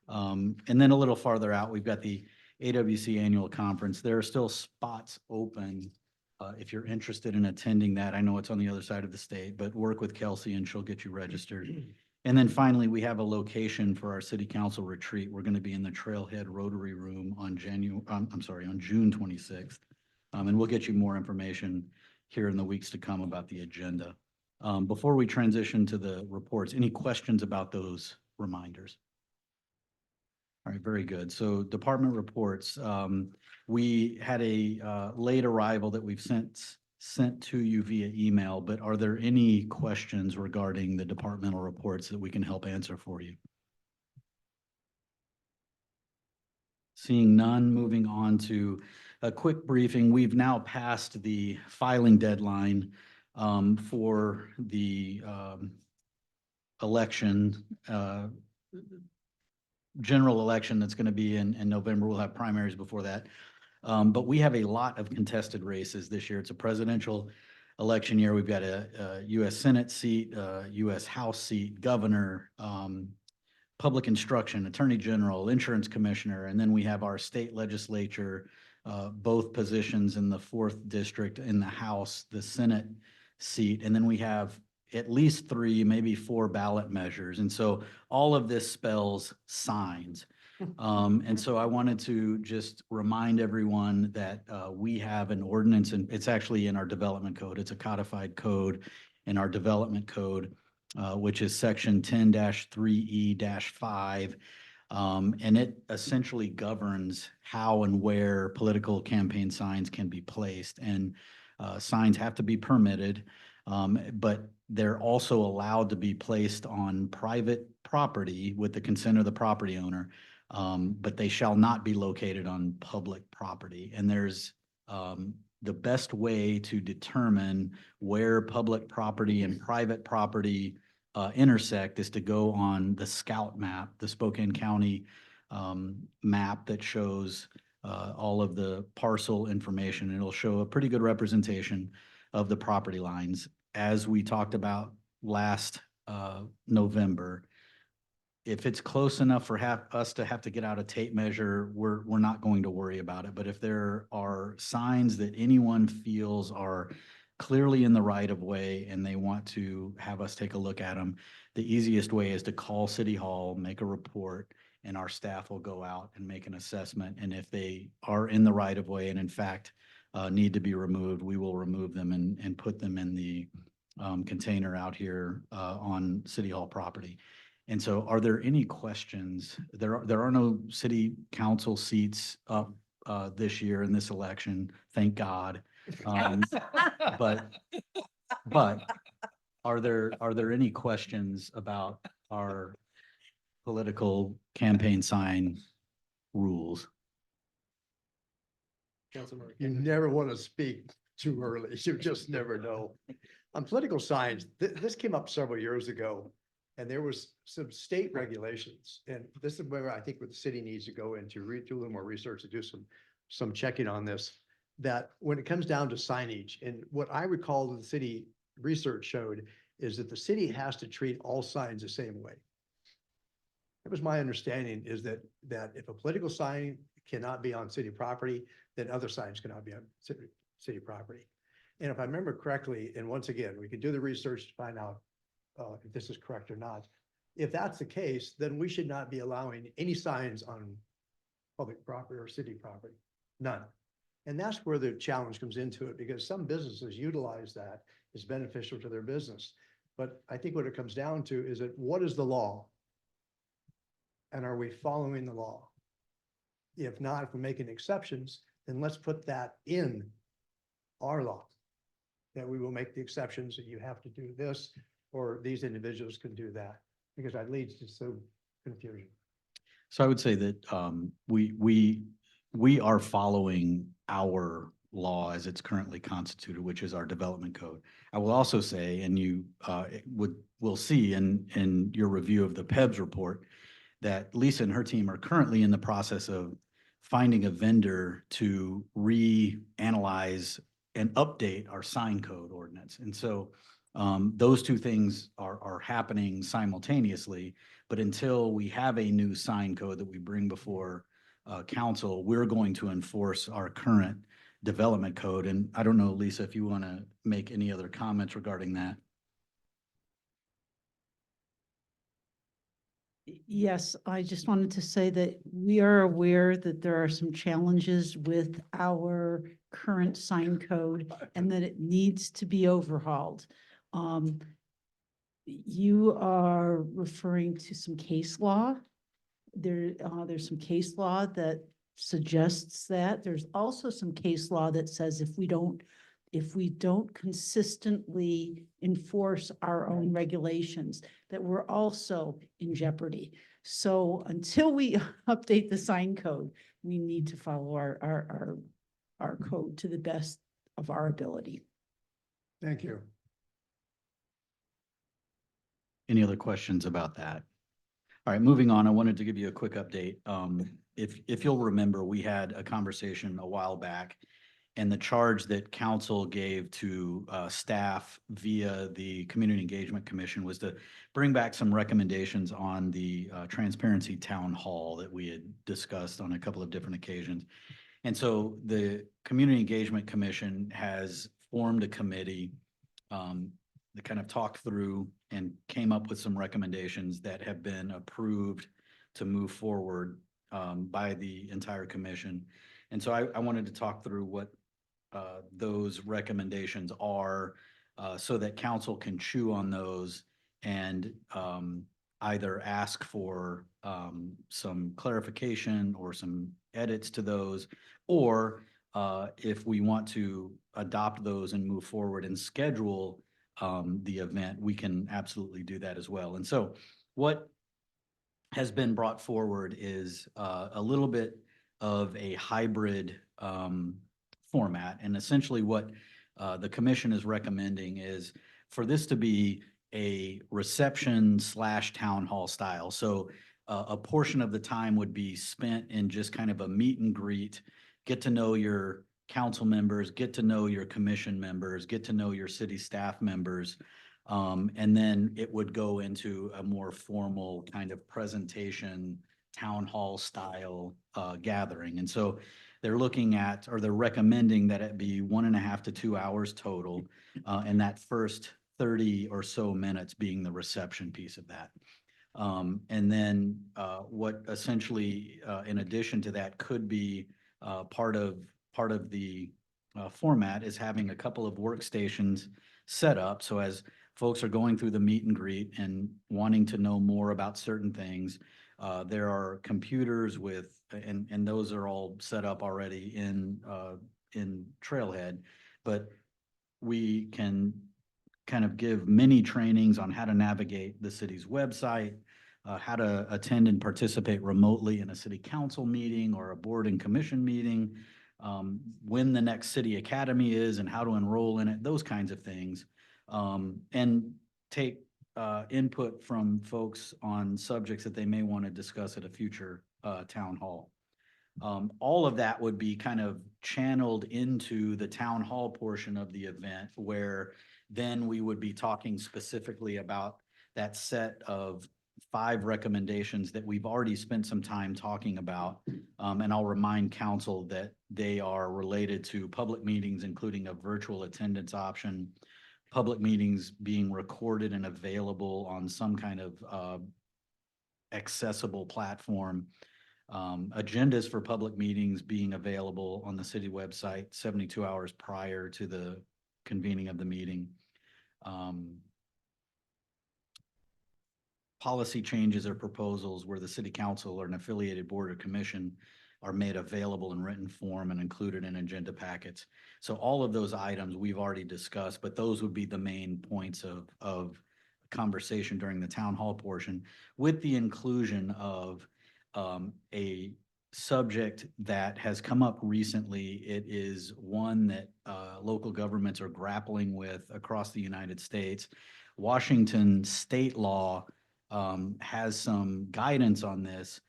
And then a little farther out, we've got the AWC annual conference. There are still spots open if you're interested in attending that. I know it's on the other side of the state, but work with Kelsey and she'll get you registered. And then finally, we have a location for our city council retreat. We're going to be in the Trailhead Rotary Room on June 26th. And we'll get you more information here in the weeks to come about the agenda. Before we transition to the reports, any questions about those reminders? All right, very good. So department reports. We had a late arrival that we've sent to you via email, but are there any questions regarding the departmental reports that we can help answer for you? Seeing none, moving on to a quick briefing. We've now passed the filing deadline for the election, general election that's going to be in November. We'll have primaries before that. But we have a lot of contested races this year. It's a presidential election year. We've got a U.S. Senate seat, U.S. House seat, governor, public instruction, attorney general, insurance commissioner, and then we have our state legislature, both positions in the 4th district in the House, the Senate seat, and then we have at least 3, maybe 4 ballot measures. And so all of this spells signs. And so I wanted to just remind everyone that we have an ordinance, and it's actually in our development code. It's a codified code in our development code, which is section 10-3E-5. And it essentially governs how and where political campaign signs can be placed. And signs have to be permitted, but they're also allowed to be placed on private property with the consent of the property owner, but they shall not be located on public property. And there's the best way to determine where public property and private property intersect is to go on the Scout map, the Spokane County map that shows all of the parcel information. It'll show a pretty good representation of the property lines. As we talked about last November, if it's close enough for us to have to get out a tape measure, we're not going to worry about it. But if there are signs that anyone feels are clearly in the right of way and they want to have us take a look at them, the easiest way is to call City Hall, make a report, and our staff will go out and make an assessment. And if they are in the right of way and in fact need to be removed, we will remove them and put them in the container out here on City Hall property. And so are there any questions? There are no city council seats up this year in this election, thank God. But are there any questions about our political campaign sign rules? You never want to speak too early. You just never know. On political signs, this came up several years ago. And there was some state regulations, and this is where I think what the city needs to go into, do a little more research, to do some checking on this. That when it comes down to signage, and what I recall the city research showed is that the city has to treat all signs the same way. That was my understanding, is that if a political sign cannot be on city property, then other signs cannot be on city property. And if I remember correctly, and once again, we can do the research to find out if this is correct or not. If that's the case, then we should not be allowing any signs on public property or city property, none. And that's where the challenge comes into it, because some businesses utilize that as beneficial to their business. But I think what it comes down to is that what is the law? And are we following the law? If not, if we're making exceptions, then let's put that in our law, that we will make the exceptions, that you have to do this, or these individuals can do that, because that leads to some confusion. So I would say that we are following our law as it's currently constituted, which is our development code. I will also say, and you will see in your review of the PEBS report, that Lisa and her team are currently in the process of finding a vendor to reanalyze and update our sign code ordinance. And so those two things are happening simultaneously, but until we have a new sign code that we bring before council, we're going to enforce our current development code. And I don't know, Lisa, if you want to make any other comments regarding that. Yes, I just wanted to say that we are aware that there are some challenges with our current sign code and that it needs to be overhauled. You are referring to some case law. There's some case law that suggests that. There's also some case law that says if we don't consistently enforce our own regulations, that we're also in jeopardy. So until we update the sign code, we need to follow our code to the best of our ability. Thank you. Any other questions about that? All right, moving on, I wanted to give you a quick update. If you'll remember, we had a conversation a while back, and the charge that council gave to staff via the Community Engagement Commission was to bring back some recommendations on the Transparency Town Hall that we had discussed on a couple of different occasions. And so the Community Engagement Commission has formed a committee that kind of talked through and came up with some recommendations that have been approved to move forward by the entire commission. And so I wanted to talk through what those recommendations are so that council can chew on those and either ask for some clarification or some edits to those, or if we want to adopt those and move forward and schedule the event, we can absolutely do that as well. And so what has been brought forward is a little bit of a hybrid format. And essentially what the commission is recommending is for this to be a reception / town hall style. So a portion of the time would be spent in just kind of a meet and greet, get to know your council members, get to know your commission members, get to know your city staff members. And then it would go into a more formal kind of presentation, town hall style gathering. And so they're looking at, or they're recommending that it be 1.5 to 2 hours total. And that first 30 or so minutes being the reception piece of that. And then what essentially, in addition to that, could be part of the format is having a couple of workstations set up. So as folks are going through the meet and greet and wanting to know more about certain things, there are computers with, and those are all set up already in Trailhead, but we can kind of give mini trainings on how to navigate the city's website, how to attend and participate remotely in a city council meeting or a board and commission meeting, when the next city academy is and how to enroll in it, those kinds of things. And take input from folks on subjects that they may want to discuss at a future town hall. All of that would be kind of channeled into the town hall portion of the event, where then we would be talking specifically about that set of 5 recommendations that we've already spent some time talking about. And I'll remind council that they are related to public meetings, including a virtual attendance option, public meetings being recorded and available on some kind of accessible platform, agendas for public meetings being available on the city website 72 hours prior to the convening of the meeting. Policy changes or proposals where the city council or an affiliated board or commission are made available in written form and included in agenda packets. So all of those items we've already discussed, but those would be the main points of conversation during the town hall portion, with the inclusion of a subject that has come up recently. It is one that local governments are grappling with across the United States. Washington state law has some guidance on this,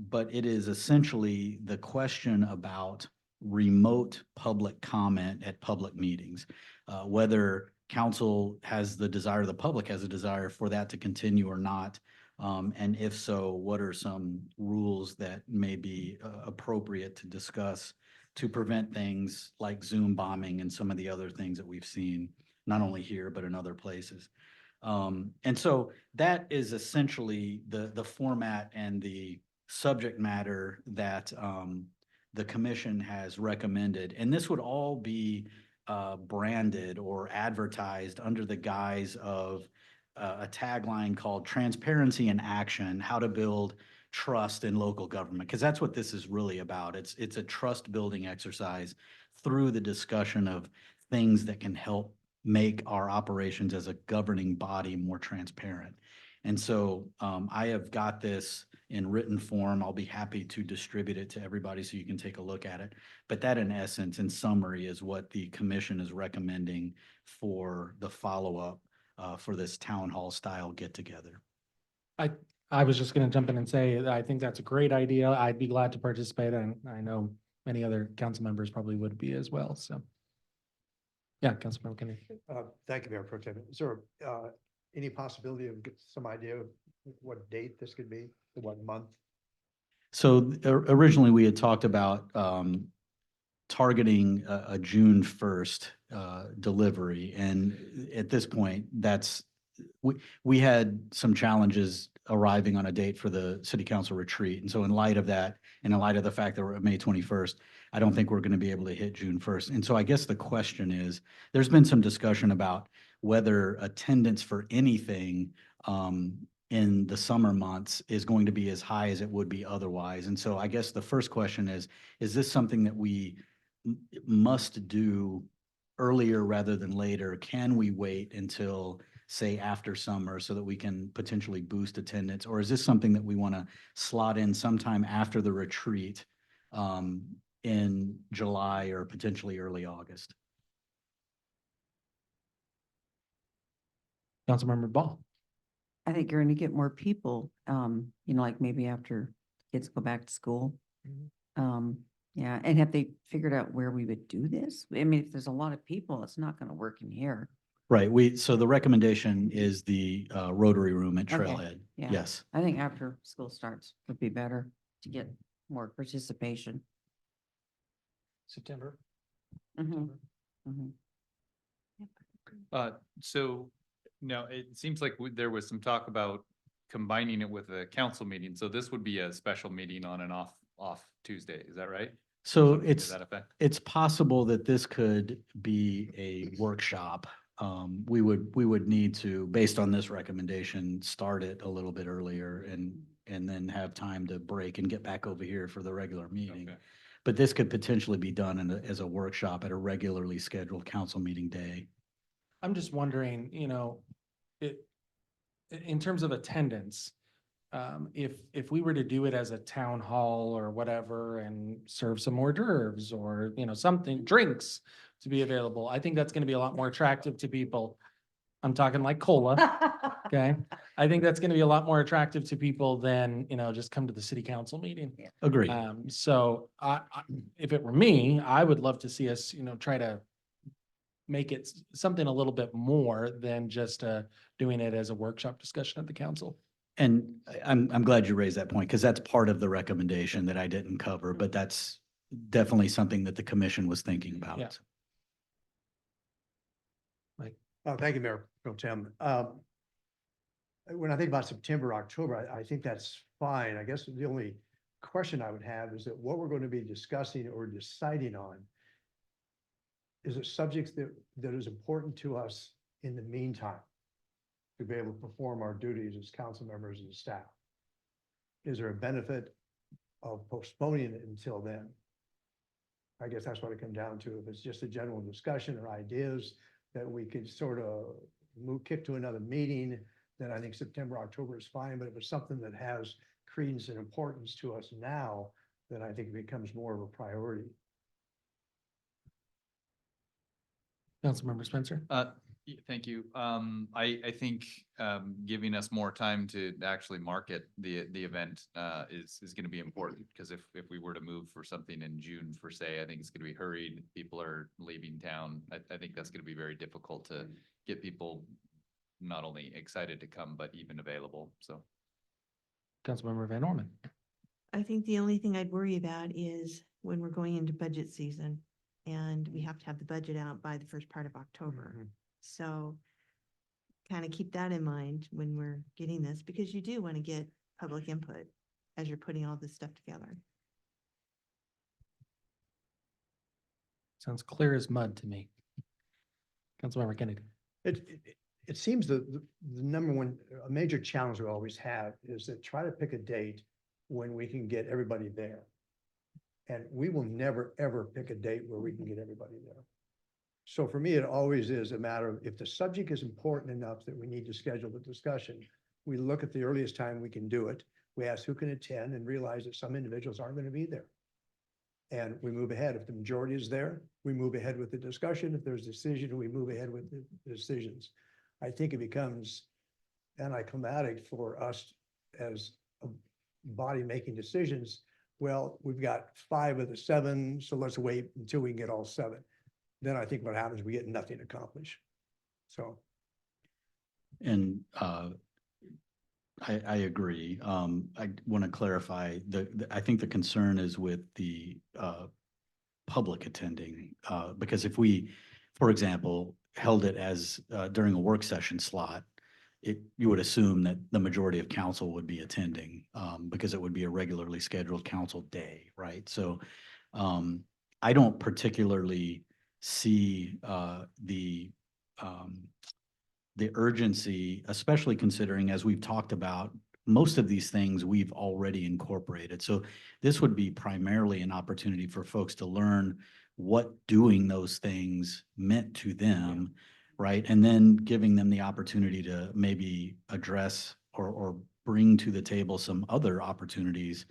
but it is essentially the question about remote public comment at public meetings, whether council has the desire, the public has a desire for that to continue or not. And if so, what are some rules that may be appropriate to discuss to prevent things like Zoom bombing and some of the other things that we've seen, not only here, but in other places. And so that is essentially the format and the subject matter that the commission has recommended. And this would all be branded or advertised under the guise of a tagline called Transparency in Action: How to Build Trust in Local Government, because that's what this is really about. It's a trust building exercise through the discussion of things that can help make our operations as a governing body more transparent. And so I have got this in written form. I'll be happy to distribute it to everybody so you can take a look at it. But that, in essence, in summary, is what the commission is recommending for the follow-up for this town hall style get together. I was just going to jump in and say, that I think that's a great idea. I'd be glad to participate, and I know many other council members probably would be as well. So, yeah, Councilmember Kennedy. Thank you, Mayor Pro Tem. Is there any possibility of some idea of what date this could be, what month? So originally we had talked about targeting a June 1st delivery. And at this point, we had some challenges arriving on a date for the city council retreat. And so in light of that, and in light of the fact that we're at May 21st, I don't think we're going to be able to hit June 1st. And so I guess the question is, there's been some discussion about whether attendance for anything in the summer months is going to be as high as it would be otherwise. And so I guess the first question is this something that we must do earlier rather than later? Can we wait until, say, after summer so that we can potentially boost attendance? Or is this something that we want to slot in sometime after the retreat in July or potentially early August? Councilmember Ball. I think you're gonna get more people, like maybe after kids go back to school. Yeah, and have they figured out where we would do this? I mean, if there's a lot of people, it's not gonna work in here. Right, so the recommendation is the Rotary Room at Okay, Trailhead. yeah. Yes. I think after school starts would be better to get more participation. September. Mhm, mhm. So now it seems like there was some talk about combining it with a council meeting. So this would be a special meeting on an off Tuesday. Is that right? So Something to it's, that effect? it's possible that this could be a workshop. We would need to, based on this recommendation, start it a little bit earlier and then have time to break and get back over here for the regular meeting. Okay. But this could potentially be done as a workshop at a regularly scheduled council meeting day. I'm just wondering, in terms of attendance, if we were to do it as a town hall or whatever and serve some hors d'oeuvres or, something, drinks to be available, I think that's going to be a lot more attractive to people. I'm talking like cola, okay? I think that's going to be a lot more attractive to people than, just come to the city council meeting. Agreed. So if it were me, I would love to see us, try to make it something a little bit more than just doing it as a workshop discussion at the council. And I'm glad you raised that point because that's part of the recommendation that I didn't cover, but that's definitely something that the commission was thinking about. Yeah. Oh, thank you, Mayor Pro Tem. When I think about September, October, I think that's fine. I guess the only question I would have is that what we're going to be discussing or deciding on is it subjects that is important to us in the meantime to be able to perform our duties as council members and staff? Is there a benefit of postponing it until then? I guess that's what it comes down to. If it's just a general discussion or ideas that we could sort of kick to another meeting, then I think September, October is fine. But if it's something that has credence and importance to us now, then I think it becomes more of a priority. Councilmember Spencer? Thank you. I think giving us more time to actually market the event is going to be important because if we were to move for something in June for say, I think it's going to be hurried. People are leaving town. I think that's going to be very difficult to get people not only excited to come, but even available. So. Councilmember Van Orman? I think the only thing I'd worry about is when we're going into budget season and we have to have the budget out by the first part of October. So kind of keep that in mind when we're getting this, because you do want to get public input as you're putting all this stuff together. Sounds clear as mud to me. Councilmember Kennedy? It seems the number one, a major challenge we always have is to try to pick a date when we can get everybody there. And we will never, ever pick a date where we can get everybody there. So for me, it always is a matter of if the subject is important enough that we need to schedule the discussion, we look at the earliest time we can do it. We ask who can attend and realize that some individuals aren't going to be there. And we move ahead. If the majority is there, we move ahead with the discussion. If there's a decision, we move ahead with the decisions. I think it becomes anticlimactic for us as a body making decisions. Well, we've got 5 of the 7, so let's wait until we can get all 7. Then I think what happens, we get nothing accomplished. So. And I agree. I want to clarify I think the concern is with the public attending, because if we, for example, held it as during a work session slot, you would assume that the majority of council would be attending because it would be a regularly scheduled council day, right? So I don't particularly see the urgency, especially considering, as we've talked about, most of these things we've already incorporated. So this would be primarily an opportunity for folks to learn what doing those things meant to them, right? And then giving them the opportunity to maybe address or bring to the table some other opportunities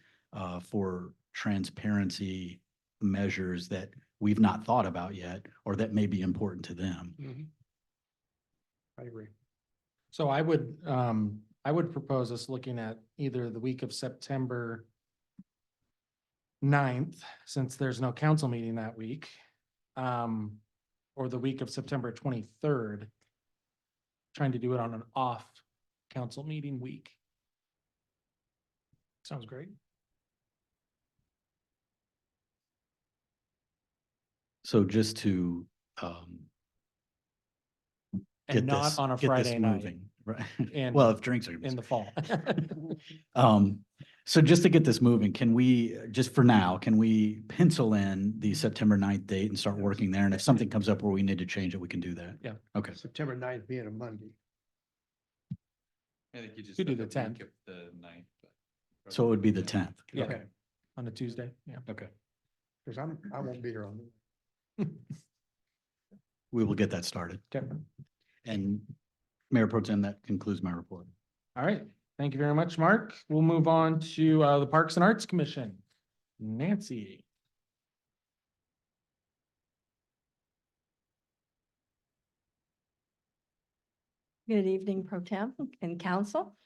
for transparency measures that we've not thought about yet, or that may be important to them. I agree. So I would I would propose us looking at either the week of September 9th, since there's no council meeting that week, or the week of September 23rd, trying to do it on an off council meeting week. Sounds great. So just to And get not this, on a get this Friday night moving, right? in- Well, if drinks are. gonna be in the fall. So just to get this moving, can we, just for now, can we pencil in the September 9th date and start working there? And if something comes up where we need to change it, we can do that. Yeah. Okay. September 9th being a Monday. I think you just. Could do put the week 10th. of The 9th. but- So it would be the 10th. Yeah. Okay. On a Tuesday, yeah. Okay. Because I won't be here on. We will get that started. Okay. And Mayor Pro Tem, that concludes my report. All right, thank you very much, Mark. We'll move on to the Parks and Arts Commission. Nancy. Good evening, Pro Tem and Council.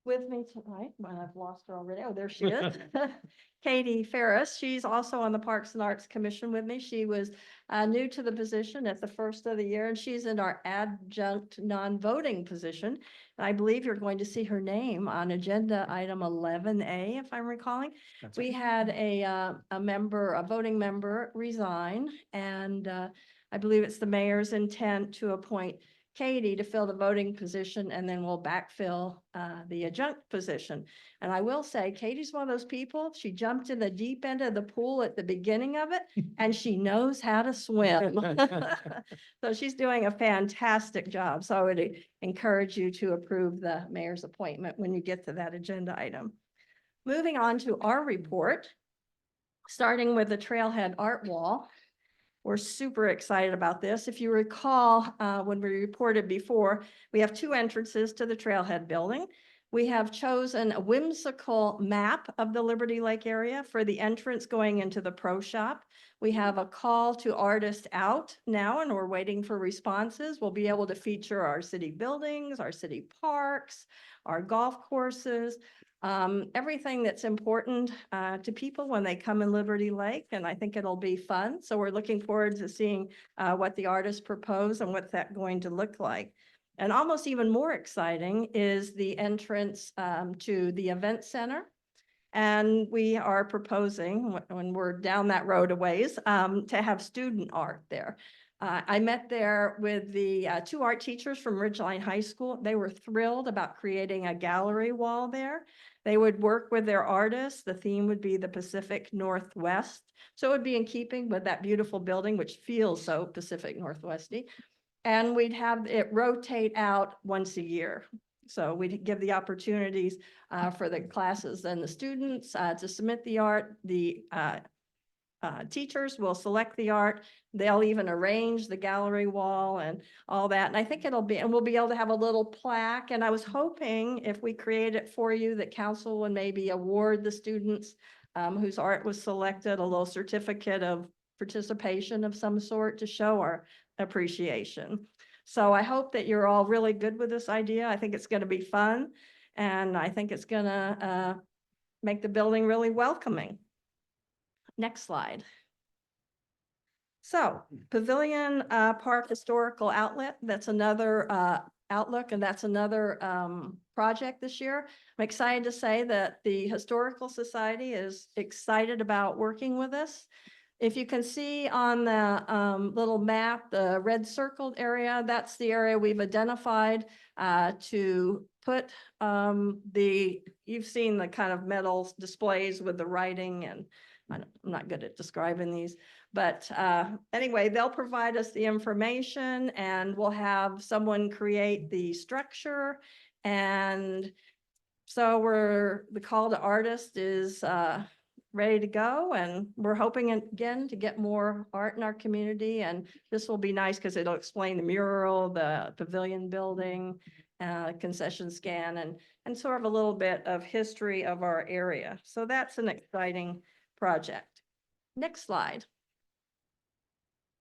With me tonight, well, I've lost her already. Oh, there she is. Katie Ferris. She's also on the Parks and Arts Commission with me. She was new to the position at the first of the year, and she's in our adjunct non-voting position. And I believe you're going to see her name on agenda item 11A, if I'm recalling. That's We had a voting member resign, and I believe it's the mayor's intent to appoint Katie to fill the voting position, and then we'll backfill the adjunct position. And I will say, Katie's one of those people, she jumped in the deep end of the pool at the beginning of it, and she knows how to swim. So she's doing a fantastic job. So I would encourage you to approve the mayor's appointment when you get to that agenda item. Moving on to our report, starting with the Trailhead Art Wall. We're super excited about this. If you recall, when we reported before, we have two entrances to the Trailhead building. We have chosen a whimsical map of the Liberty Lake area for the entrance going into the pro shop. We have a call to artists out now, and we're waiting for responses. We'll be able to feature our city buildings, our city parks, our golf courses, everything that's important to people when they come in Liberty Lake, and I think it'll be fun. So we're looking forward to seeing what the artists propose and what's that going to look like. And almost even more exciting is the entrance to the event center. And we are proposing, when we're down that road a ways, to have student art there. I met there with the two art teachers from Ridgeline High School. They were thrilled about creating a gallery wall there. They would work with their artists. The theme would be the Pacific Northwest. So it would be in keeping with that beautiful building, which feels so Pacific Northwesty. And we'd have it rotate out once a year. So we'd give the opportunities for the classes and the students to submit the art. The teachers will select the art. They'll even arrange the gallery wall and all that. And I think it'll be, and we'll be able to have a little plaque. And I was hoping if we create it for you, that council would maybe award the students whose art was selected a little certificate of participation of some sort to show our appreciation. So I hope that you're all really good with this idea. I think it's going to be fun. And I think it's going to make the building really welcoming. Next slide. So Pavilion Park Historical Outlet, that's another outlook, and that's another project this year. I'm excited to say that the Historical Society is excited about working with us. If you can see on the little map, the red circled area, that's the area we've identified to put you've seen the kind of metal displays with the writing, and I'm not good at describing these, but anyway, they'll provide us the information, and we'll have someone create the structure. And so the call to artists is ready to go, and we're hoping again to get more art in our community. And this will be nice because it'll explain the mural, the pavilion building, concession stand, and sort of a little bit of history of our area. So that's an exciting project. Next slide.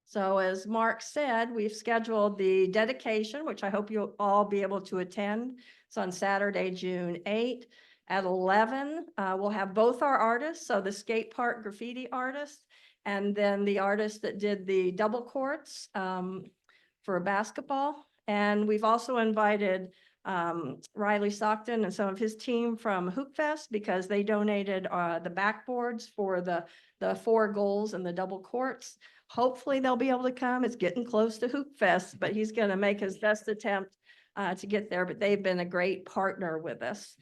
So as Mark said, we've scheduled the dedication, which I hope you'll all be able to attend. It's on Saturday, June 8th at 11. We'll have both our artists, so the skate park graffiti artist, and then the artist that did the double courts for basketball. And we've also invited Riley Stockton and some of his team from Hoop Fest because they donated the backboards for the 4 goals and the double courts. Hopefully they'll be able to come. It's getting close to Hoop Fest, but he's going to make his best attempt to get there. But they've been a great partner with us.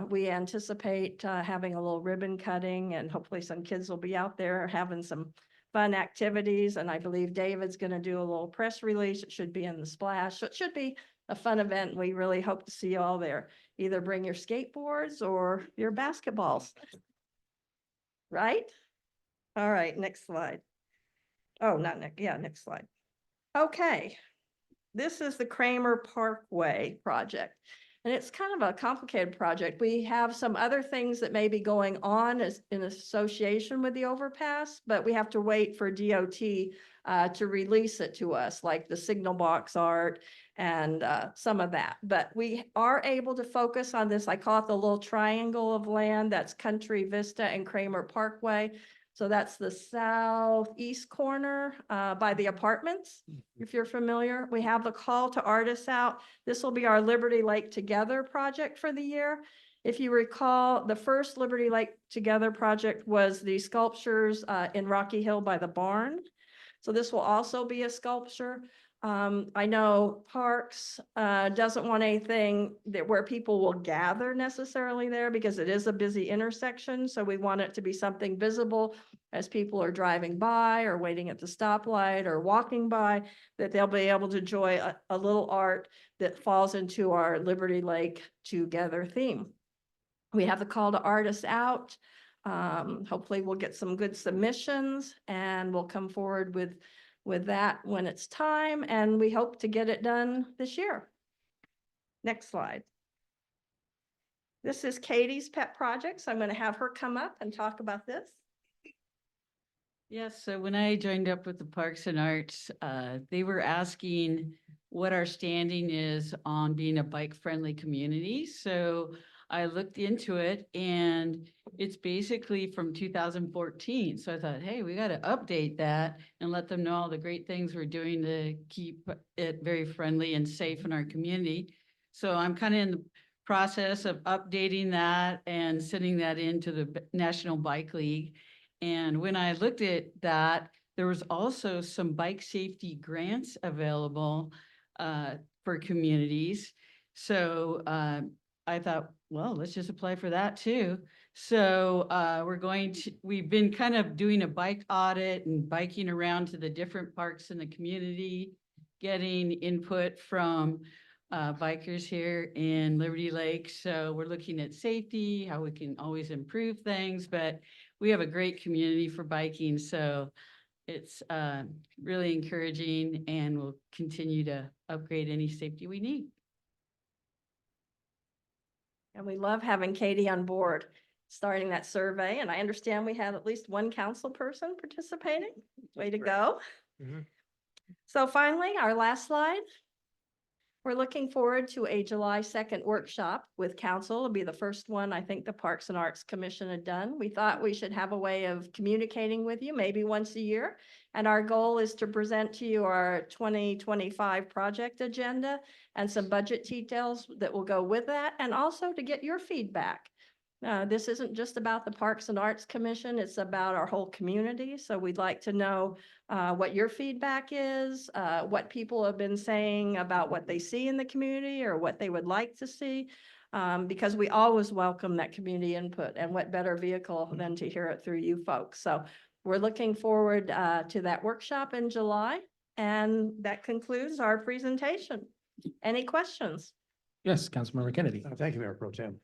We anticipate having a little ribbon cutting, and hopefully some kids will be out there having some fun activities. And I believe David's going to do a little press release. It should be in the splash. So it should be a fun event. We really hope to see you all there. Either bring your skateboards or your basketballs. Right? All right, next slide. Oh, not next. Yeah, next slide. Okay. This is the Kramer Parkway project. And it's kind of a complicated project. We have some other things that may be going on as in association with the overpass, but we have to wait for DOT to release it to us, like the signal box art and some of that. But we are able to focus on this. I call it the little triangle of land. That's Country Vista and Kramer Parkway. So that's the southeast corner by the apartments, if you're familiar. We have the call to artists out. This will be our Liberty Lake Together project for the year. If you recall, the first Liberty Lake Together project was the sculptures in Rocky Hill by the barn. So this will also be a sculpture. I know Parks doesn't want anything that where people will gather necessarily there because it is a busy intersection. So we want it to be something visible as people are driving by or waiting at the stoplight or walking by, that they'll be able to enjoy a little art that falls into our Liberty Lake Together theme. We have the call to artists out. Hopefully we'll get some good submissions and we'll come forward with that when it's time, and we hope to get it done this year. Next slide. This is Katie's pet project, so I'm going to have her come up and talk about this. Yes, so when I joined up with the Parks and Arts, they were asking what our standing is on being a bike-friendly community. So I looked into it, and it's basically from 2014. So I thought, hey, we got to update that and let them know all the great things we're doing to keep it very friendly and safe in our community. So I'm kind of in the process of updating that and sending that into the National Bike League. And when I looked at that, there was also some bike safety grants available for communities. So I thought, well, let's just apply for that too. So we've been kind of doing a bike audit and biking around to the different parks in the community, getting input from bikers here in Liberty Lake. So we're looking at safety, how we can always improve things, but we have a great community for biking. So it's really encouraging, and we'll continue to upgrade any safety we need. And we love having Katie on board, starting that survey. And I understand we have at least one council person participating. Way to go. So finally, our last slide. We're looking forward to a July 2nd workshop with council. It'll be the first one I think the Parks and Arts Commission had done. We thought we should have a way of communicating with you maybe once a year. And our goal is to present to you our 2025 project agenda and some budget details that will go with that, and also to get your feedback. This isn't just about the Parks and Arts Commission, it's about our whole community. So we'd like to know what your feedback is, what people have been saying about what they see in the community or what they would like to see, because we always welcome that community input, and what better vehicle than to hear it through you folks. So we're looking forward to that workshop in July, and that concludes our presentation. Any questions? Yes, Councilmember Kennedy. Thank you, Mayor Pro Tem.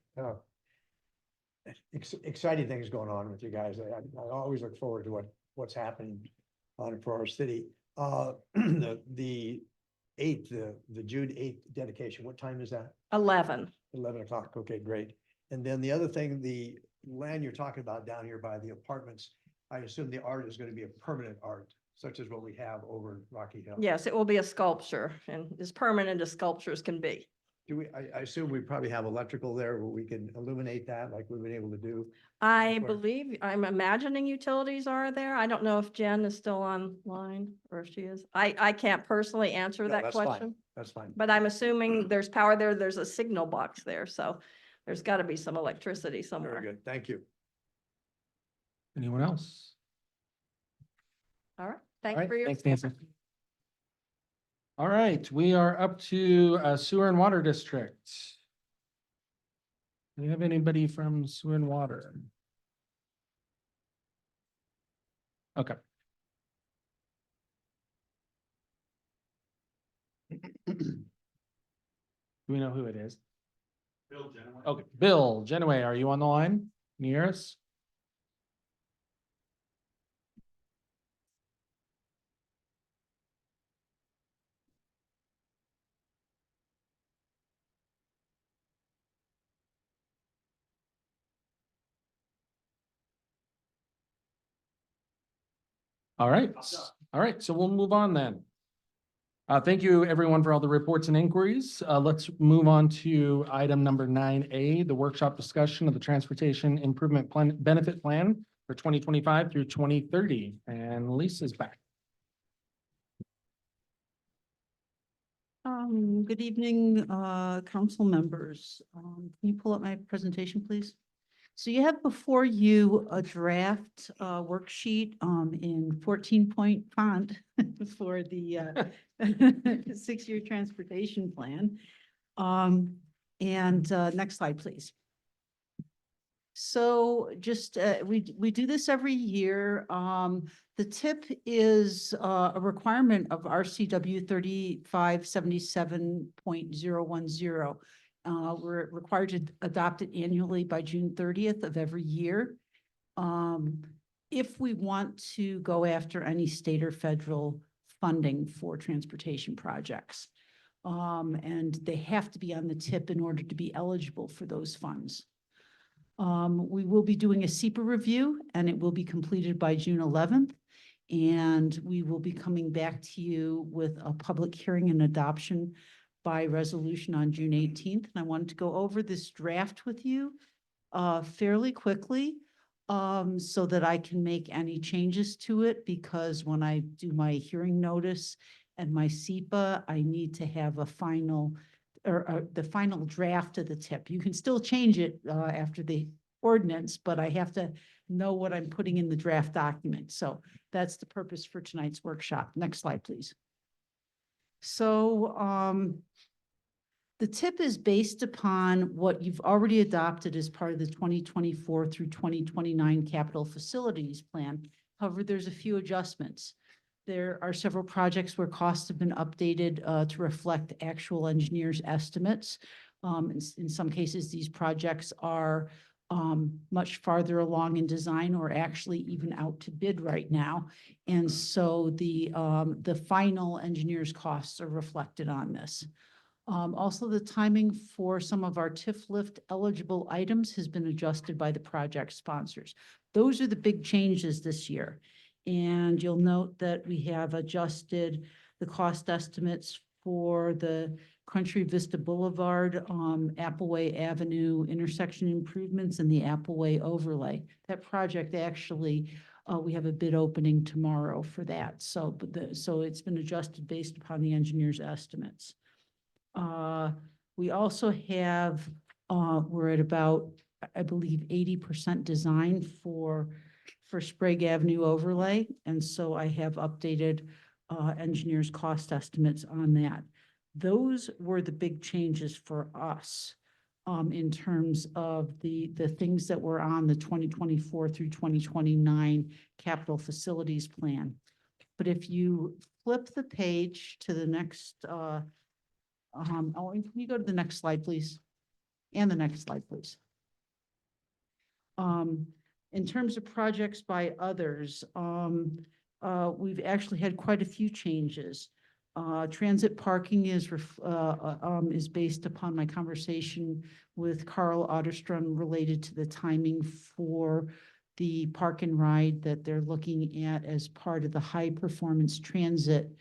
Exciting things going on with you guys. I always look forward to what's happening for our city. The 8th, the June 8th dedication, what time is that? 11. 11 o'clock. Okay, great. And then the other thing, the land you're talking about down here by the apartments, I assume the art is going to be a permanent art. such as what we have over in Rocky Hill. Yes, it will be a sculpture and as permanent as sculptures can be. Do we, I assume we probably have electrical there where we can illuminate that like we've been able to do. I Before. believe, I'm imagining utilities are there. I don't know if Jen is still online or if she is. I can't personally answer No, that that's fine. question. That's fine. But I'm assuming there's power there. There's a signal box there, so there's got to be some electricity Very somewhere. good. Thank you. Anyone else? All right, All thanks right, for your. thanks, Nancy. All right, we are up to sewer and water district. Do we have anybody from sewer and water? Okay. Do we know who it is? Bill Genoway. Okay, Bill Genoway, are you on the line? Can you hear us? All right, so we'll move on then. Thank you, everyone, for all the reports and inquiries. Let's move on to item number 9A, the workshop discussion of the Transportation Improvement Plan Benefit Plan for 2025 through 2030. And Lisa's back. Good evening, council members. Can you pull up my presentation, please? So you have before you a draft worksheet in 14-point font for the 6-year transportation plan. Next slide, please. So just we do this every year. The tip is a requirement of RCW 3577.010. We're required to adopt it annually by June 30th of every year. If we want to go after any state or federal funding for transportation projects. And they have to be on the tip in order to be eligible for those funds. We will be doing a SEPA review and it will be completed by June 11th. And we will be coming back to you with a public hearing and adoption by resolution on June 18th. And I wanted to go over this draft with you fairly quickly so that I can make any changes to it, because when I do my hearing notice and my SEPA, I need to have a final or the final draft of the tip. You can still change it after the ordinance, but I have to know what I'm putting in the draft document. So that's the purpose for tonight's workshop. Next slide, please. So the tip is based upon what you've already adopted as part of the 2024 through 2029 capital facilities plan. However, there's a few adjustments. There are several projects where costs have been updated to reflect actual engineers' estimates. In some cases, these projects are much farther along in design or actually even out to bid right now. And so the final engineers' costs are reflected on this. Also, the timing for some of our TIF lift eligible items has been adjusted by the project sponsors. Those are the big changes this year. And you'll note that we have adjusted the cost estimates for the Country Vista Boulevard, Appleway Avenue intersection improvements and the Appleway overlay. That project actually, we have a bid opening tomorrow for that. So, so it's been adjusted based upon the engineer's estimates. We also have, we're at about, I believe, 80% design for Sprague Avenue overlay. And so I have updated engineers' cost estimates on that. Those were the big changes for us in terms of the things that were on the 2024 through 2029 capital facilities plan. But if you flip the page to the next, can you go to the next slide, please? And the next slide, please. In terms of projects by others, we've actually had quite a few changes. Transit parking is based upon my conversation with Carl Otterstrom related to the timing for the park and ride that they're looking at as part of the high performance transit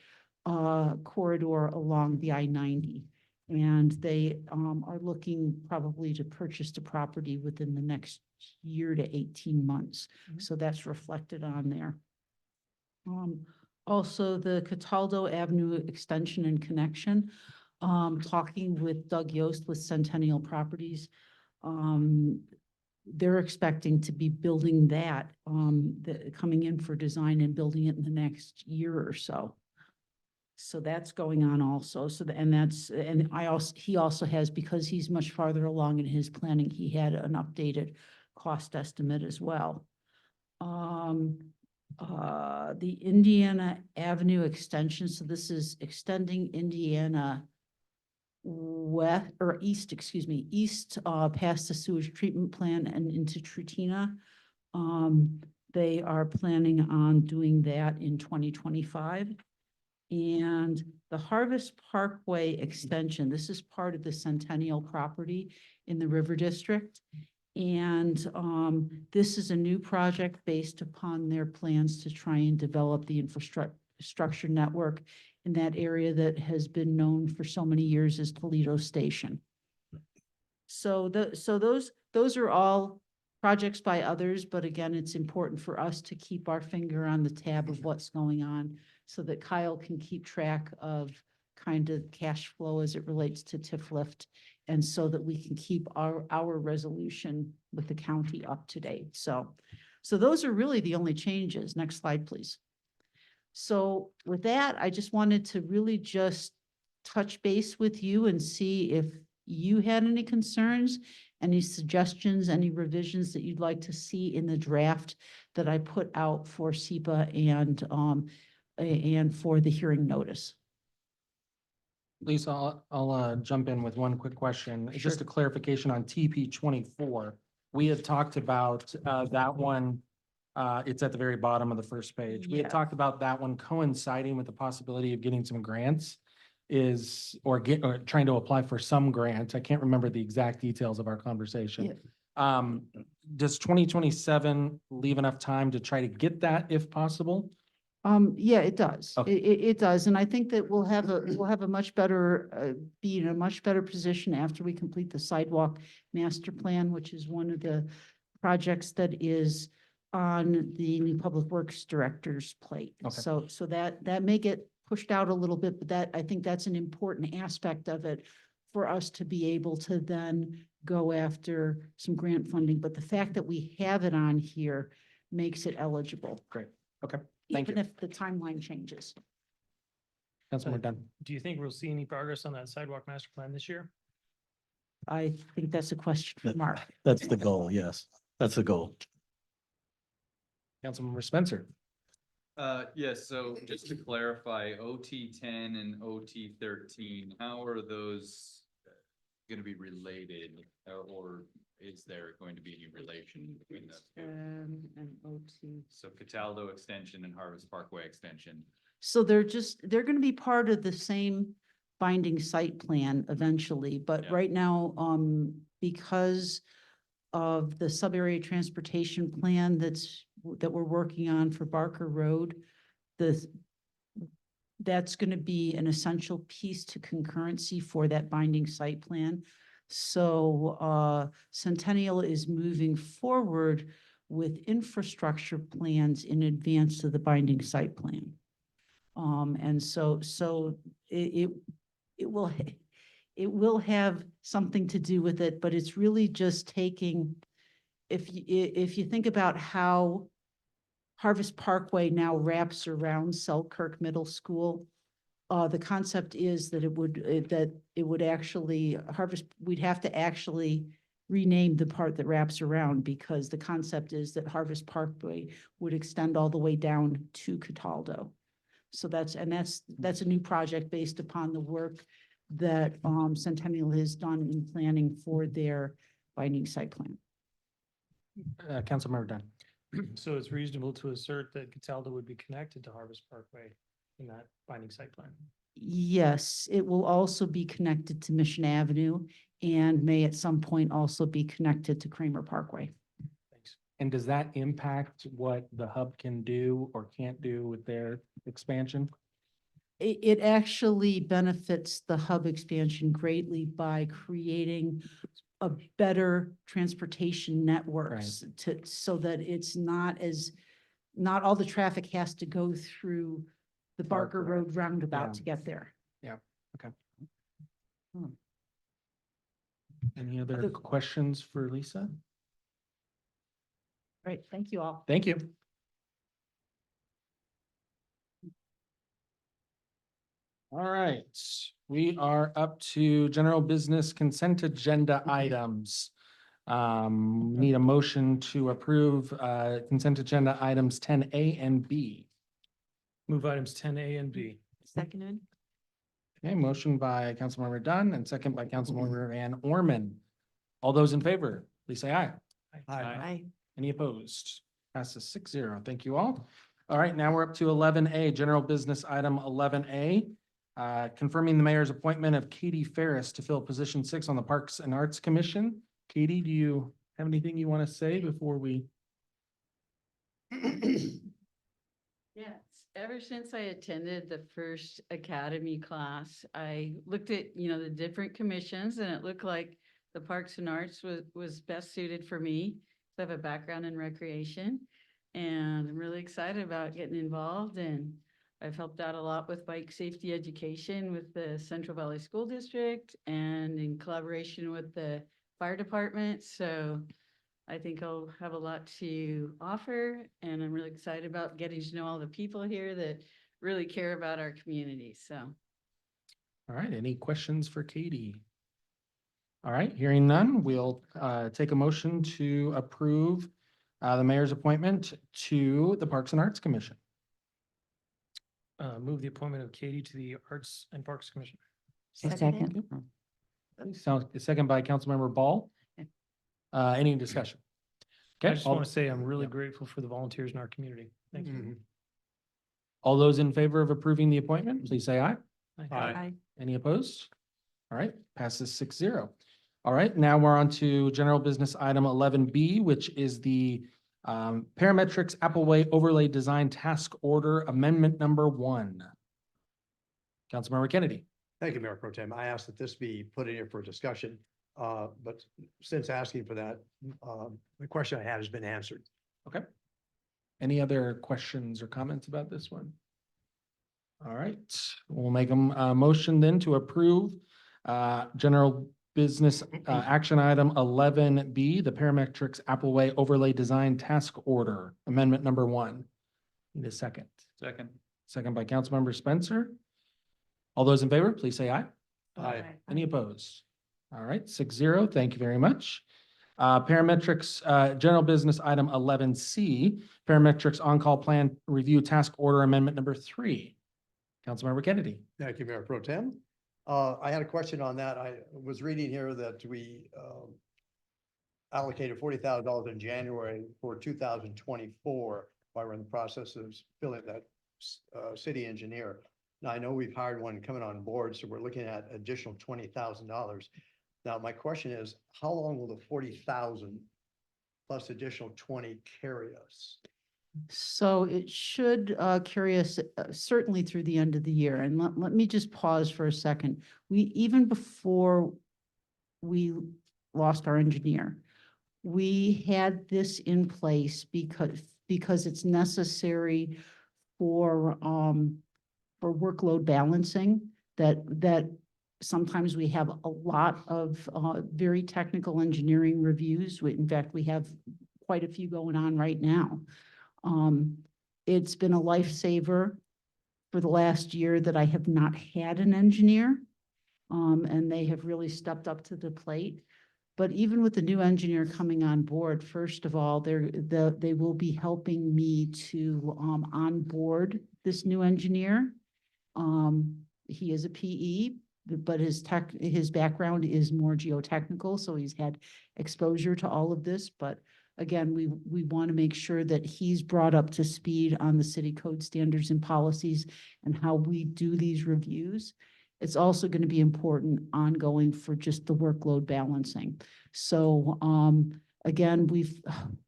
corridor along the I-90. And they are looking probably to purchase the property within the next year to 18 months. So that's reflected on there. Also, the Cataldo Avenue extension and connection, talking with Doug Yost with Centennial Properties. They're expecting to be building that, coming in for design and building it in the next year or so. So that's going on also. So, he also has, because he's much farther along in his planning, he had an updated cost estimate as well. The Indiana Avenue extension, so this is extending Indiana west or east, excuse me, east past the sewage treatment plant and into Trutina. They are planning on doing that in 2025. And the Harvest Parkway extension, this is part of the Centennial property in the River District. And this is a new project based upon their plans to try and develop the infrastructure network in that area that has been known for so many years as Toledo Station. So those are all projects by others, but again, it's important for us to keep our finger on the tab of what's going on so that Kyle can keep track of kind of cash flow as it relates to TIF lift, and so that we can keep our resolution with the county up to date. So those are really the only changes. Next slide, please. So with that, I just wanted to really just touch base with you and see if you had any concerns, any suggestions, any revisions that you'd like to see in the draft that I put out for SEPA and for the hearing notice. Lisa, I'll jump in with one quick question. Just a clarification on TP 24. We had talked about that one. It's at the very bottom of the first page. We had Yeah. talked about that one coinciding with the possibility of getting some grants or trying to apply for some grant. I can't remember the exact details of our conversation. Does 2027 leave enough time to try to get that if possible? Yeah, it does. Okay. It does. And I think that we'll have a much better, be in a much better position after we complete the sidewalk master plan, which is one of the projects that is on the new public works director's plate. Okay. So that may get pushed out a little bit, but I think that's an important aspect of it for us to be able to then go after some grant funding. But the fact that we have it on here makes it eligible. Great. Okay. Thank Even you. if the timeline changes. Councilmember Dunn. Do you think we'll see any progress on that sidewalk master plan this year? I think that's a question for Mark. That's the goal, yes. That's the goal. Councilmember Spencer. Yes, so just to clarify, OT 10 and OT 13, how are those going to be related, or is there going to be any relation between those two? And OT. So Cataldo extension and Harvest Parkway extension. So they're gonna be part of the same binding site plan eventually, but Yeah. right now, because of the sub-area transportation plan that we're working on for Barker Road, that's gonna be an essential piece to concurrency for that binding site plan. So Centennial is moving forward with infrastructure plans in advance of the binding site plan. And so it will have something to do with it, but it's really just taking, if you think about how Harvest Parkway now wraps around Selkirk Middle School, the concept is that it would actually we'd have to actually rename the part that wraps around, because the concept is that Harvest Parkway would extend all the way down to Cataldo. So that's a new project based upon the work that Centennial has done in planning for their binding site plan. Councilmember Dunn. So it's reasonable to assert that Cataldo would be connected to Harvest Parkway in that binding site plan. Yes, it will also be connected to Mission Avenue and may at some point also be connected to Kramer Parkway. Thanks. And does that impact what the hub can do or can't do with their expansion? It actually benefits the hub expansion greatly by creating a better transportation networks so that it's not all the traffic has to go through the Barker Road roundabout Yeah. to get there. Yeah, okay. Any other questions for Lisa? Great, thank you all. Thank you. All right, we are up to general business consent agenda items. Need a motion to approve consent agenda items 10A and B. Move items 10A and B. Seconded. Okay, motion by Councilmember Dunn and second by Councilmember Van Orman. All those in favor, please say aye. Aye. Any opposed? Passes 6-0. Thank you all. All right, now we're up to 11A, general business item 11A. Confirming the mayor's appointment of Katie Ferris to fill position 6 on the Parks and Arts Commission. Katie, do you have anything you want to say before we? Yes, ever since I attended the first academy class, I looked at, the different commissions and it looked like the Parks and Arts was best suited for me. I have a background in recreation and I'm really excited about getting involved, and I've helped out a lot with bike safety education with the Central Valley School District and in collaboration with the fire department. So I think I'll have a lot to offer, and I'm really excited about getting to know all the people here that really care about our community. So. All right, any questions for Katie? All right, hearing none, we'll take a motion to approve the mayor's appointment to the Parks and Arts Commission. Move the appointment of Katie to the Arts and Parks Commission. Second. Second by Councilmember Ball. Any discussion? I Okay, just want to say I'm really grateful for the volunteers in our community. Thank you. all those in favor of approving the appointment, please say aye. Aye. Any opposed? All right, passes 6-0. All right, now we're on to general business item 11B, which is the Parametrics Appleway Overlay Design Task Order Amendment Number 1. Councilmember Kennedy. Thank you, Mayor Pro Tem. I asked that this be put in here for discussion, but since asking for that, the question I had has been answered. Okay. Any other questions or comments about this one? All right, we'll make a motion then to approve general business action item 11B, the Parametrics Appleway Overlay Design Task Order Amendment Number 1. Need a second. Second. Second by Councilmember Spencer. All those in favor, please say aye. Aye. Any opposed? All right, 6-0. Thank you very much. Parametrics, general business item 11C, Parametrics On-Call Plan Review Task Order Amendment Number 3. Councilmember Kennedy. Thank you, Mayor Pro Tem. I had a question on that. I was reading here that we allocated $40,000 in January for 2024 while we're in the process of filling that city engineer. Now, I know we've hired one coming on board, so we're looking at additional $20,000. Now, my question is, how long will the 40,000 plus additional 20 carry us? So it should carry us certainly through the end of the year. And let me just pause for a second. Even before we lost our engineer, we had this in place because it's necessary for workload balancing, that sometimes we have a lot of very technical engineering reviews. In fact, we have quite a few going on right now. It's been a lifesaver for the last year that I have not had an engineer, and they have really stepped up to the plate. But even with the new engineer coming on board, first of all, they will be helping me to onboard this new engineer. He is a PE, but his background is more geotechnical, so he's had exposure to all of this. But again, we want to make sure that he's brought up to speed on the city code standards and policies and how we do these reviews. It's also going to be important ongoing for just the workload balancing. So again,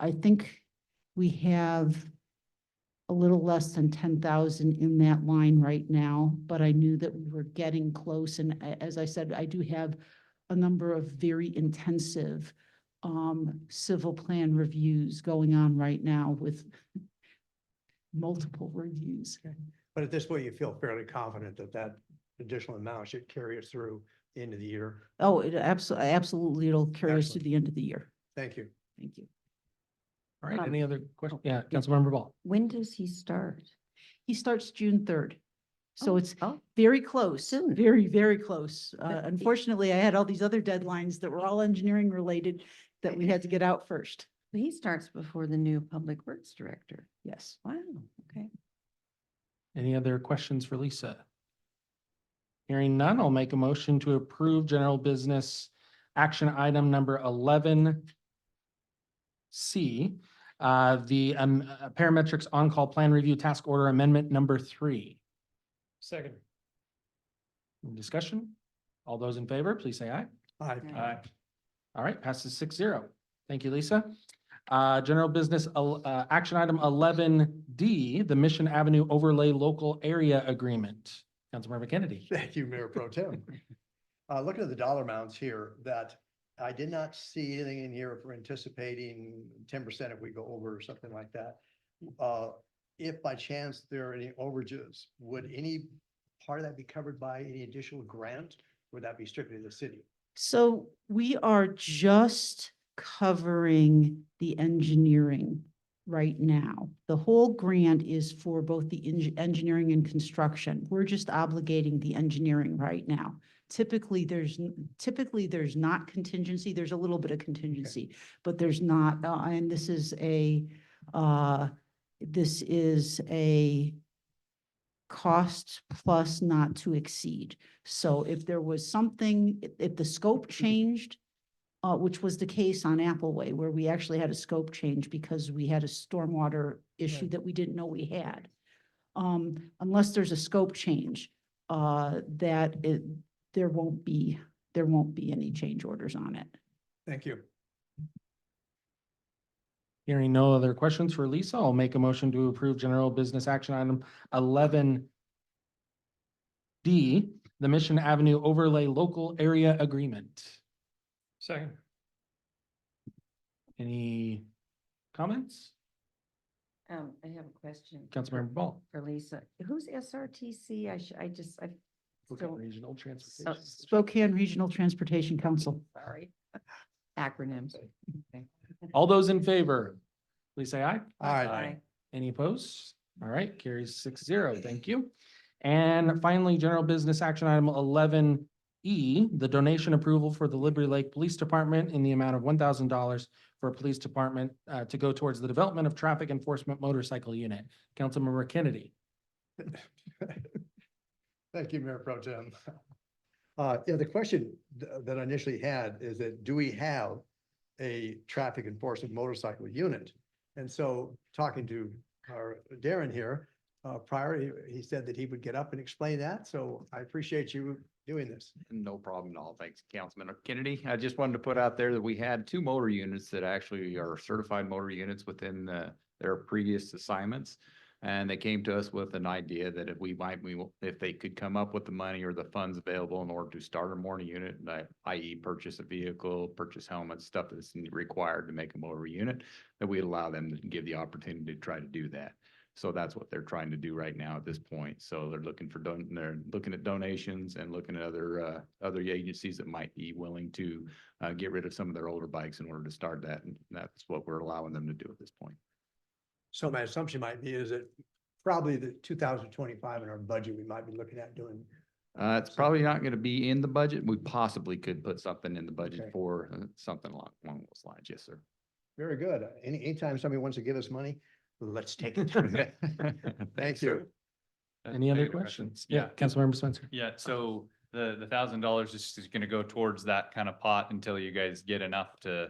I think we have a little less than 10,000 in that line right now, but I knew that we were getting close. And as I said, I do have a number of very intensive civil plan reviews going on right now with multiple reviews. But at this point, you feel fairly confident that that additional amount should carry us through the end of the year. Oh, it absolutely, it'll carry us to Excellent. the end of the year. Thank you. Thank you. All right, Um, any other questions? Yeah, Councilmember Ball. When does he start? He starts June 3rd. So it's Oh, very close, soon. very, very close. But he- Unfortunately, I had all these other deadlines that were all engineering related that we had to get out first. he starts before the new Public Works Director. Yes. Wow, okay. Any other questions for Lisa? Hearing none, I'll make a motion to approve general business action item number 11C. The parametrics on-call plan review task order amendment number 3. Second. Any discussion? All those in favor, please say aye. Aye. Aye. All right, passes 6-0. Thank you, Lisa. General business, action item 11D, the Mission Avenue Overlay Local Area Agreement. Councilmember Kennedy. Thank you, Mayor Pro Tem. Looking at the dollar amounts here, that I did not see anything in here for anticipating 10% if we go over or something like that. If by chance there are any overages, would any part of that be covered by any additional grant? Would that be strictly the city? So we are just covering the engineering right now. The whole grant is for both the engineering and construction. We're just obligating the engineering right now. Typically, there's not contingency. There's a little bit of contingency, but there's not, and this is a cost plus not to exceed. So if there was something, if the scope changed, which was the case on Appleway, where we actually had a scope change because we had a stormwater issue Right. that we didn't know we had. Unless there's a scope change, there won't be any change orders on it. Thank you. Hearing no other questions for Lisa, I'll make a motion to approve general business action item 11D, the Mission Avenue Overlay Local Area Agreement. Second. Any comments? I have a question. Councilmember Ball. For Lisa, who's SRTC? I still, Regional Transportation. Spokane Regional Transportation Council. sorry. Acronyms. Okay. All those in favor, please say aye. Aye. Any opposed? All right, carries 6-0. Thank you. And finally, general business action item 11E, the donation approval for the Liberty Lake Police Department in the amount of $1,000 for a police department to go towards the development of traffic enforcement motorcycle unit. Councilmember Kennedy. Thank you, Mayor Pro Tem. Yeah, the question that I initially had is that, do we have a traffic enforcement motorcycle unit? And so talking to our Darren here, prior, he said that he would get up and explain that. So I appreciate you doing this. No problem at all. Thanks, Councilman Kennedy. I just wanted to put out there that we had 2 motor units that actually are certified motor units within their previous assignments. And they came to us with an idea that if they could come up with the money or the funds available in order to start a motor unit, i.e. purchase a vehicle, purchase helmets, stuff that's required to make a motor unit, that we'd allow them to give the opportunity to try to do that. So that's what they're trying to do right now at this point. So they're looking at donations and looking at other agencies that might be willing to get rid of some of their older bikes in order to start that. And that's what we're allowing them to do at this point. So my assumption might be is that probably the 2025 in our budget, we might be looking at doing. It's probably not going to be in the budget. We possibly could put something in the budget Okay. for something along those lines. Yes, sir. Very good. Anytime somebody wants to give us money, let's take it. Thank you. Any other questions? Yeah, Councilmember Spencer. Yeah, so the $1,000 is going to go towards that kind of pot until you guys get enough to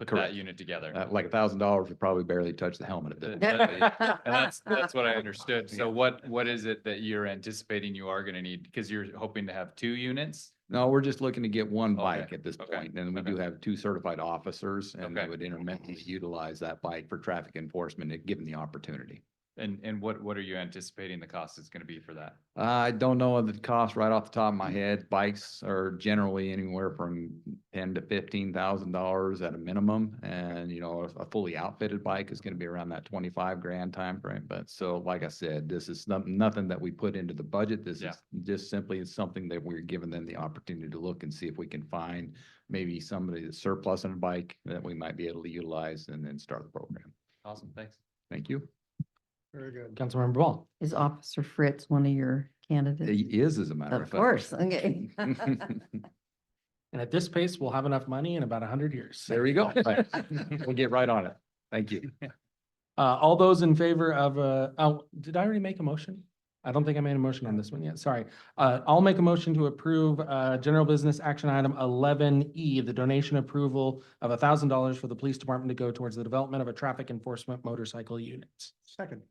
put that Correct. unit together. Like $1,000 would probably barely touch the helmet of it. And that's what I understood. So what is it that you're anticipating you are gonna need? Because you're hoping to have 2 units? No, we're just looking to get one Okay, bike at this okay, point, and we okay. do have 2 certified officers, and they Okay. would intermittently utilize that bike for traffic enforcement, if given the opportunity. And what are you anticipating the cost is gonna be for that? I don't know the cost right off the top of my head. Bikes are generally anywhere from $10,000 to $15,000 at a minimum. And, you know, a fully outfitted bike is gonna be around that 25 grand timeframe. But so, like I said, this is nothing that we put into the budget. This Yeah. is just simply something that we're giving them the opportunity to look and see if we can find maybe somebody that's surplus on a bike that we might be able to utilize and then start the program. Awesome, thanks. Thank you. Very good. Councilmember Ball. Is Officer Fritz one of your candidates? He is, as a matter of Of fact. course, okay. And at this pace, we'll have enough money in about 100 years. There we go. We'll get right on it. Thank you. All those in favor of, oh, did I already make a motion? I don't think I made a motion on this one yet. Sorry. I'll make a motion to approve, general business action item 11E, the donation approval of $1,000 for the police department to go towards the development of a traffic enforcement motorcycle unit. Second.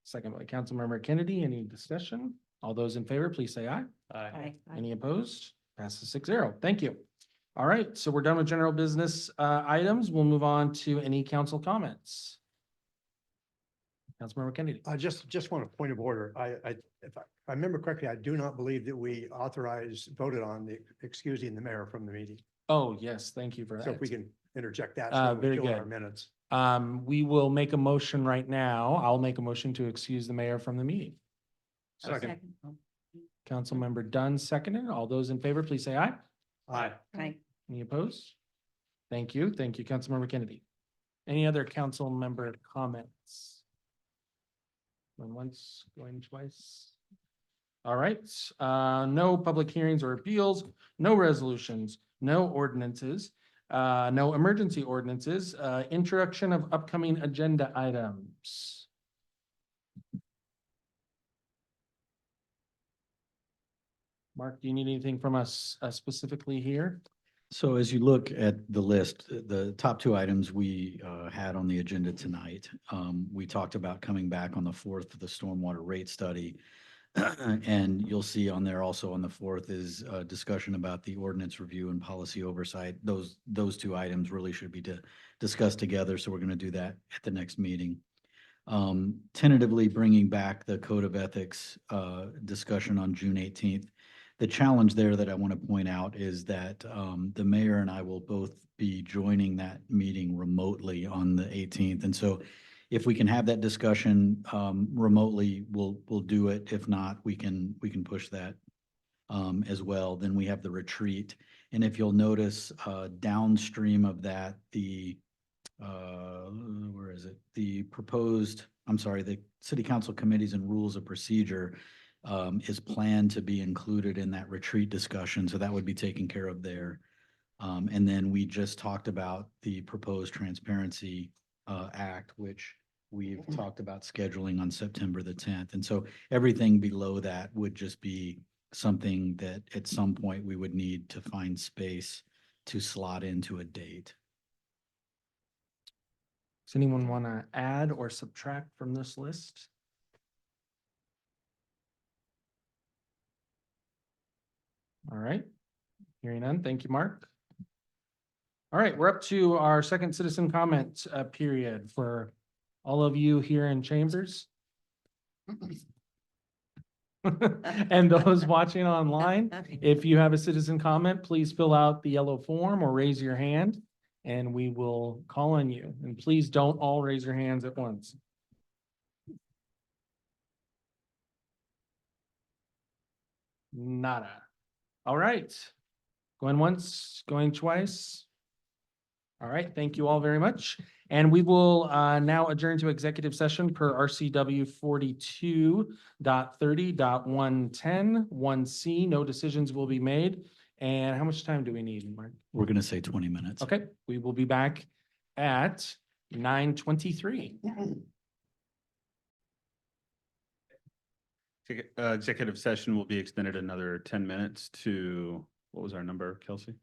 Second by Councilmember Kennedy. Any discussion? All those in favor, please say aye. Aye. Any opposed? Passes 6-0. Thank you. All right, so we're done with general business items. We'll move on to any council comments. Councilmember Kennedy. I just want a point of order. If I remember correctly, I do not believe that we voted on the excusing the mayor from the meeting. Oh, yes, thank you for So if we that. can interject that. Very fill our good. Minutes. We will make a motion right now. I'll make a motion to excuse the mayor from the meeting. Second. Councilmember Dunn seconded. All those in favor, please say aye. Aye. Aye. Any opposed? Thank you. Thank you, Councilmember Kennedy. Any other council member comments? Going once, going twice. All right, no public hearings or appeals, no resolutions, no ordinances, no emergency ordinances, introduction of upcoming agenda items. Mark, do you need anything from us specifically here? So as you look at the list, the top 2 items we had on the agenda tonight, we talked about coming back on the 4th for the stormwater rate study. And you'll see on there also on the 4th is a discussion about the ordinance review and policy oversight. Those 2 items really should be discussed together. So we're going to do that at the next meeting. Tentatively bringing back the code of ethics discussion on June 18th. The challenge there that I want to point out is that the mayor and I will both be joining that meeting remotely on the 18th. And so if we can have that discussion remotely, we'll do it. If not, we can push that as well. Then we have the retreat. And if you'll notice downstream of that, where is it? The city council committees and rules of procedure is planned to be included in that retreat discussion. So that would be taken care of there. And then we just talked about the proposed Transparency Act, which we've talked about scheduling on September the 10th. And so everything below that would just be something that at some point we would need to find space to slot into a date. Does anyone want to add or subtract from this list? All right, hearing none. Thank you, Mark. All right, we're up to our second citizen comment period for all of you here in chambers. And those watching online, if you have a citizen comment, please fill out the yellow form or raise your hand and we will call on you. And please don't all raise your hands at once. Nada. All right. Going once, going twice. All right, thank you all very much. And we will now adjourn to executive session per RCW 42.30.110, 1C. No decisions will be made. And how much time do we need, Mark? We're going to say 20 minutes. Okay, we will be back at 9:23. Executive session will be extended another 10 minutes to, what was our number, Kelsey?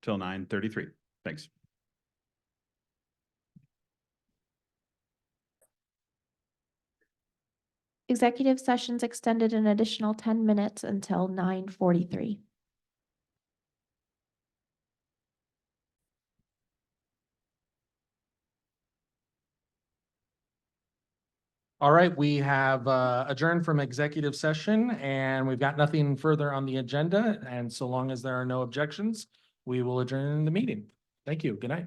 Till 9:33. Thanks. Executive sessions extended an additional 10 minutes until 9:43. All right, we have adjourned from executive session and we've got nothing further on the agenda. And so long as there are no objections, we will adjourn the meeting. Thank you. Good night.